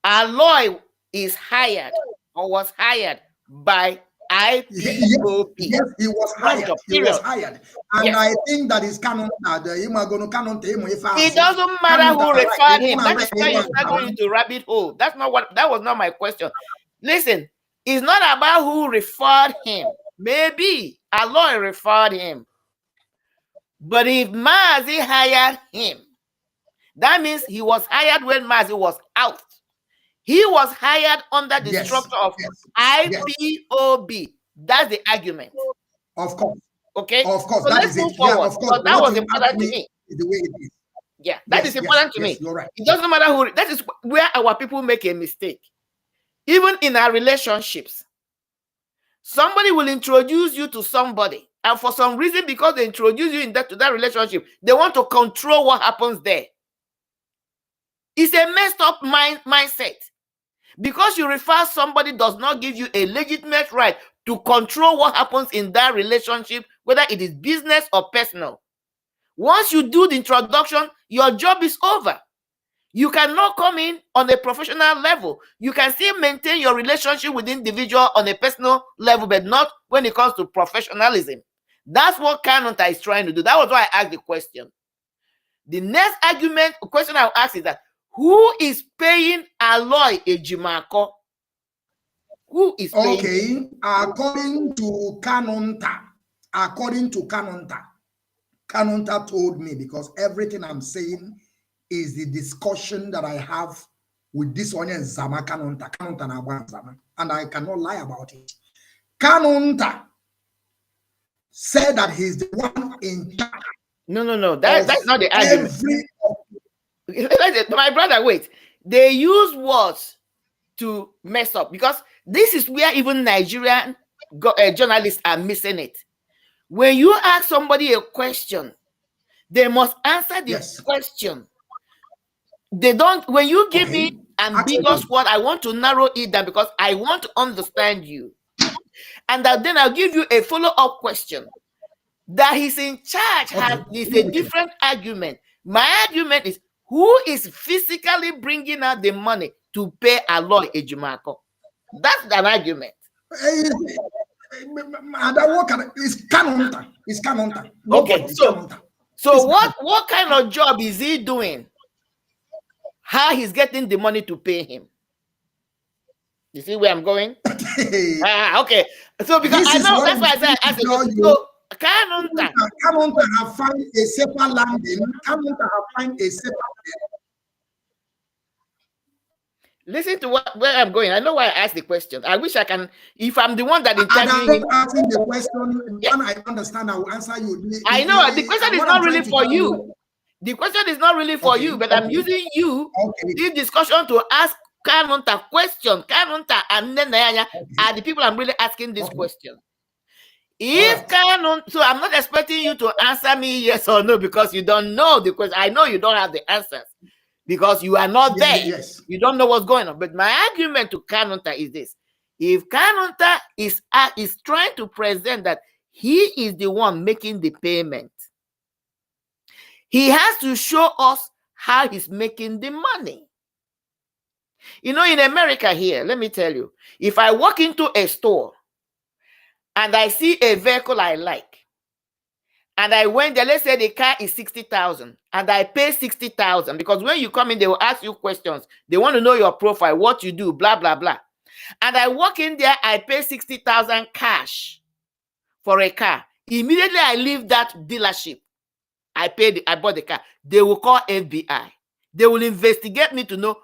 Aloy is hired or was hired by IPOB. Yes, he was hired. He was hired. And yes. I think that is canon. It doesn't matter who referred him. That is why you're not going into rabbit hole. That was not my question. Listen, it's not about who referred him. Maybe Aloy referred him. But if Mazi hired him, that means he was hired when Mazi was out. He was hired under the structure of IPOB. That's the argument. Of course. Okay. Of course. So let's move forward. Yeah, of course. That was important to me. The way it is. Yeah, that is important to me. You're right. It doesn't matter who. That is where our people make a mistake. Even in our relationships, somebody will introduce you to somebody, and for some reason, because they introduce you to that relationship, they want to control what happens there. It's a messed up mindset. Because you refer somebody does not give you a legitimate right to control what happens in that relationship, whether it is business or personal. Once you do the introduction, your job is over. You cannot come in on a professional level. You can still maintain your relationship with the individual on a personal level, but not when it comes to professionalism. That's what Kanunta is trying to do. That was why I asked the question. The next question I'll ask is that, who is paying Aloy Ejimako? Who is paying? Okay, according to Kanunta, Kanunta told me, because everything I'm saying is the discussion that I have with this one and Zama Kanunta na Zama, and I cannot lie about it. Kanunta said that he's the one in charge. No. That's not the argument. My brother, wait. They use words to mess up, because this is where even Nigerian journalists are missing it. When you ask somebody a question, they must answer the question. They don't. When you give me ambiguous word, I want to narrow it down because I want to understand you, and then I'll give you a follow-up question. That he's in charge is a different argument. My argument is, who is physically bringing out the money to pay Aloy Ejimako? That's an argument. It's Kanunta. Okay, so what kind of job is he doing? How he's getting the money to pay him? You see where I'm going? Okay. So because I know that's why I said so Kanunta have found a separate landing. Kanunta have found a separate. Listen to where I'm going. I know why I asked the question. I wish I can. If I'm the one that interviewing him, asking the question, when I understand, I will answer you. I know the question is not really for you. The question is not really for you, but I'm using you this discussion to ask Kanunta question. Kanunta and Nenayanya are the people I'm really asking this question. If Kanunta, so I'm not expecting you to answer me yes or no, because you don't know the question. I know you don't have the answers because you are not there. Yes. You don't know what's going on. But my argument to Kanunta is this: if Kanunta is trying to present that he is the one making the payment, he has to show us how he's making the money. You know, in America here, let me tell you, if I walk into a store and I see a vehicle I like, and I went there, let's say the car is 60,000, and I pay 60,000, because when you come in, they will ask you questions. They want to know your profile, what you do, blah, blah, blah. And I walk in there, I pay 60,000 cash for a car. Immediately I leave that dealership. I bought the car. They will call FBI. They will investigate me to know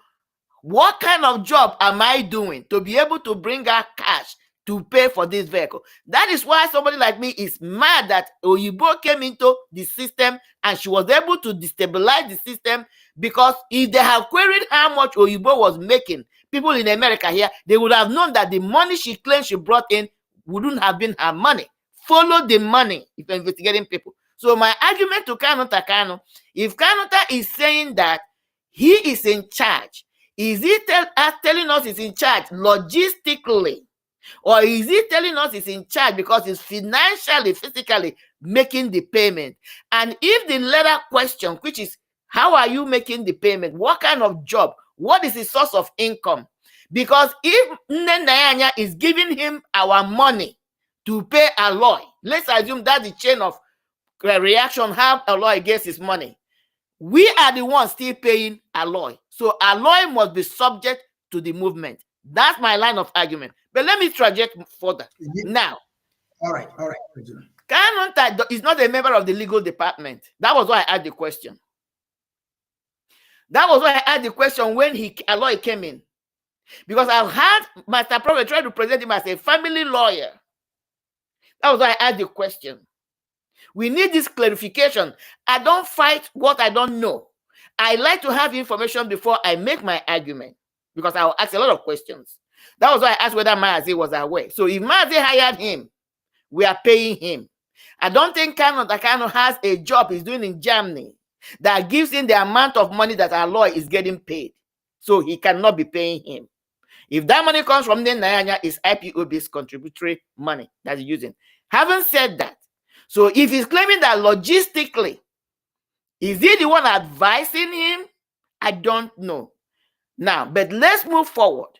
what kind of job am I doing to be able to bring out cash to pay for this vehicle. That is why somebody like me is mad that Oyibo came into the system and she was able to destabilize the system, because if they have queried how much Oyibo was making, people in America here, they would have known that the money she claimed she brought in wouldn't have been her money. Follow the money if you're investigating people. So my argument to Kanu, if Kanunta is saying that he is in charge, is he telling us he's in charge logistically? Or is he telling us he's in charge because he's financially, physically making the payment? And if the latter question, which is, how are you making the payment? What kind of job? What is his source of income? Because if Nnamdi is giving him our money to pay Alloy. Let's assume that the chain of reaction how Alloy gets his money. We are the ones still paying Alloy. So Alloy must be subject to the movement. That's my line of argument. But let me traject further. Now. All right. Kanu is not a member of the legal department. That was why I asked the question. That was why I asked the question when Alloy came in. Because I've had Master Prophet try to present him as a family lawyer. That was why I asked the question. We need this clarification. I don't fight what I don't know. I like to have information before I make my argument, because I will ask a lot of questions. That was why I asked whether Mazi was aware. So if Mazi hired him, we are paying him. I don't think Kanu has a job he's doing in Germany that gives him the amount of money that our lawyer is getting paid. So he cannot be paying him. If that money comes from the Nayanya, it's IPOB's contributory money that he's using. Having said that, so if he's claiming that logistically, is he the one advising him? I don't know. Now, but let's move forward.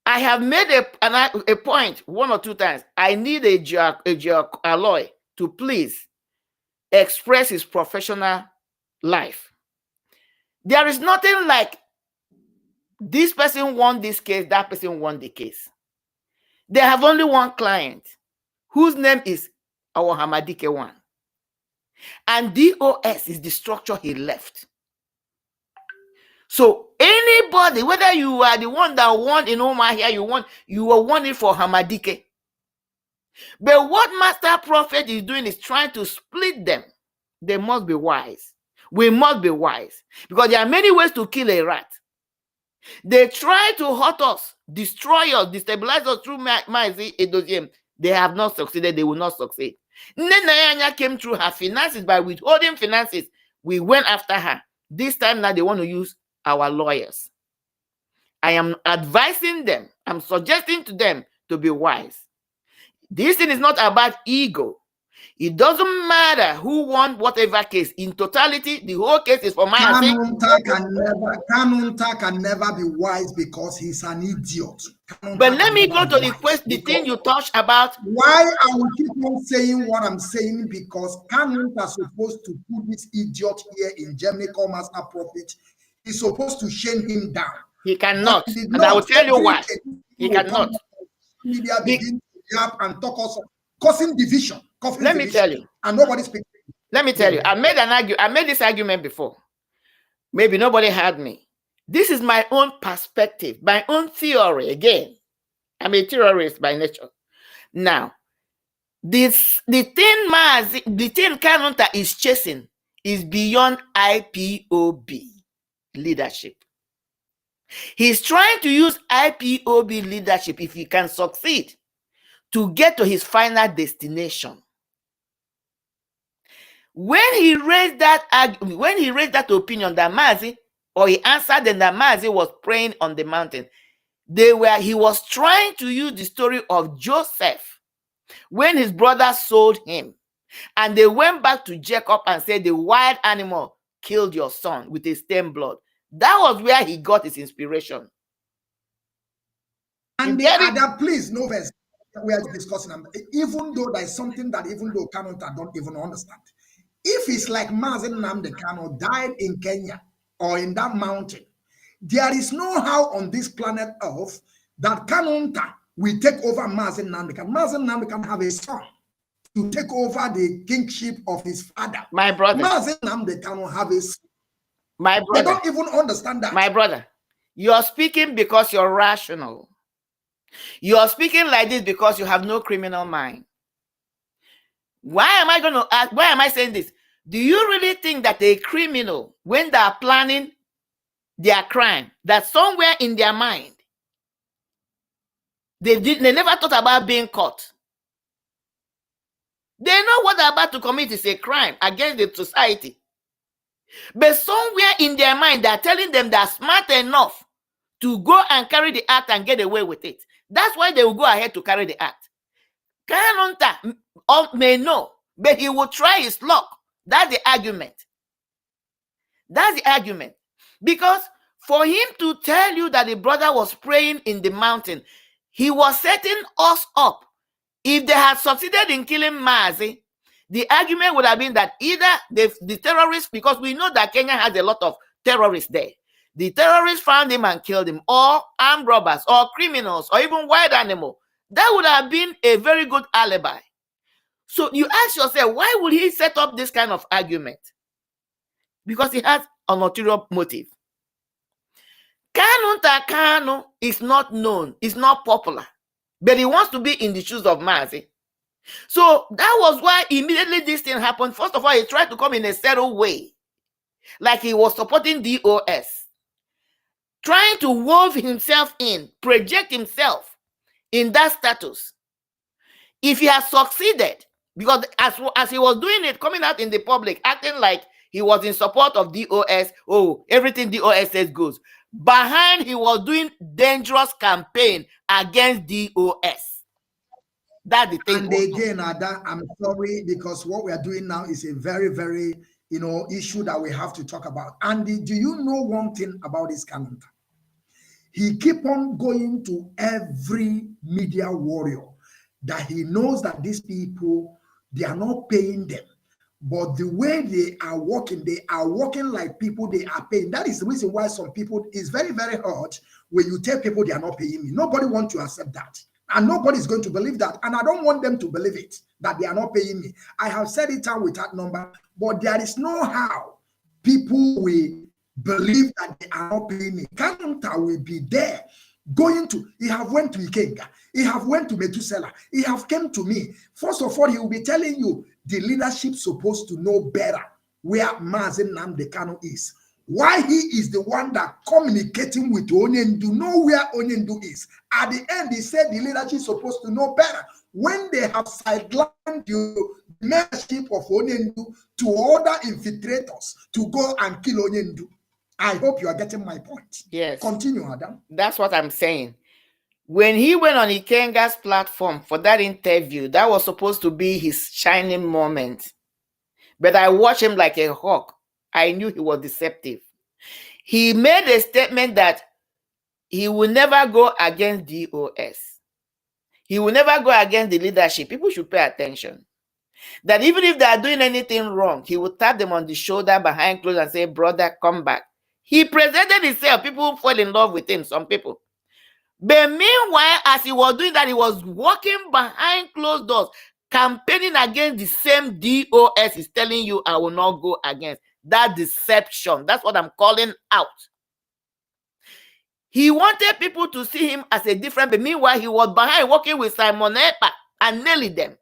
I have made a point 1 or 2 times. I need a Alloy to please express his professional life. There is nothing like this person won this case, that person won the case. They have only one client whose name is our Hamadike one. And DOS is the structure he left. So anybody, whether you are the one that won in Omar here, you were wanting for Hamadike. But what Master Prophet is doing is trying to split them. They must be wise. We must be wise. Because there are many ways to kill a rat. They try to hurt us, destroy us, destabilize us through Mazi Edoziem. They have not succeeded. They will not succeed. Nene came through her finances by withholding finances. We went after her. This time now they want to use our lawyers. I am advising them. I'm suggesting to them to be wise. This thing is not about ego. It doesn't matter who won whatever case. In totality, the whole case is for my Kanunta can never be wise because he's an idiot. But let me go to the question, the thing you touched about. Why I will keep on saying what I'm saying? Because Kanunta is supposed to put this idiot here in Germany called Master Prophet. He's supposed to shame him down. He cannot. And I will tell you why. He cannot. Media begin to yap and talk also, causing division. Let me tell you. And nobody speaks. Let me tell you. I made this argument before. Maybe nobody heard me. This is my own perspective, my own theory. Again, I'm a terrorist by nature. Now, the thing Kanunta is chasing is beyond IPOB leadership. He's trying to use IPOB leadership, if he can succeed, to get to his final destination. When he raised that opinion that Mazi, or he answered them that Mazi was praying on the mountain, he was trying to use the story of Joseph when his brother sold him, and they went back to Jacob and said the wild animal killed your son with a stained blood. That was where he got his inspiration. And the other, please, no verse we are discussing, even though there's something that even though Kanunta don't even understand. If it's like Mazi Nnamdi Kanu died in Kenya or in that mountain, there is no how on this planet Earth that Kanunta will take over Mazi Nnamdi Kanu. Mazi Nnamdi Kanu have a son to take over the kingship of his father. My brother. Mazi Nnamdi Kanu have a son. My brother. They don't even understand that. My brother, you are speaking because you're rational. You are speaking like this because you have no criminal mind. Why am I going to ask? Why am I saying this? Do you really think that a criminal, when they are planning their crime, that somewhere in their mind, they never thought about being caught? They know what they're about to commit is a crime against the society. But somewhere in their mind, they're telling them they're smart enough to go and carry the act and get away with it. That's why they will go ahead to carry the act. Kanunta may know, but he will try his luck. That's the argument. That's the argument. Because for him to tell you that the brother was praying in the mountain, he was setting us up If they had succeeded in killing Mazi, the argument would have been that either the terrorists, because we know that Kenya has a lot of terrorists there, the terrorists found him and killed him, or armed robbers, or criminals, or even wild animal. That would have been a very good alibi. So you ask yourself, why would he set up this kind of argument? Because he has an ulterior motive. Kanu is not known, is not popular, but he wants to be in the shoes of Mazi. So that was why immediately this thing happened. First of all, he tried to come in a settled way, like he was supporting DOS, trying to wove himself in, project himself in that status. If he has succeeded, because as he was doing it, coming out in the public, acting like he was in support of DOS, oh, everything DOS says goes. Behind, he was doing dangerous campaign against DOS. That's the thing. And again, Ada, I'm sorry, because what we are doing now is a very, very, issue that we have to talk about. And do you know one thing about this Kanu? He keep on going to every media warrior that he knows that these people, they are not paying them. But the way they are working like people they are paying. That is the reason why some people, is very, very hard when you tell people they are not paying me. Nobody wants to accept that. And nobody is going to believe that. And I don't want them to believe it, that they are not paying me. I have said it out with that number, but there is no how people will believe that they are not paying me. Kanu will be there. He have went to Ikenga. He have went to Metusela. He have came to me. First of all, he will be telling you the leadership supposed to know better where Mazi Nnamdi Kanu is. Why he is the one that communicating with Onyendu, know where Onyendu is. At the end, he said the leadership supposed to know better. When they have sidelined the membership of Onyendu to order infiltrators to go and kill Onyendu. I hope you are getting my point. Yes. Continue, Adam. That's what I'm saying. When he went on Ikenga's platform for that interview, that was supposed to be his shining moment. But I watched him like a hawk. I knew he was deceptive. He made a statement that he will never go against DOS. He will never go against the leadership. People should pay attention. That even if they are doing anything wrong, he will tap them on the shoulder behind clothes and say, brother, come back. He presented himself. People fall in love with him, some people. But meanwhile, as he was doing that, he was walking behind closed doors, campaigning against the same DOS is telling you, I will not go against. That deception, that's what I'm calling out. He wanted people to see him as a different, but meanwhile, he was behind working with Simon Epa and nailing them.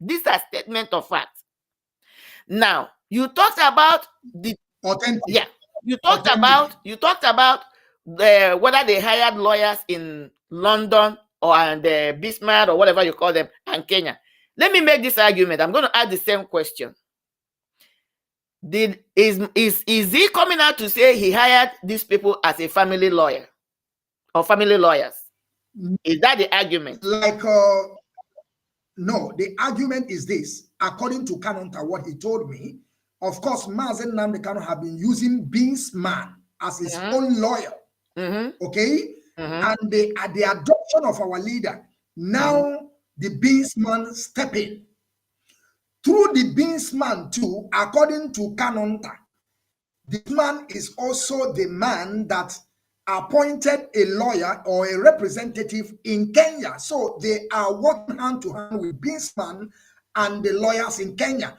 These are statements of fact. Now, you talked about the authentic. Yeah. You talked about whether they hired lawyers in London or Bismarck or whatever you call them and Kenya. Let me make this argument. I'm going to ask the same question. Is he coming out to say he hired these people as a family lawyer or family lawyers? Is that the argument? No, the argument is this. According to Kanu, what he told me, of course, Mazi Nnamdi Kanu have been using Binsman as his own lawyer. Okay? And the adoption of our leader, now the Binsman step in. Through the Binsman too, according to Kanu, this man is also the man that appointed a lawyer or a representative in Kenya. So they are working hand to hand with Binsman and the lawyers in Kenya.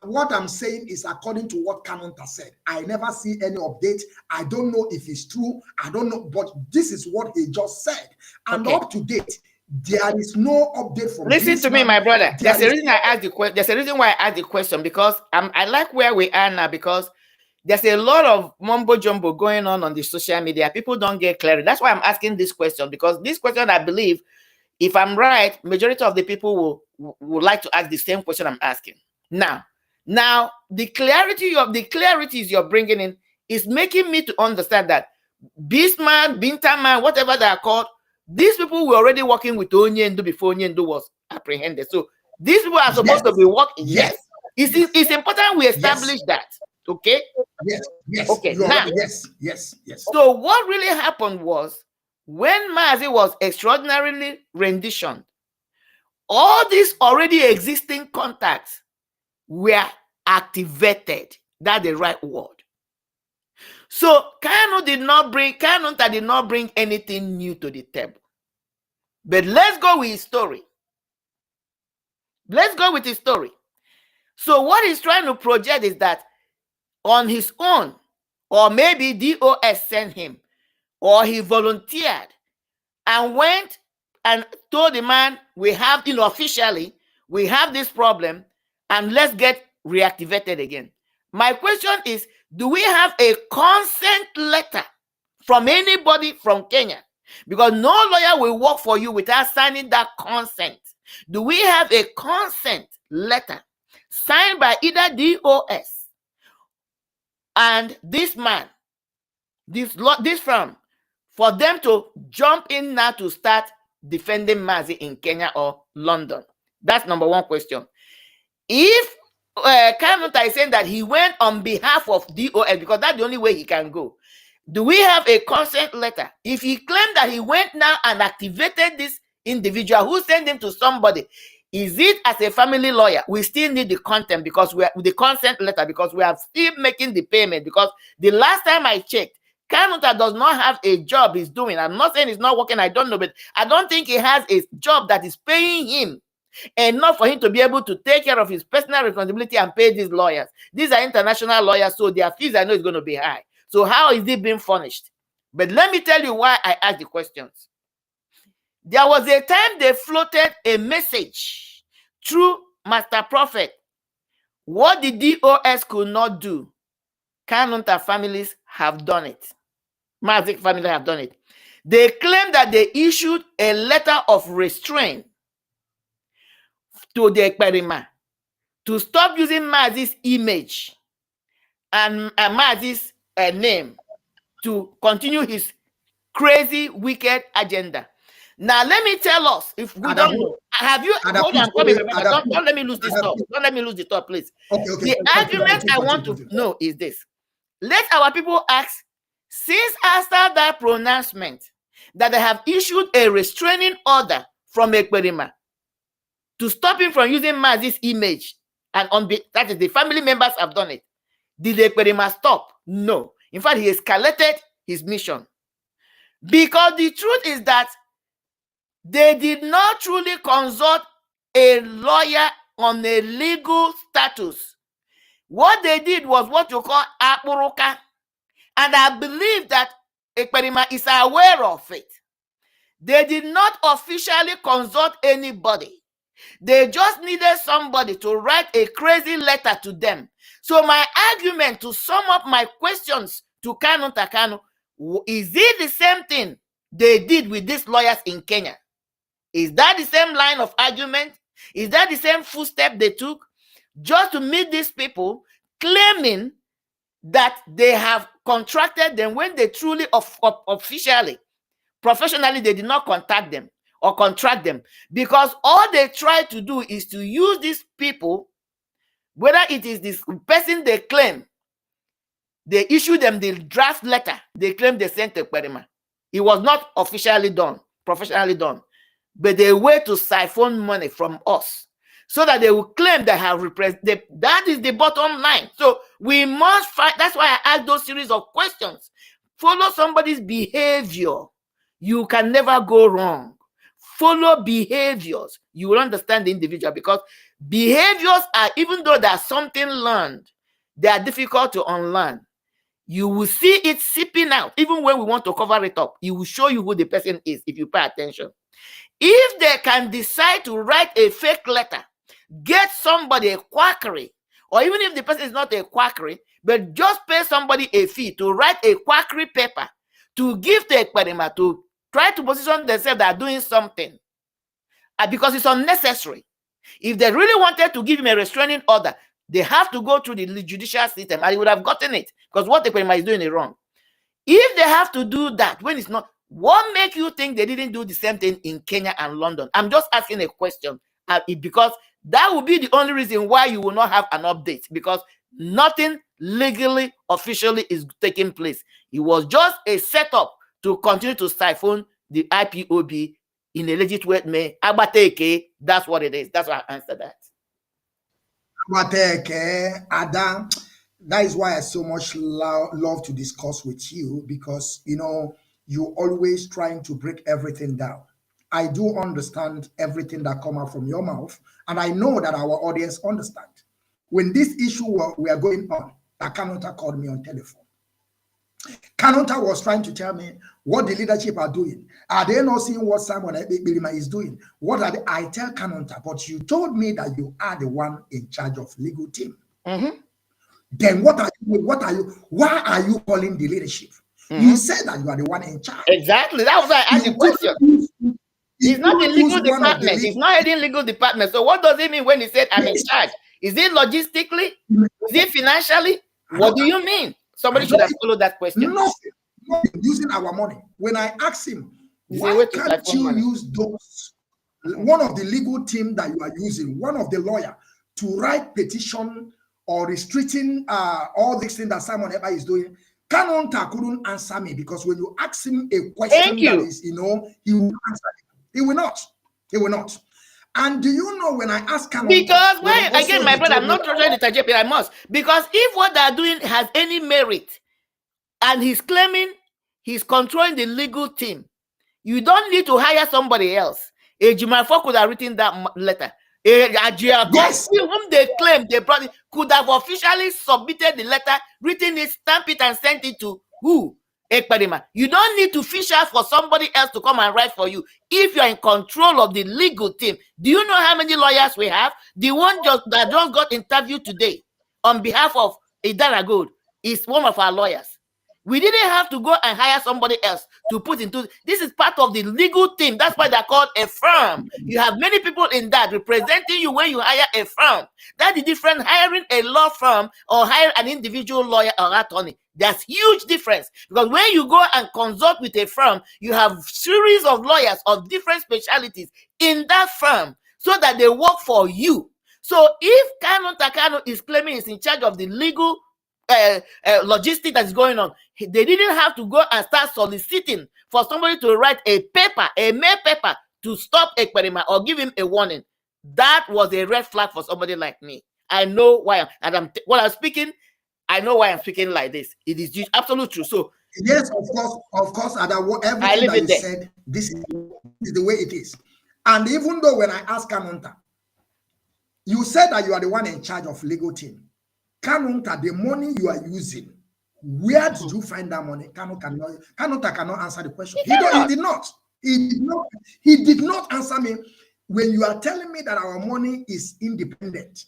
What I'm saying is according to what Kanu said. I never see any update. I don't know if it's true. I don't know, but this is what he just said. And up to date, there is no update from. Listen to me, my brother. There's a reason I asked the question. There's a reason why I asked the question, because I like where we are now, because there's a lot of mumbo jumbo going on the social media. People don't get clarity. That's why I'm asking this question, because this question, I believe, if I'm right, majority of the people will like to ask the same question I'm asking. Now, the clarities you're bringing in is making me to understand that Bismarck, Bintaman, whatever they are called, these people were already working with Onyendu before Onyendu was apprehended. So these people are supposed to be working. Yes. It's important we establish that. Okay? Yes. Okay. Now, yes. So what really happened was, when Mazi was extraordinarily renditioned, all these already existing contacts were activated. That's the right word. So Kanu did not bring anything new to the table. But let's go with his story. Let's go with his story. So what he's trying to project is that on his own, or maybe DOS sent him, or he volunteered and went and told the man, we have, officially, we have this problem and let's get reactivated again. My question is, do we have a consent letter from anybody from Kenya? Because no lawyer will work for you without signing that consent. Do we have a consent letter signed by either DOS and this man, this firm, for them to jump in now to start defending Mazi in Kenya or London? That's number one question. If Kanu is saying that he went on behalf of DOS because that's the only way he can go, do we have a consent letter? If he claimed that he went now and activated this individual, who sent him to somebody, is it as a family lawyer? We still need the content because we are the consent letter, because we are still making the payment. Because the last time I checked, Kanu does not have a job he's doing. I'm not saying he's not working, I don't know, but I don't think he has a job that is paying him enough for him to be able to take care of his personal responsibility and pay these lawyers. These are international lawyers, so their fees I know is going to be high. So how is he being furnished? But let me tell you why I asked the questions. There was a time they floated a message through Master Prophet. What the DOS could not do, Kanu families have done it. Mazi family have done it. They claim that they issued a letter of restraint to the Ekperima to stop using Mazi's image and Mazi's name to continue his crazy, wicked agenda. Now, let me tell us, if we don't know, have you, hold on, don't let me lose this thought. Don't let me lose the thought, please. The argument I want to know is this. Let our people ask, since after that pronouncement, that they have issued a restraining order from Ekperima to stop him from using Mazi's image, and that is the family members have done it. Did Ekperima stop? No. In fact, he escalated his mission. Because the truth is that they did not truly consult a lawyer on a legal status. What they did was what you call Apuruka. And I believe that Ekperima is aware of it. They did not officially consult anybody. They just needed somebody to write a crazy letter to them. So my argument, to sum up my questions to Kanu, is it the same thing they did with these lawyers in Kenya? Is that the same line of argument? Is that the same footstep they took just to meet these people, claiming that they have contracted them when they truly, officially, professionally, they did not contact them or contract them? Because all they try to do is to use these people, whether it is this person they claim, they issue them the draft letter they claim they sent to Ekperima. It was not officially done, professionally done, but they were to siphon money from us so that they will claim they have represented. That is the bottom line. So we must fight. That's why I ask those series of questions. Follow somebody's behavior. You can never go wrong. Follow behaviors. You will understand the individual, because behaviors are, even though they are something learned, they are difficult to unlearn. You will see it seeping out. Even when we want to cover it up, it will show you who the person is if you pay attention. If they can decide to write a fake letter, get somebody a quackery, or even if the person is not a quackery, but just pay somebody a fee to write a quackery paper to give to Ekperima to try to position themselves that are doing something, because it's unnecessary. If they really wanted to give him a restraining order, they have to go through the judicial system, and he would have gotten it, because what Ekperima is doing is wrong. If they have to do that when it's not, what makes you think they didn't do the same thing in Kenya and London? I'm just asking a question, because that would be the only reason why you will not have an update, because nothing legally, officially is taking place. It was just a setup to continue to siphon the IPOB in a legit way, me, Abateke, that's what it is. That's why I answered that. Abateke, Adam, that is why I so much love to discuss with you, because, you know, you always trying to break everything down. I do understand everything that come out from your mouth, and I know that our audience understand. When this issue we are going on, Kanunta called me on telephone. Kanunta was trying to tell me what the leadership are doing. Are they not seeing what Simon Bilima is doing? What are they? I tell Kanunta, but you told me that you are the one in charge of legal team. Then why are you calling the leadership? You said that you are the one in charge. Exactly. That was why I asked the question. He's not in legal department. He's not heading legal department. So what does it mean when he said I'm in charge? Is it logistically? Is it financially? What do you mean? Somebody should have followed that question. Nothing. Using our money. When I asked him, why can't you use those, one of the legal team that you are using, one of the lawyer, to write petition or restricting all these things that Simon Eba is doing? Kanunta couldn't answer me, because when you ask him a question that is, you know, he will answer it. He will not. He will not. And do you know when I ask Kanu? Because why again, my brother, I'm not trying to interject, but I must. Because if what they're doing has any merit, and he's claiming he's controlling the legal team, you don't need to hire somebody else. Ejimafo could have written that letter. Yes, whom they claim they brought it, could have officially submitted the letter, written it, stamped it, and sent it to who? You don't need to fish out for somebody else to come and write for you if you're in control of the legal team. Do you know how many lawyers we have? The one that just got interviewed today on behalf of Idara Gold is one of our lawyers. We didn't have to go and hire somebody else to put into this. Is part of the legal team. That's why they're called a firm. You have many people in that representing you when you hire a firm. That's the difference hiring a law firm or hire an individual lawyer or attorney. There's huge difference, because when you go and consult with a firm, you have series of lawyers of different specialties in that firm so that they work for you. So if Kanu Takano is claiming he's in charge of the legal logistics that's going on, they didn't have to go and start soliciting for somebody to write a paper, a mail paper, to stop Ekperima or give him a warning. That was a red flag for somebody like me. I know why, when I'm speaking, I know why I'm speaking like this. It is just absolute truth. So yes, of course, and everything that you said, this is the way it is. And even though when I asked Kanunta, you said that you are the one in charge of legal team. Kanunta, the money you are using, where did you find that money? Kanunta cannot answer the question. He did not. He did not answer me. When you are telling me that our money is independent,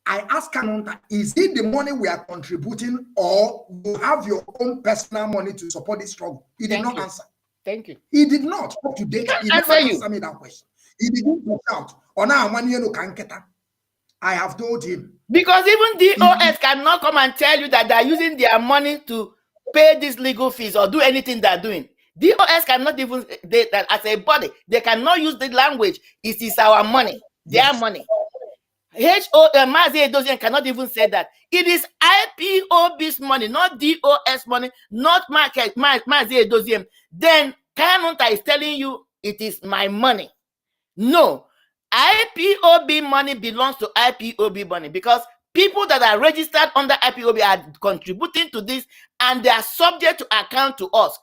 I asked Kanunta, is it the money we are contributing, or you have your own personal money to support this struggle? He did not answer. Thank you. He did not. Up to date, he never answered me that question. He didn't put out. I have told him. Because even DOS cannot come and tell you that they're using their money to pay these legal fees or do anything they're doing. DOS cannot even, as a body, they cannot use the language. It is our money, their money. Mazi Okechukwu cannot even say that. It is IPOB's money, not DOS money, not Mazi Okechukwu. Then Kanunta is telling you it is my money. No, IPOB money belongs to IPOB money, because people that are registered under IPOB are contributing to this, and they are subject to account to us.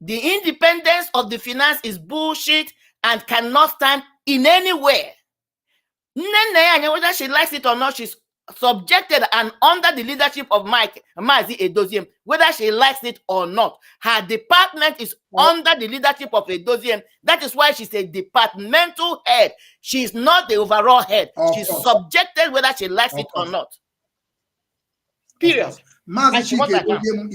The independence of the finance is bullshit and cannot stand in anywhere. Whether she likes it or not, she's subjected and under the leadership of Mazi Okechukwu, whether she likes it or not. Her department is under the leadership of Okechukwu. That is why she's a departmental head. She's not the overall head. She's subjected whether she likes it or not. Period. Mazi Okechukwu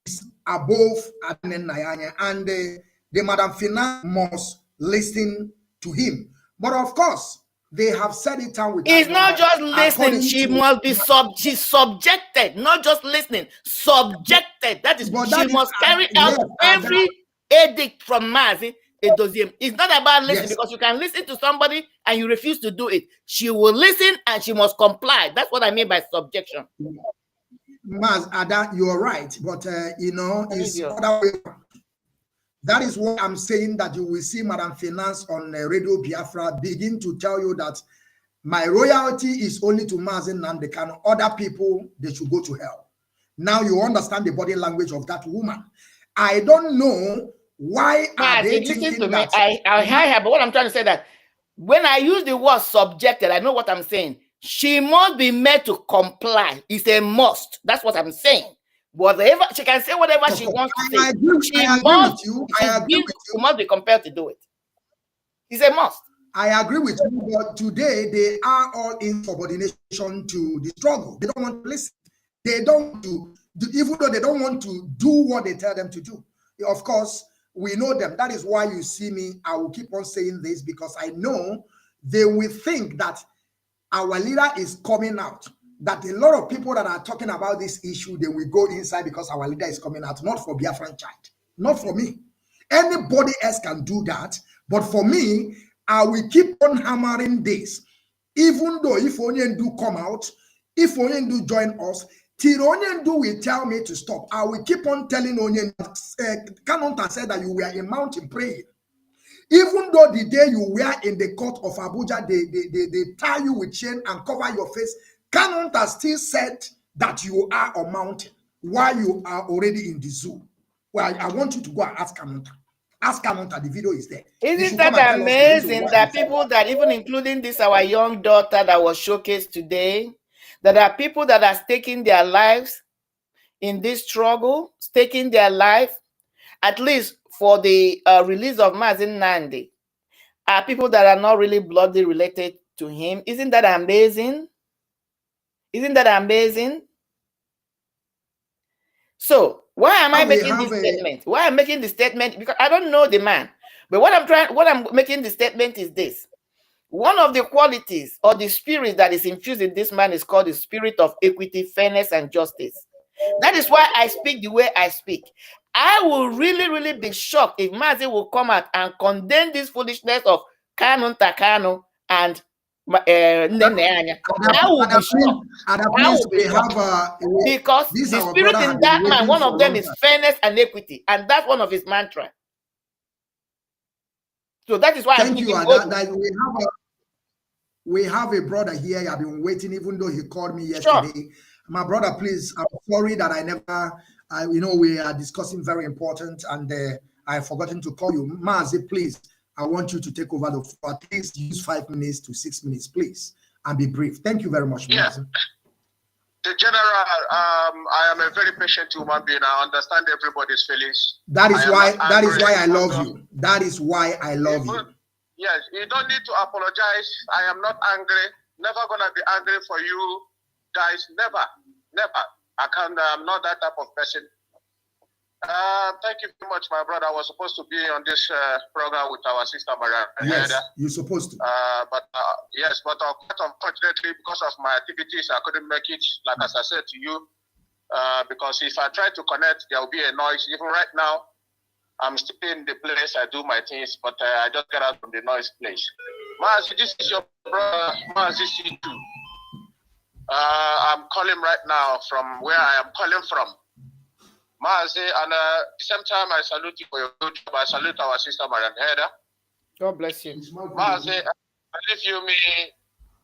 is above Adnenayanya, and the Madam Finance must listen to him. But of course, they have said it out with. It's not just listening. She must be she's subjected, not just listening. Subjected. That is, she must carry out every edict from Mazi Okechukwu. It's not about listening, because you can listen to somebody and you refuse to do it. She will listen and she must comply. That's what I mean by subjection. Maz, Ada, you're right, but you know, it's other way around. That is why I'm saying that you will see Madam Finance on Radio Biafra begin to tell you that my royalty is only to Mazi Nnamdi Kanu. Other people, they should go to hell. Now you understand the body language of that woman. I don't know why are they thinking to that... me. I hear her, but what I'm trying to say that when I use the word subjected, I know what I'm saying. She must be made to comply. It's a must. That's what I'm saying. Whatever she can say, whatever she wants to say. She must be compelled to do it. It's a must. I agree with you, but today they are all in subordination to the struggle. They don't want to listen. They don't want to, even though they don't want to do what they tell them to do. Of course, we know them. That is why you see me. I will keep on saying this because I know they will think that our leader is coming out. That a lot of people that are talking about this issue, they will go inside because our leader is coming out. Not for Biafran child. Not for me. Anybody else can do that. But for me, I will keep on hammering this. Even though if Onyendu come out, if Onyendu join us, till Onyendu will tell me to stop. I will keep on telling Onyendu. Kanonta said that you were in mountain praying. Even though the day you were in the court of Abuja, they tie you with chain and cover your face, Kanonta still said that you are on mountain while you are already in the zoo. Well, I want you to go and ask Kanonta. Ask Kanonta, the video is there. Isn't that amazing that people that even including this, our young daughter that was showcased today, that there are people that are staking their lives in this struggle, staking their life, at least for the release of Mazi Nnamdi, are people that are not really bloodly related to him. Isn't that amazing? Isn't that amazing? So why am I making this statement? Why I'm making the statement? Because I don't know the man. But what I'm making the statement is this. One of the qualities or the spirit that is infused in this man is called the spirit of equity, fairness, and justice. That is why I speak the way I speak. I will really, really be shocked if Mazi will come out and condemn this foolishness of Kanu Takano and Nene. I will be shocked. Because the spirit in that man, one of them is fairness and equity, and that's one of his mantras. So that is why thank you. We have a brother here. I've been waiting, even though he called me yesterday. Sure. My brother, please. I'm sorry that I never. We are discussing very important, and I've forgotten to call you, Mazi. Please, I want you to take over the floor. At least use 5 minutes to 6 minutes, please, and be brief. Thank you very much, Mazi. The general, I am a very patient human being. I understand everybody's feelings. That is why I love you. That is why I love you. Yes, you don't need to apologize. I am not angry. Never gonna be angry for you guys. Never. I'm not that type of person. Thank you very much, my brother. I was supposed to be on this program with our sister Marien Haider. Yes, you're supposed to. But quite unfortunately, because of my activities, I couldn't make it. Like as I said to you, because if I try to connect, there will be a noise. Even right now, I'm still in the place. I do my things, but I just get out from the noise place. Mazi, this is your brother, Mazi C2. I'm calling right now from where I am calling from. Mazi, and at the same time, I salute you for your good job. I salute our sister Marien Haider. God bless you. Mazi, believe you me,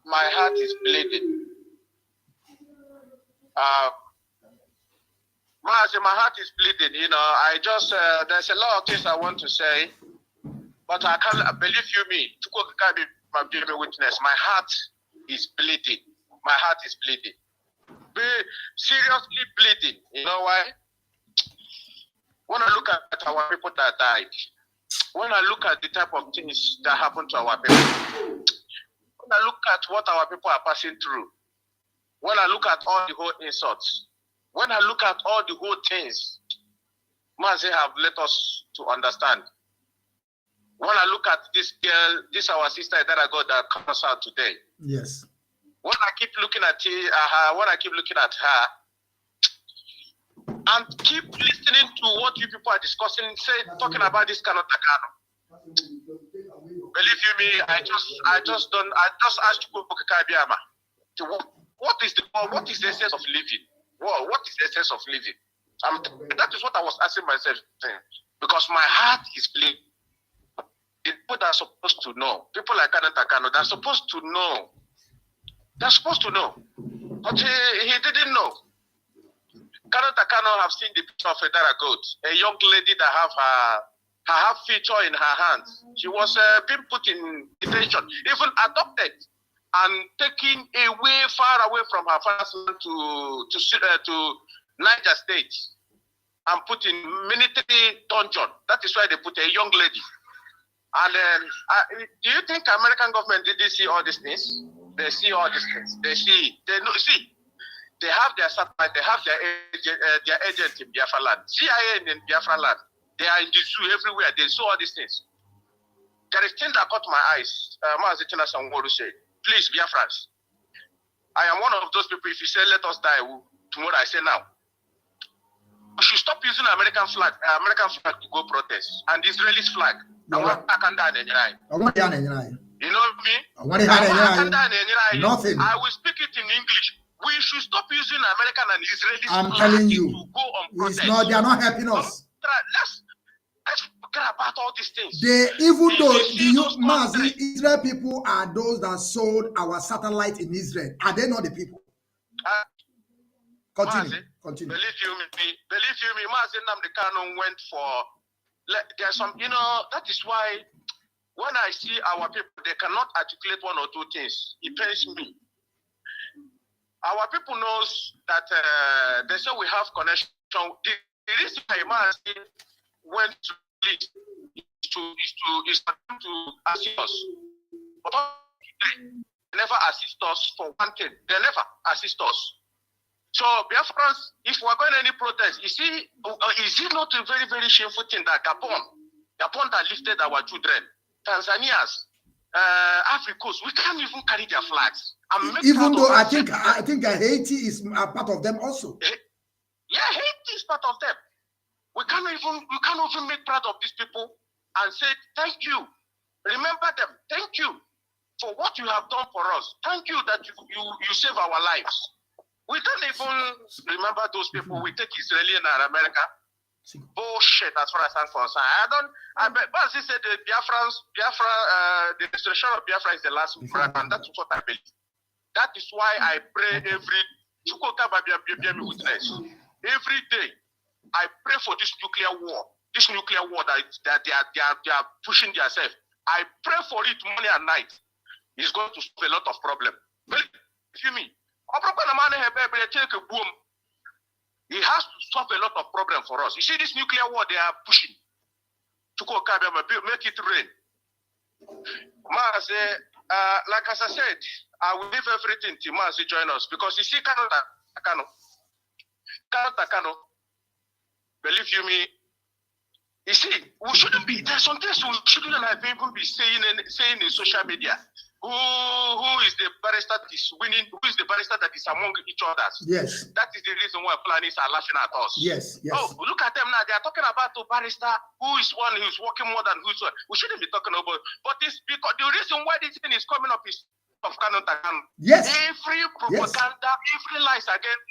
my heart is bleeding. Mazi, my heart is bleeding. You know, I just, there's a lot of things I want to say, but I can't, believe you me, to go to my witness, my heart is bleeding. My heart is bleeding. Seriously bleeding. You know why? When I look at our people that died, when I look at the type of things that happened to our people, when I look at what our people are passing through, when I look at all the whole insults, when I look at all the whole things, Mazi have let us to understand. When I look at this girl, this our sister that I got that comes out today. Yes. When I keep looking at her, when I keep looking at her, and keep listening to what you people are discussing, talking about this Kanu Takano. Believe you me, I just asked you what is the essence of living? What is the essence of living? That is what I was asking myself. because my heart is bleeding. People that are supposed to know, people like Kanu, they're supposed to know. They're supposed to know. But he didn't know. Kanu have seen the picture of a Dara goat, a young lady that have her half feature in her hands. She was being put in detention, even adopted and taken away, far away from her father's land to Niger State and put in military dungeon. That is why they put a young lady. And do you think American government did see all these things? They see all these things. They see. They know. See, they have their satellite. They have their agent in Biafra land. CIA in Biafra land. They are in the zoo everywhere. They saw all these things. There is thing that caught my eyes. Mazi Okechukwu said, "Please, Biafrans, I am one of those people. If you say let us die tomorrow, I say now. We should stop using American flag to go protest and Israeli flag. You know me? Nothing. I will speak it in English. We should stop using American and Israeli I'm flag telling you, to go on protest. they are not helping us. Let's forget about all these things. Even though the Israel people are those that sold our satellite in Israel, are they not the people? Continue. Continue. Believe you me, Mazi Nnamdi went for. There's some, that is why when I see our people, they cannot articulate one or two things. It pains me. Our people knows that they say we have connection. The reason why Mazi went to lead is to assist us. But they never assist us for one thing. They never assist us. So, Biafrans, if we're going to any protest, you see, is it not a very, very shameful thing that Gabon that lifted our children, Tanzanians, Africans, we can't even carry their flags. Even though I think Haiti is a part of them also. Yeah, Haiti is part of them. We can't even make proud of these people and say thank you. Remember them. Thank you for what you have done for us. Thank you that you save our lives. We don't even remember those people. We take Israeli and America. Bullshit as far as I'm concerned. But he said the the destruction of Biafra is the last breath, and that's what I believe. That is why I pray every day. I pray for this nuclear war. This nuclear war that they are pushing themselves. I pray for it morning and night. It's going to solve a lot of problems. Believe me. He has to solve a lot of problems for us. You see this nuclear war they are pushing to go make it rain. Mazi, like as I said, I will leave everything to Mazi join us because you see Kanu, believe you me. You see, we shouldn't be. There's some things we shouldn't have even be saying in social media. Who is the barrister that is winning? Who is the barrister that is among each other? Yes. That is the reason why Fulanis are laughing at us. Yes. Oh, look at them now. They are talking about a barrister who is one who is working more than who's one. We shouldn't be talking about. But it's because the reason why this thing is coming up is of Kanu. Yes. Every propaganda, every lies against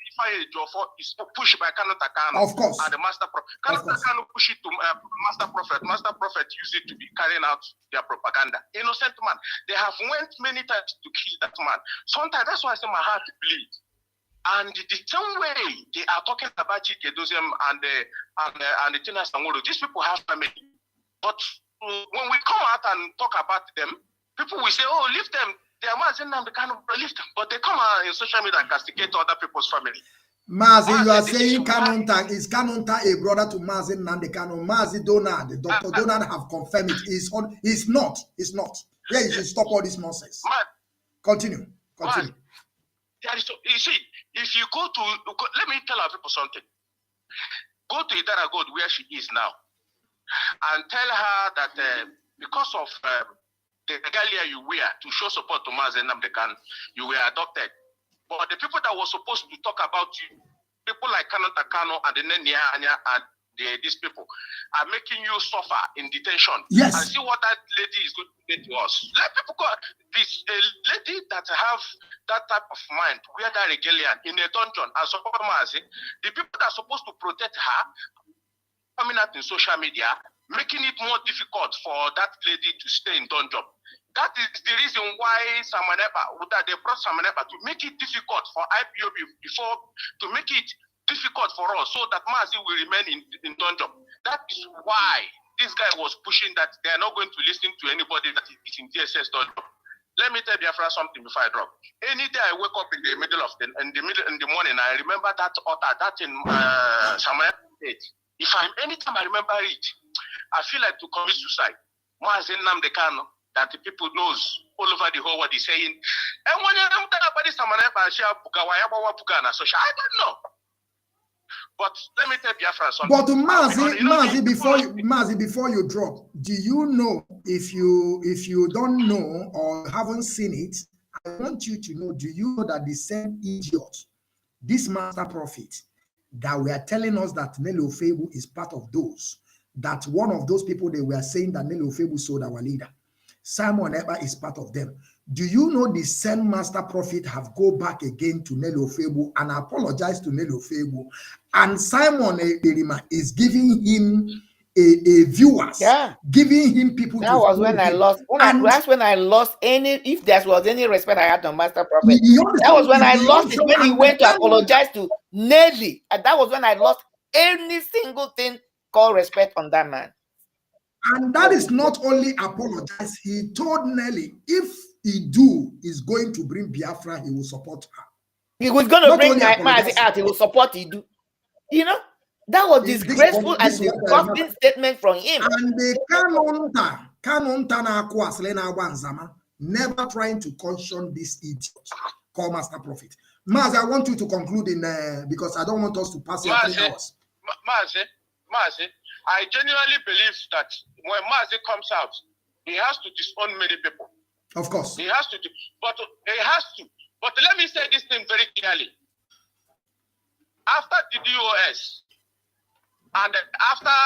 is pushed by Kanu. Of course. And the master prophet. Kanu push it to master prophet. Master prophet use it to be carrying out their propaganda. Innocent man. They have went many times to kill that man. Sometimes that's why I say my heart bleeds. And the same way they are talking about Chikedozium and the Tina Sangolo, these people have family. But when we come out and talk about them, people will say, "Oh, leave them." They are Mazi Nnamdi Kanu, leave them. But they come out in social media and castigate other people's family. Mazi, you are saying is Kanunta a brother to Mazi Nnamdi Kanu? Mazi Donald, Dr. Donald have confirmed it. He's not. Yeah, you should stop all this nonsense. Continue. You see, if you go to, let me tell our people something. Go to Idara God where she is now and tell her that because of the regalia you wear to show support to Mazi Nnamdi Kanu, you were adopted. But the people that were supposed to talk about you, people like Kanu and the Nenia and these people are making you suffer in detention. Yes. And see what that lady is going to do to us. Let people go. This lady that have that type of mind, wear that regalia in a dungeon and support Mazi, the people that are supposed to protect her coming out in social media, making it more difficult for that lady to stay in Donjob. That is the reason why they brought Samanepa to make it difficult for IPOB before, to make it difficult for us so that Mazi will remain in Donjob. That is why this guy was pushing that they are not going to listen to anybody that is in DSS Donjob. Let me tell Biafra something before I drop. Any day I wake up in the middle of the morning, I remember that altar, that in Samanepa State. Anytime I remember it, I feel like to commit suicide. Mazi Nnamdi Kanu, that the people knows all over the whole world is saying, and when I don't know. But let me tell Biafra something. But Mazi, before you drop, do you know, if you don't know or haven't seen it, I want you to know, do you know that the same idiot, this master prophet, that we are telling us that Nelly Ofebu is part of those, that one of those people they were saying that Nelly Ofebu sold our leader, Simon Ekpa is part of them. Do you know the same master prophet have go back again to Nelly Ofebu and apologize to Nelly Ofebu, and Simon Erima is giving him a viewers, giving him people. That was when I lost. That's when I lost any. If there was any respect I had to master prophet, that was when I lost it. When he went to apologize to Nelly, and that was when I lost any single thing called respect on that man. And that is not only apologize. He told Nelly, if he is going to bring Biafra, he will support her. He was going to bring Mazi out. He will support Idu. You know, that was disgraceful and disgusting statement from him. And the Kanonta never trying to caution this idiot called Master Prophet. Mazi, I want you to conclude in because I don't want us to pass here 3 hours. Mazi, I genuinely believe that when Mazi comes out, he has to disown many people. Of course. He has to. But let me say this thing very clearly. After the DOS and after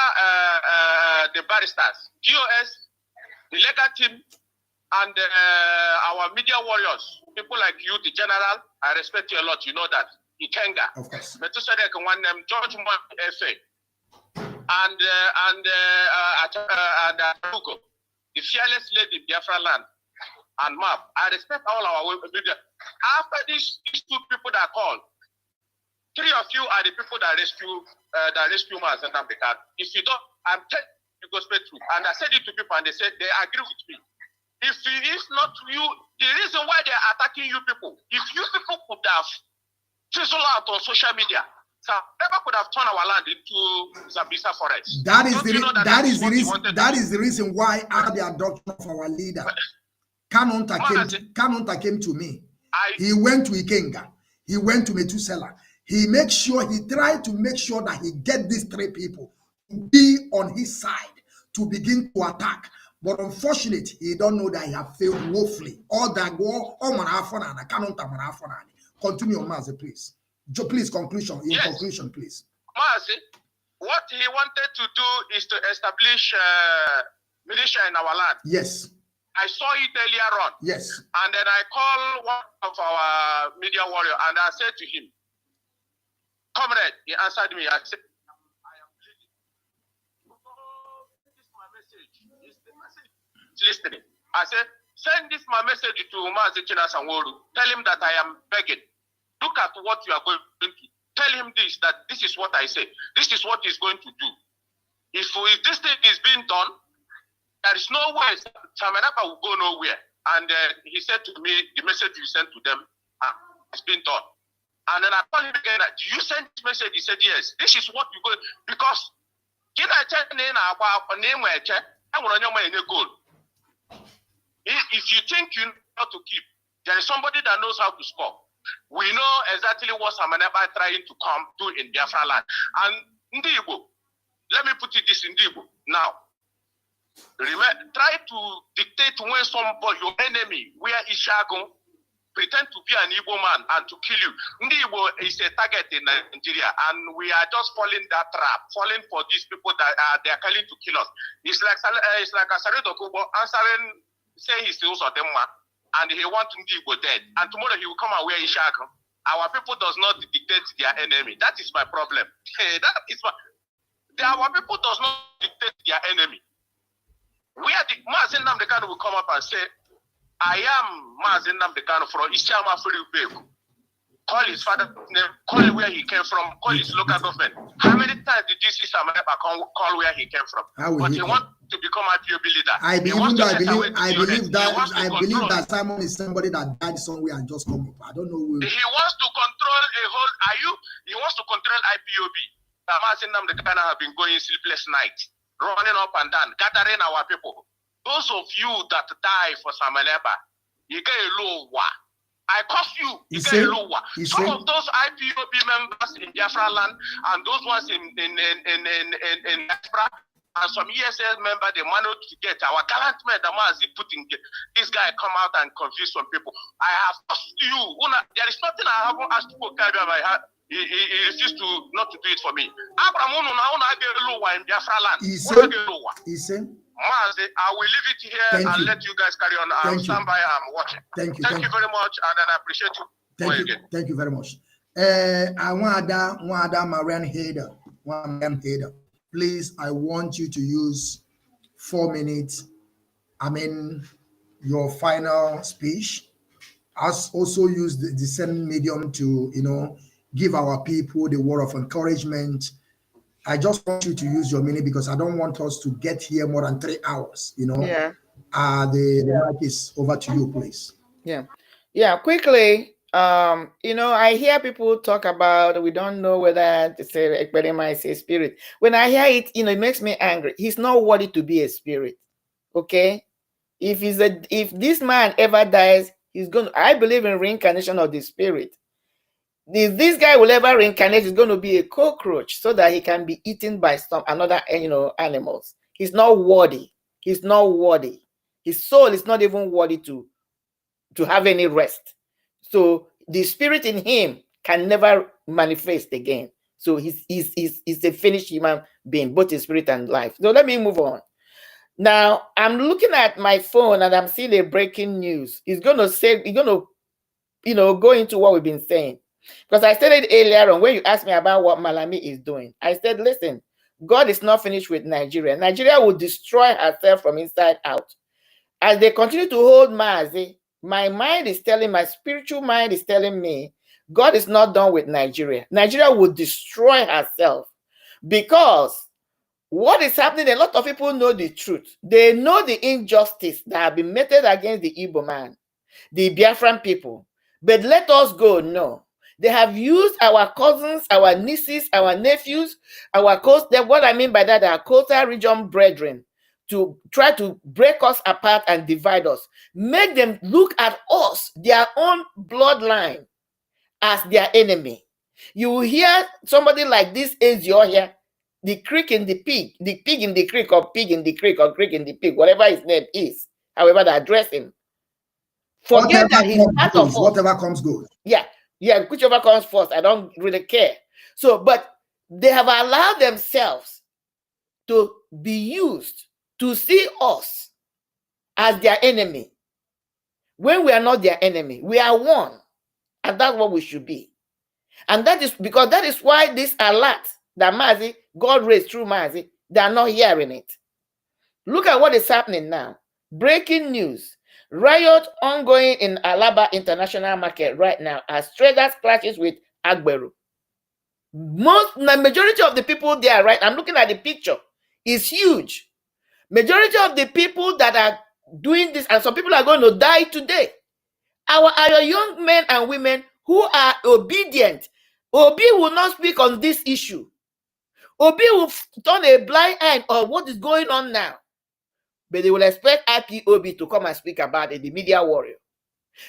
the barristers, DOS, the legal team, and our media warriors, people like you, the general, I respect you a lot. You know that. Ikenga. Of course. George F.A. and Hugo, the fearless lady, Biafra land, and map. I respect all our media. After these 2 people that called, 3 of you are the people that rescue Mazi Nnamdi Kanu. If you don't, I'm telling you, go straight through. And I said it to people, and they said they agree with me. If not you, the reason why they are attacking you people, if you people could have fizzled out on social media, so never could have turned our land into Zabisa forest. That is the reason why I the adoption of our leader. Kanonta came to me. He went to Ikenga. He went to Metusela. He tried to make sure that he get these 3 people to be on his side to begin to attack. But unfortunately, he don't know that he have failed woefully. All that go, continue on Mazi, please. Please, conclusion. Conclusion, please. Mazi, what he wanted to do is to establish militia in our land. Yes. I saw it earlier on. Yes. And then I called one of our media warriors and I said to him, comrade, he answered me. I said, I am pleading. This is my message. He's listening. I said, send this my message to Mazi Chinasanworu. Tell him that I am begging. Look at what you are going to do. Tell him this, that this is what I say. This is what he's going to do. If this thing is being done, there is no way Samanepa will go nowhere. And he said to me, the message you sent to them has been done. And then I called him again, do you send this message? He said, yes. This is what you go, because if you think you know how to keep, there is somebody that knows how to score. We know exactly what Samanepa trying to come do in Biafra land. And Ndibo, let me put it this in Ndibo now. Try to dictate when somebody, your enemy, where Ishagun, pretend to be an Igbo man and to kill you. Ndibo is a target in Nigeria, and we are just falling that trap, falling for these people that they are calling to kill us. It's like Asaredo Kubo answering, say he's also them one, and he wants Ndibo dead. And tomorrow he will come and wear Ishagun. Our people does not dictate their enemy. That is my problem. Our people does not dictate their enemy. Where the Mazi Nnamdi will come up and say, I am Mazi Nnamdi from Isiama Free. Call his father's name, call where he came from, call his local government. How many times did you see Samaneba call where he came from? But he wants to become a POB leader. I believe that Simon is somebody that died somewhere and just come up. I don't know where. He wants to control he wants to control IPOB. Mazi Nnamdi have been going sleepless nights, running up and down, gathering our people. Those of you that die for Samaneba, you get a low war. I cost you. Some of those IPOB members in Biafra land and those ones in Biafra and some ESL member they managed to get our gallant men the Mazi putting this guy come out and confuse some people. I have cost you. There is nothing I haven't asked for. He refused to not to do it for me. Abraham in Biafra land. Mazi, I will leave it here and let you guys carry on. I'll stand by and watching. Thank you. Thank you very much, and I appreciate you. Thank you very much. I want Marien Haider. Please, I want you to use 4 minutes. I mean, your final speech. As also use the same medium to, give our people the word of encouragement. I just want you to use your minute because I don't want us to get here more than 3 hours, Yeah. The mic is over to you, please. Yeah, quickly. I hear people talk about we don't know whether to say Ekperima is a spirit. When I hear it, it makes me angry. He's not worthy to be a spirit. Okay? If this man ever dies, I believe in reincarnation of the spirit. If this guy will ever reincarnate, he's going to be a cockroach so that he can be eaten by some another animals. He's not worthy. He's not worthy. His soul is not even worthy to have any rest. So the spirit in him can never manifest again. So he's a finished human being, both in spirit and life. So let me move on. Now I'm looking at my phone and I'm seeing a breaking news. He's going to go into what we've been saying. Because I stated earlier on when you asked me about what Malami is doing, I said, listen, God is not finished with Nigeria. Nigeria will destroy herself from inside out. As they continue to hold Mazi, my spiritual mind is telling me, God is not done with Nigeria. Nigeria will destroy herself because what is happening, a lot of people know the truth. They know the injustice that have been meted against the Igbo man, the Biafran people. But let us go, no. They have used our cousins, our nieces, our nephews, what I mean by that, our coastal region brethren, to try to break us apart and divide us. Make them look at us, their own bloodline, as their enemy. You will hear somebody like this Ezio here, the creek in the pig in the creek, or pig in the creek, or creek in the pig, whatever his name is, however they address him. Forget that he's part of us. Whatever comes goes. Yeah, whichever comes first, I don't really care. So, but they have allowed themselves to be used to see us as their enemy. When we are not their enemy, we are one. And that's what we should be. And that is because that is why this alert that Mazi, God raised through Mazi, they are not hearing it. Look at what is happening now. Breaking news. Riot ongoing in Alaba International Market right now as traders clashes with Agberu. The majority of the people there, right? I'm looking at the picture. Is huge. Majority of the people that are doing this, and some people are going to die today. Our young men and women who are obedient. Obi will not speak on this issue. Obi will turn a blind eye on what is going on now. But they will expect IPOB to come and speak about it, the media warrior.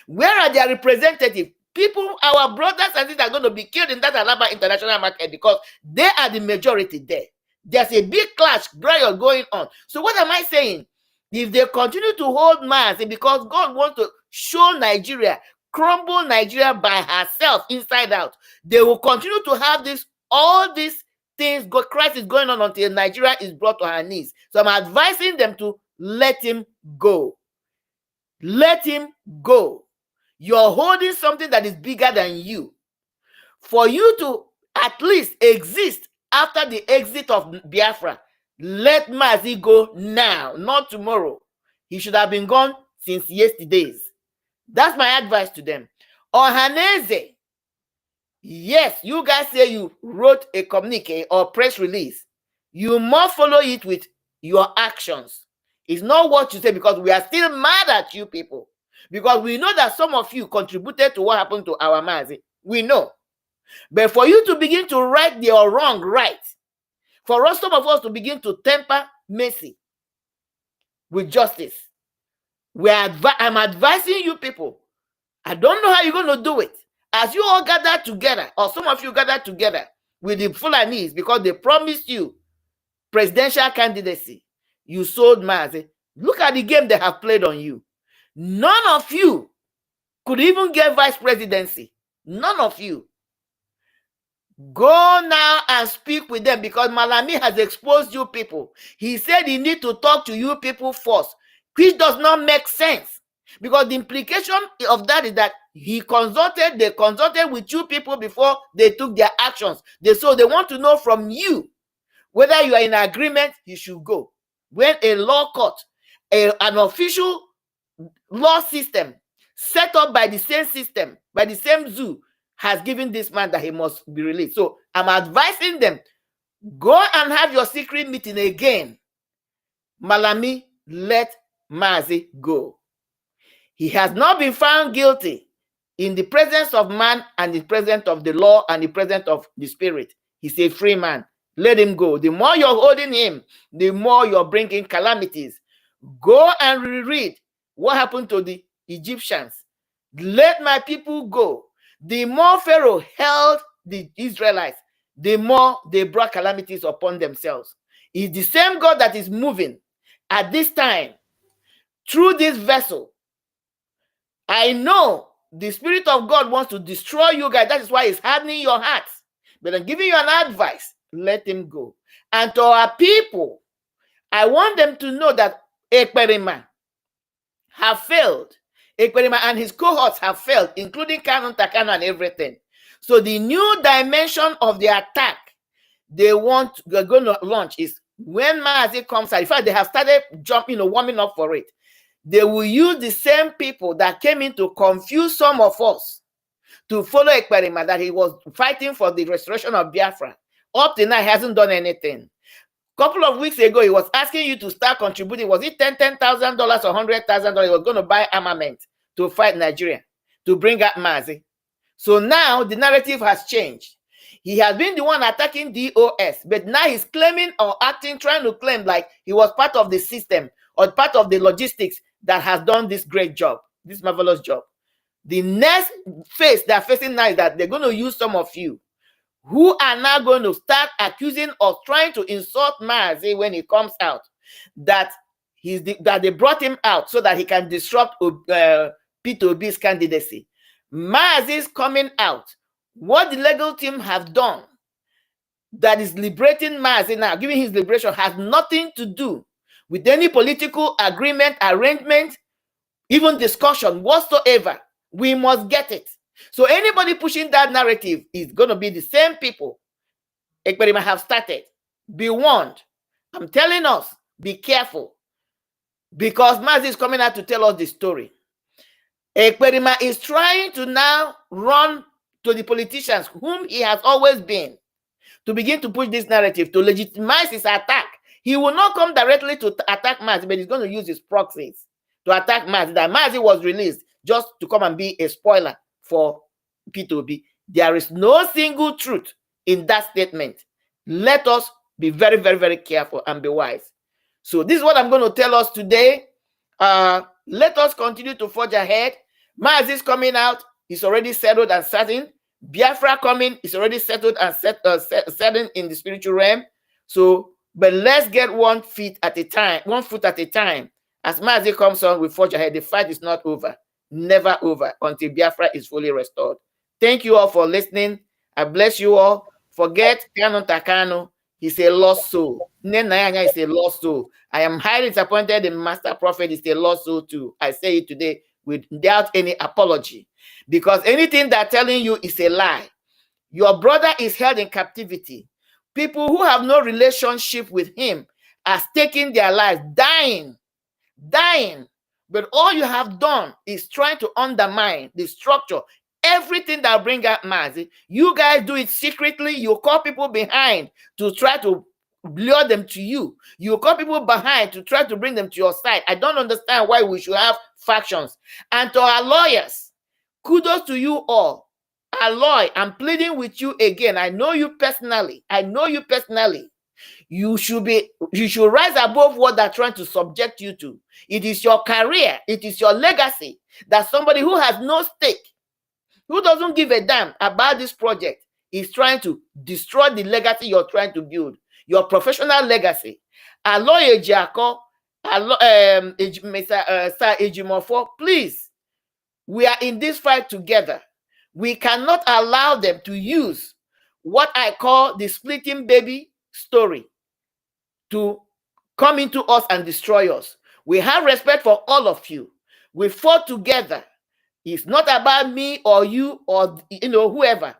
Where are their representatives? People, our brothers and sisters are going to be killed in that Alaba International Market because they are the majority there. There's a big clash, riot going on. So what am I saying? If they continue to hold Mazi because God wants to show Nigeria, crumble Nigeria by herself inside out, they will continue to have all these things, crisis going on until Nigeria is brought to her knees. So I'm advising them to let him go. Let him go. You're holding something that is bigger than you. For you to at least exist after the exit of Biafra, let Mazi go now, not tomorrow. He should have been gone since yesterday's. That's my advice to them. Ohaneze, yes, you guys say you wrote a communique or press release. You must follow it with your actions. It's not what you say, because we are still mad at you people. Because we know that some of you contributed to what happened to our Mazi. We know. But for you to begin to right your wrong right, for us, some of us to begin to temper mercy with justice, I'm advising you people. I don't know how you're going to do it. As you all gather together, or some of you gather together with the Fulanis because they promised you presidential candidacy, you sold Mazi. Look at the game they have played on you. None of you could even get vice presidency. None of you. Go now and speak with them, because Malami has exposed you people. He said he need to talk to you people first, which does not make sense, because the implication of that is that they consulted with you people before they took their actions. So they want to know from you whether you are in agreement. You should go. When a law court, an official law system set up by the same system, by the same zoo, has given this man that he must be released. So I'm advising them, go and have your secret meeting again. Malami, let Mazi go. He has not been found guilty in the presence of man and the presence of the law and the presence of the spirit. He's a free man. Let him go. The more you're holding him, the more you're bringing calamities. Go and reread what happened to the Egyptians. Let my people go. The more Pharaoh held the Israelites, the more they brought calamities upon themselves. It's the same God that is moving at this time through this vessel. I know the Spirit of God wants to destroy you guys. That is why it's hardening your hearts. But I'm giving you an advice. Let him go. And to our people, I want them to know that Ekperima have failed. Ekperima and his cohorts have failed, including Kanu, and everything. So the new dimension of the attack they're going to launch is when Mazi comes out. In fact, they have started warming up for it. They will use the same people that came in to confuse some of us to follow Ekperima, that he was fighting for the restoration of Biafra. Up to now, he hasn't done anything. Couple of weeks ago, he was asking you to start contributing. Was it $10,000 or $100,000? He was going to buy armament to fight Nigeria, to bring up Mazi. So now the narrative has changed. He has been the one attacking DOS, but now he's claiming or acting, trying to claim like he was part of the system or part of the logistics that has done this great job, this marvelous job. The next phase they're facing now is that they're going to use some of you who are now going to start accusing or trying to insult Mazi when he comes out, that they brought him out so that he can disrupt P2B's candidacy. Mazi is coming out. What the legal team have done that is liberating Mazi now, giving his liberation, has nothing to do with any political agreement, arrangement, even discussion whatsoever. We must get it. So anybody pushing that narrative is going to be the same people Ekperima have started. Be warned. I'm telling us, be careful. Because Mazi is coming out to tell us the story. Ekperima is trying to now run to the politicians whom he has always been to begin to push this narrative, to legitimize his attack. He will not come directly to attack Mazi, but he's going to use his proxies to attack Mazi. That Mazi was released just to come and be a spoiler for P2B. There is no single truth in that statement. Let us be very, very, very careful and be wise. So this is what I'm going to tell us today. Let us continue to forge ahead. Mazi is coming out. He's already settled and certain. Biafra coming is already settled and certain in the spiritual realm. So, but let's get 1 foot at a time. 1 foot at a time. As Mazi comes on, we forge ahead. The fight is not over. Never over until Biafra is fully restored. Thank you all for listening. I bless you all. Forget Kanu. He's a lost soul. Nenayanya is a lost soul. I am highly disappointed the Master Prophet is a lost soul too. I say it today without any apology. Because anything they're telling you is a lie. Your brother is held in captivity. People who have no relationship with him are taking their lives, dying. But all you have done is trying to undermine the structure. Everything that bring out Mazi, you guys do it secretly. You call people behind to try to lure them to you. You call people behind to try to bring them to your side. I don't understand why we should have factions. And to our lawyers, kudos to you all. Aloy, I'm pleading with you again. I know you personally. You should rise above what they're trying to subject you to. It is your career, it is your legacy that somebody who has no stake, who doesn't give a damn about this project, is trying to destroy the legacy you're trying to build, your professional legacy. Aloy Ejiako, Sir Ejimofo, please, we are in this fight together. We cannot allow them to use what I call the splitting baby story to come into us and destroy us. We have respect for all of you. We fought together. It's not about me or you or whoever.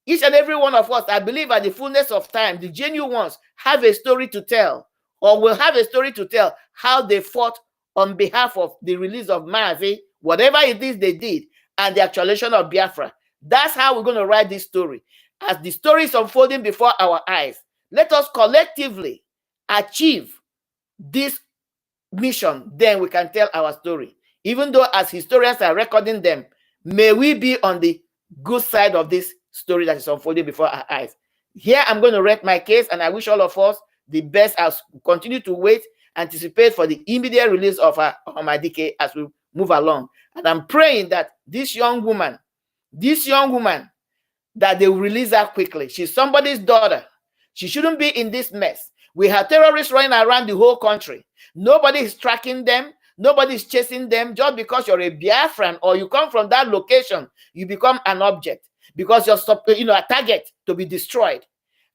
Each and every one of us, I believe at the fullness of time, the genuine ones have a story to tell, or will have a story to tell how they fought on behalf of the release of Mazi, whatever it is they did, and the actualization of Biafra. That's how we're going to write this story. As the story is unfolding before our eyes, let us collectively achieve this mission, then we can tell our story. Even though as historians are recording them, may we be on the good side of this story that is unfolding before our eyes. Here I'm going to rest my case, and I wish all of us the best as we continue to wait, anticipate for the immediate release of Amadike as we move along. And I'm praying that this young woman, that they will release her quickly. She's somebody's daughter. She shouldn't be in this mess. We have terrorists running around the whole country. Nobody is tracking them. Nobody is chasing them. Just because you're a Biafran or you come from that location, you become an object because you're a target to be destroyed.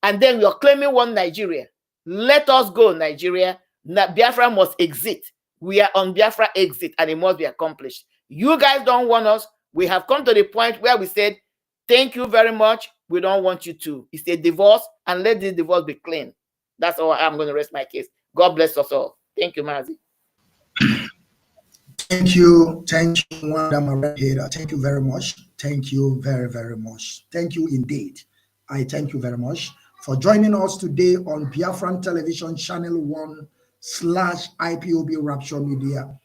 And then you're claiming one Nigeria. Let us go, Nigeria. Biafra must exit. We are on Biafra exit, and it must be accomplished. You guys don't want us. We have come to the point where we said, thank you very much. We don't want you to. It's a divorce, and let this divorce be clean. That's all I'm going to rest my case. God bless us all. Thank you, Mazi. Thank you, Madam Marien Haider. Thank you very much. Thank you very, very much. Thank you indeed. I thank you very much for joining us today on Biafran Television Channel 1/IPOB Rapture Media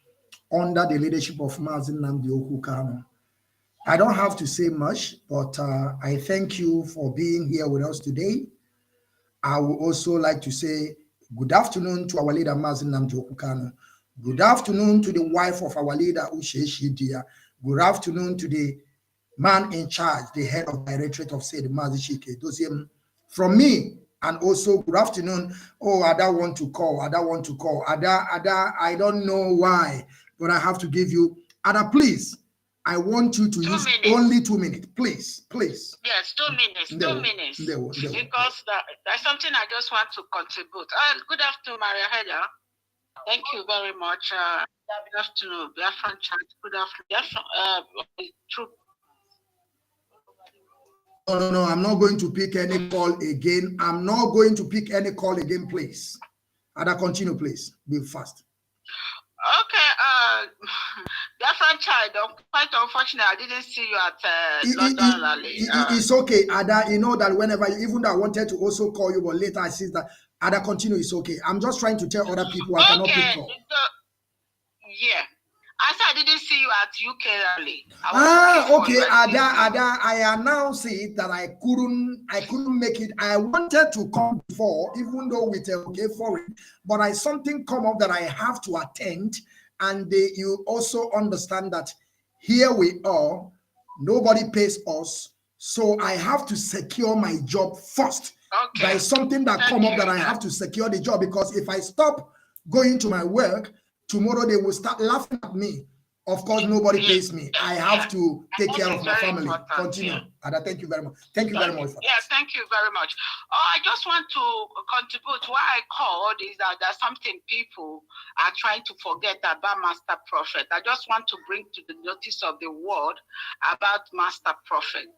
under the leadership of Mazi Nnamdi Kanu. I don't have to say much, but I thank you for being here with us today. I would also like to say good afternoon to our leader, Mazi Nnamdi Kanu. Good afternoon to the wife of our leader, Uche Dia. Good afternoon to the man in charge, the head of Directorate of State, Mazi Chike. From me, and also good afternoon. Oh, I don't want to call. Ada, I don't know why, but I have to give you. Ada, please. I want you to use only 2 minutes, please. Yes, 2 minutes. 2 minutes. Because that's something I just want to contribute. Good afternoon, Marien Haider. Thank you very much. Good afternoon, Biafran chat. Good afternoon, No, I'm not going to pick any call again. Please. Ada, continue, please. Be fast. Okay, Biafran child, quite unfortunate, I didn't see you at London rally. It's okay, Ada. You know that whenever, even though I wanted to also call you, but later I see that Ada, continue. It's okay. I'm just trying to tell other people I cannot pick call. Yeah, I said I didn't see you at UK rally. Okay, Ada. I announced it that I couldn't make it. I wanted to come before, even though with okay for it, but something come up that I have to attend. And you also understand that here we are, nobody pays us, so I have to secure my job first. Okay. There is something that come up that I have to secure the job, because if I stop going to my work, tomorrow they will start laughing at me. Of course, nobody pays me. I have to take care of my family. Continue. Ada, thank you very much. Thank you very much. Thank you very much. I just want to contribute. Why I called is that there's something people are trying to forget about Master Prophet. I just want to bring to the notice of the world about Master Prophet.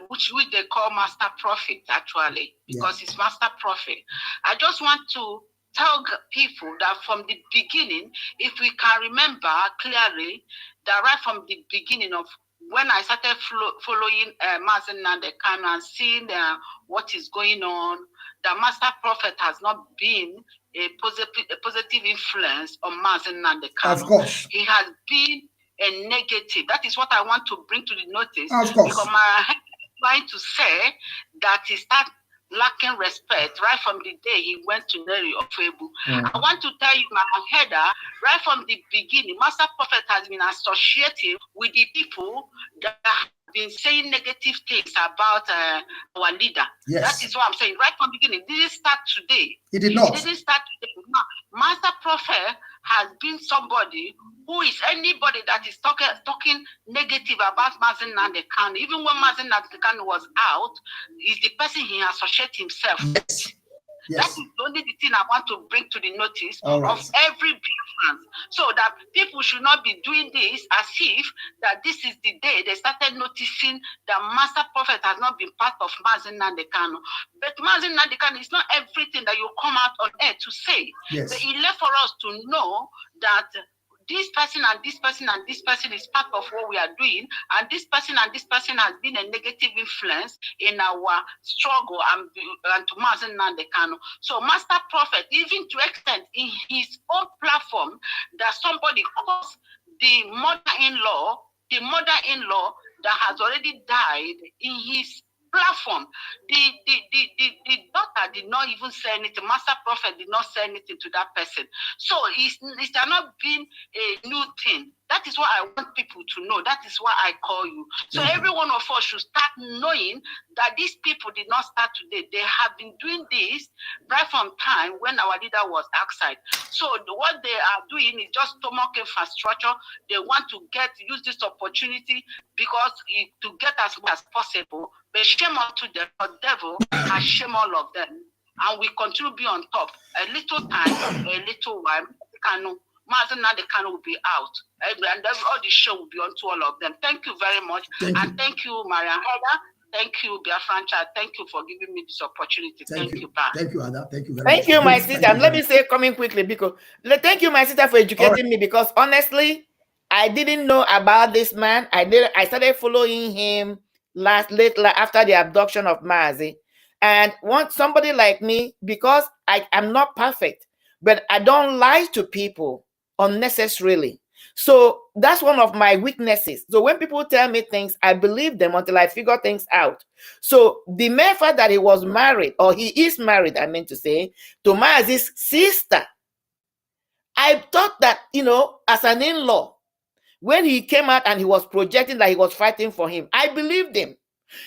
which they call master prophet, actually, because it's master prophet. I just want to tell people that from the beginning, if we can remember clearly, that right from the beginning of when I started following Mazi Kanu and seeing what is going on, the master prophet has not been a positive influence on Mazi Kanu. Of course. He has been a negative. That is what I want to bring to the notice. Of course. Because my trying to say that he started lacking respect right from the day he went to Mary of Ebu. I want to tell you, Marien Haider, right from the beginning, Master Prophet has been associated with the people that have been saying negative things about our leader. Yes. That is what I'm saying. Right from the beginning, it didn't start today. It did not. It didn't start today. Master Prophet has been somebody who is anybody that is talking negative about Mazi Kanu. Even when Mazi Kanu was out, is the person he associates himself with. Yes. That is only the thing I want to bring to the notice of every Biafran. So that people should not be doing this as if that this is the day they started noticing that Master Prophet has not been part of Mazi Kanu. But Mazi Kanu is not everything that you come out on air to say. Yes. But he left for us to know that this person and this person and this person is part of what we are doing, and this person and this person has been a negative influence in our struggle and to Mazi Kanu. So Master Prophet, even to extent in his own platform, that somebody calls the mother-in-law that has already died in his platform. The daughter did not even say anything. Master Prophet did not say anything to that person. So it's not been a new thing. That is what I want people to know. That is why I call you. So every one of us should start knowing that these people did not start today. They have been doing this right from time when our leader was outside. So what they are doing is just stomach infrastructure. They want to use this opportunity because to get as much as possible. But shame unto them, the devil has shame all of them. And we continue to be on top. A little time, a little while, Kanu. Mazi Kanu will be out, and all the show will be on to all of them. Thank you very much, thank you, Marien Haider. Thank you, Biafrans. Thank you for giving me this opportunity. Thank you, Bye. Thank you, Ada. Thank you very much. Thank you, my sister. And let me say, coming quickly, because thank you, my sister, for educating me. Because honestly, I didn't know about this man. I started following him late after the abduction of Mazi, and want somebody like me, because I'm not perfect, but I don't lie to people unnecessarily. So that's one of my weaknesses. So when people tell me things, I believe them until I figure things out. So the mere fact that he was married, or he is married, I meant to say, to Mazi's sister, I thought that, as an in-law, when he came out and he was projecting that he was fighting for him, I believed him.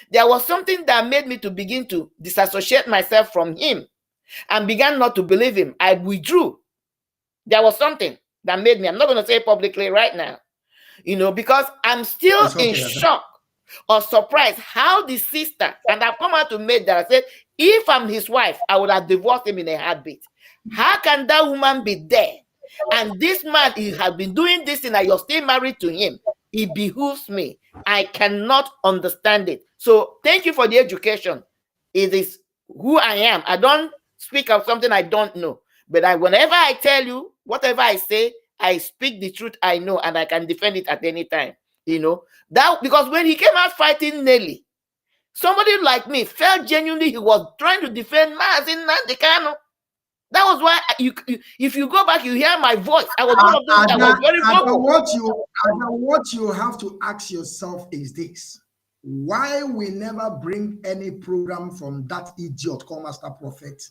There was something that made me to begin to disassociate myself from him and began not to believe him. I withdrew. There was something that made me, I'm not going to say it publicly right now, because I'm still in shock or surprised how the sister, and I've come out to make that, I said, if I'm his wife, I would have divorced him in a heartbeat. How can that woman be there? And this man, he has been doing this thing, and you're still married to him. It behooves me. I cannot understand it. So thank you for the education. It is who I am. I don't speak of something I don't know. But whenever I tell you, whatever I say, I speak the truth I know, and I can defend it at any time. That because when he came out fighting Nelly, somebody like me felt genuinely he was trying to defend Mazi Kanu. That was why if you go back, you hear my voice. I was one of those that was very vocal. What you have to ask yourself is this: why we never bring any program from that idiot called Master Prophet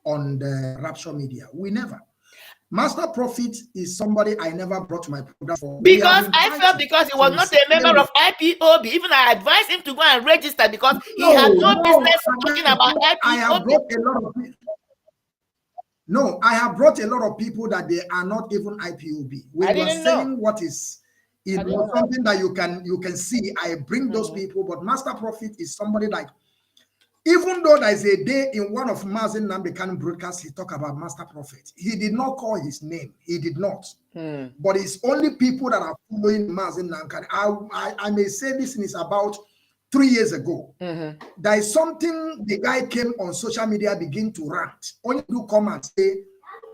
on the Rapture media? We never. Master Prophet is somebody I never brought to my program for. Because I felt because he was not a member of IPOB. Even I advised him to go and register because he had no business talking about IPOB. I have brought a lot of people. No, I have brought a lot of people that they are not even IPOB. We were saying what is something that you can see. I bring those people, but Master Prophet is somebody like, even though there is a day in one of Mazi Kanu broadcasts, he talked about Master Prophet. He did not call his name. He did not. But it's only people that are following Mazi Kanu. I may say this is about 3 years ago. Mm-hmm. There is something the guy came on social media, begin to rant. Only do come and say,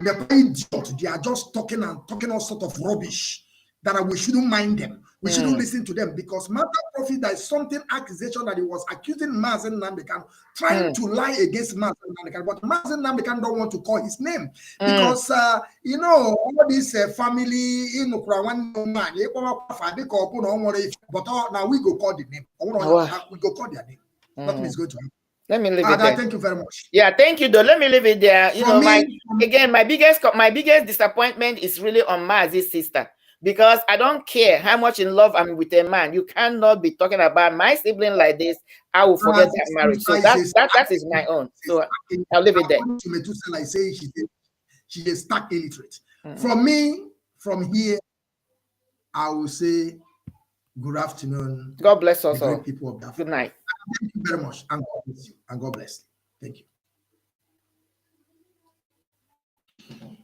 they're idiot. They are just talking all sort of rubbish. That we shouldn't mind them. We shouldn't listen to them because Master Prophet, there is something accusation that he was accusing Mazi Nnamdi Kanu, trying to lie against Mazi Nnamdi Kanu, but Mazi Nnamdi Kanu don't want to call his name because you know all this family in one man, but now we go call the name. We go call their name. Nothing is going to happen. Let me leave it there. Thank you very much. Yeah, thank you though. Let me leave it there. You know, my biggest disappointment is really on Mazi's sister. Because I don't care how much in love I'm with a man. You cannot be talking about my sibling like this. I will forget that marriage. So that is my own. So I'll leave it there. I say she is stark illiterate. From me, from here, I will say good afternoon. God bless us all. People of Biafra. Good night. Thank you very much. And God bless you. And God bless you. Thank you.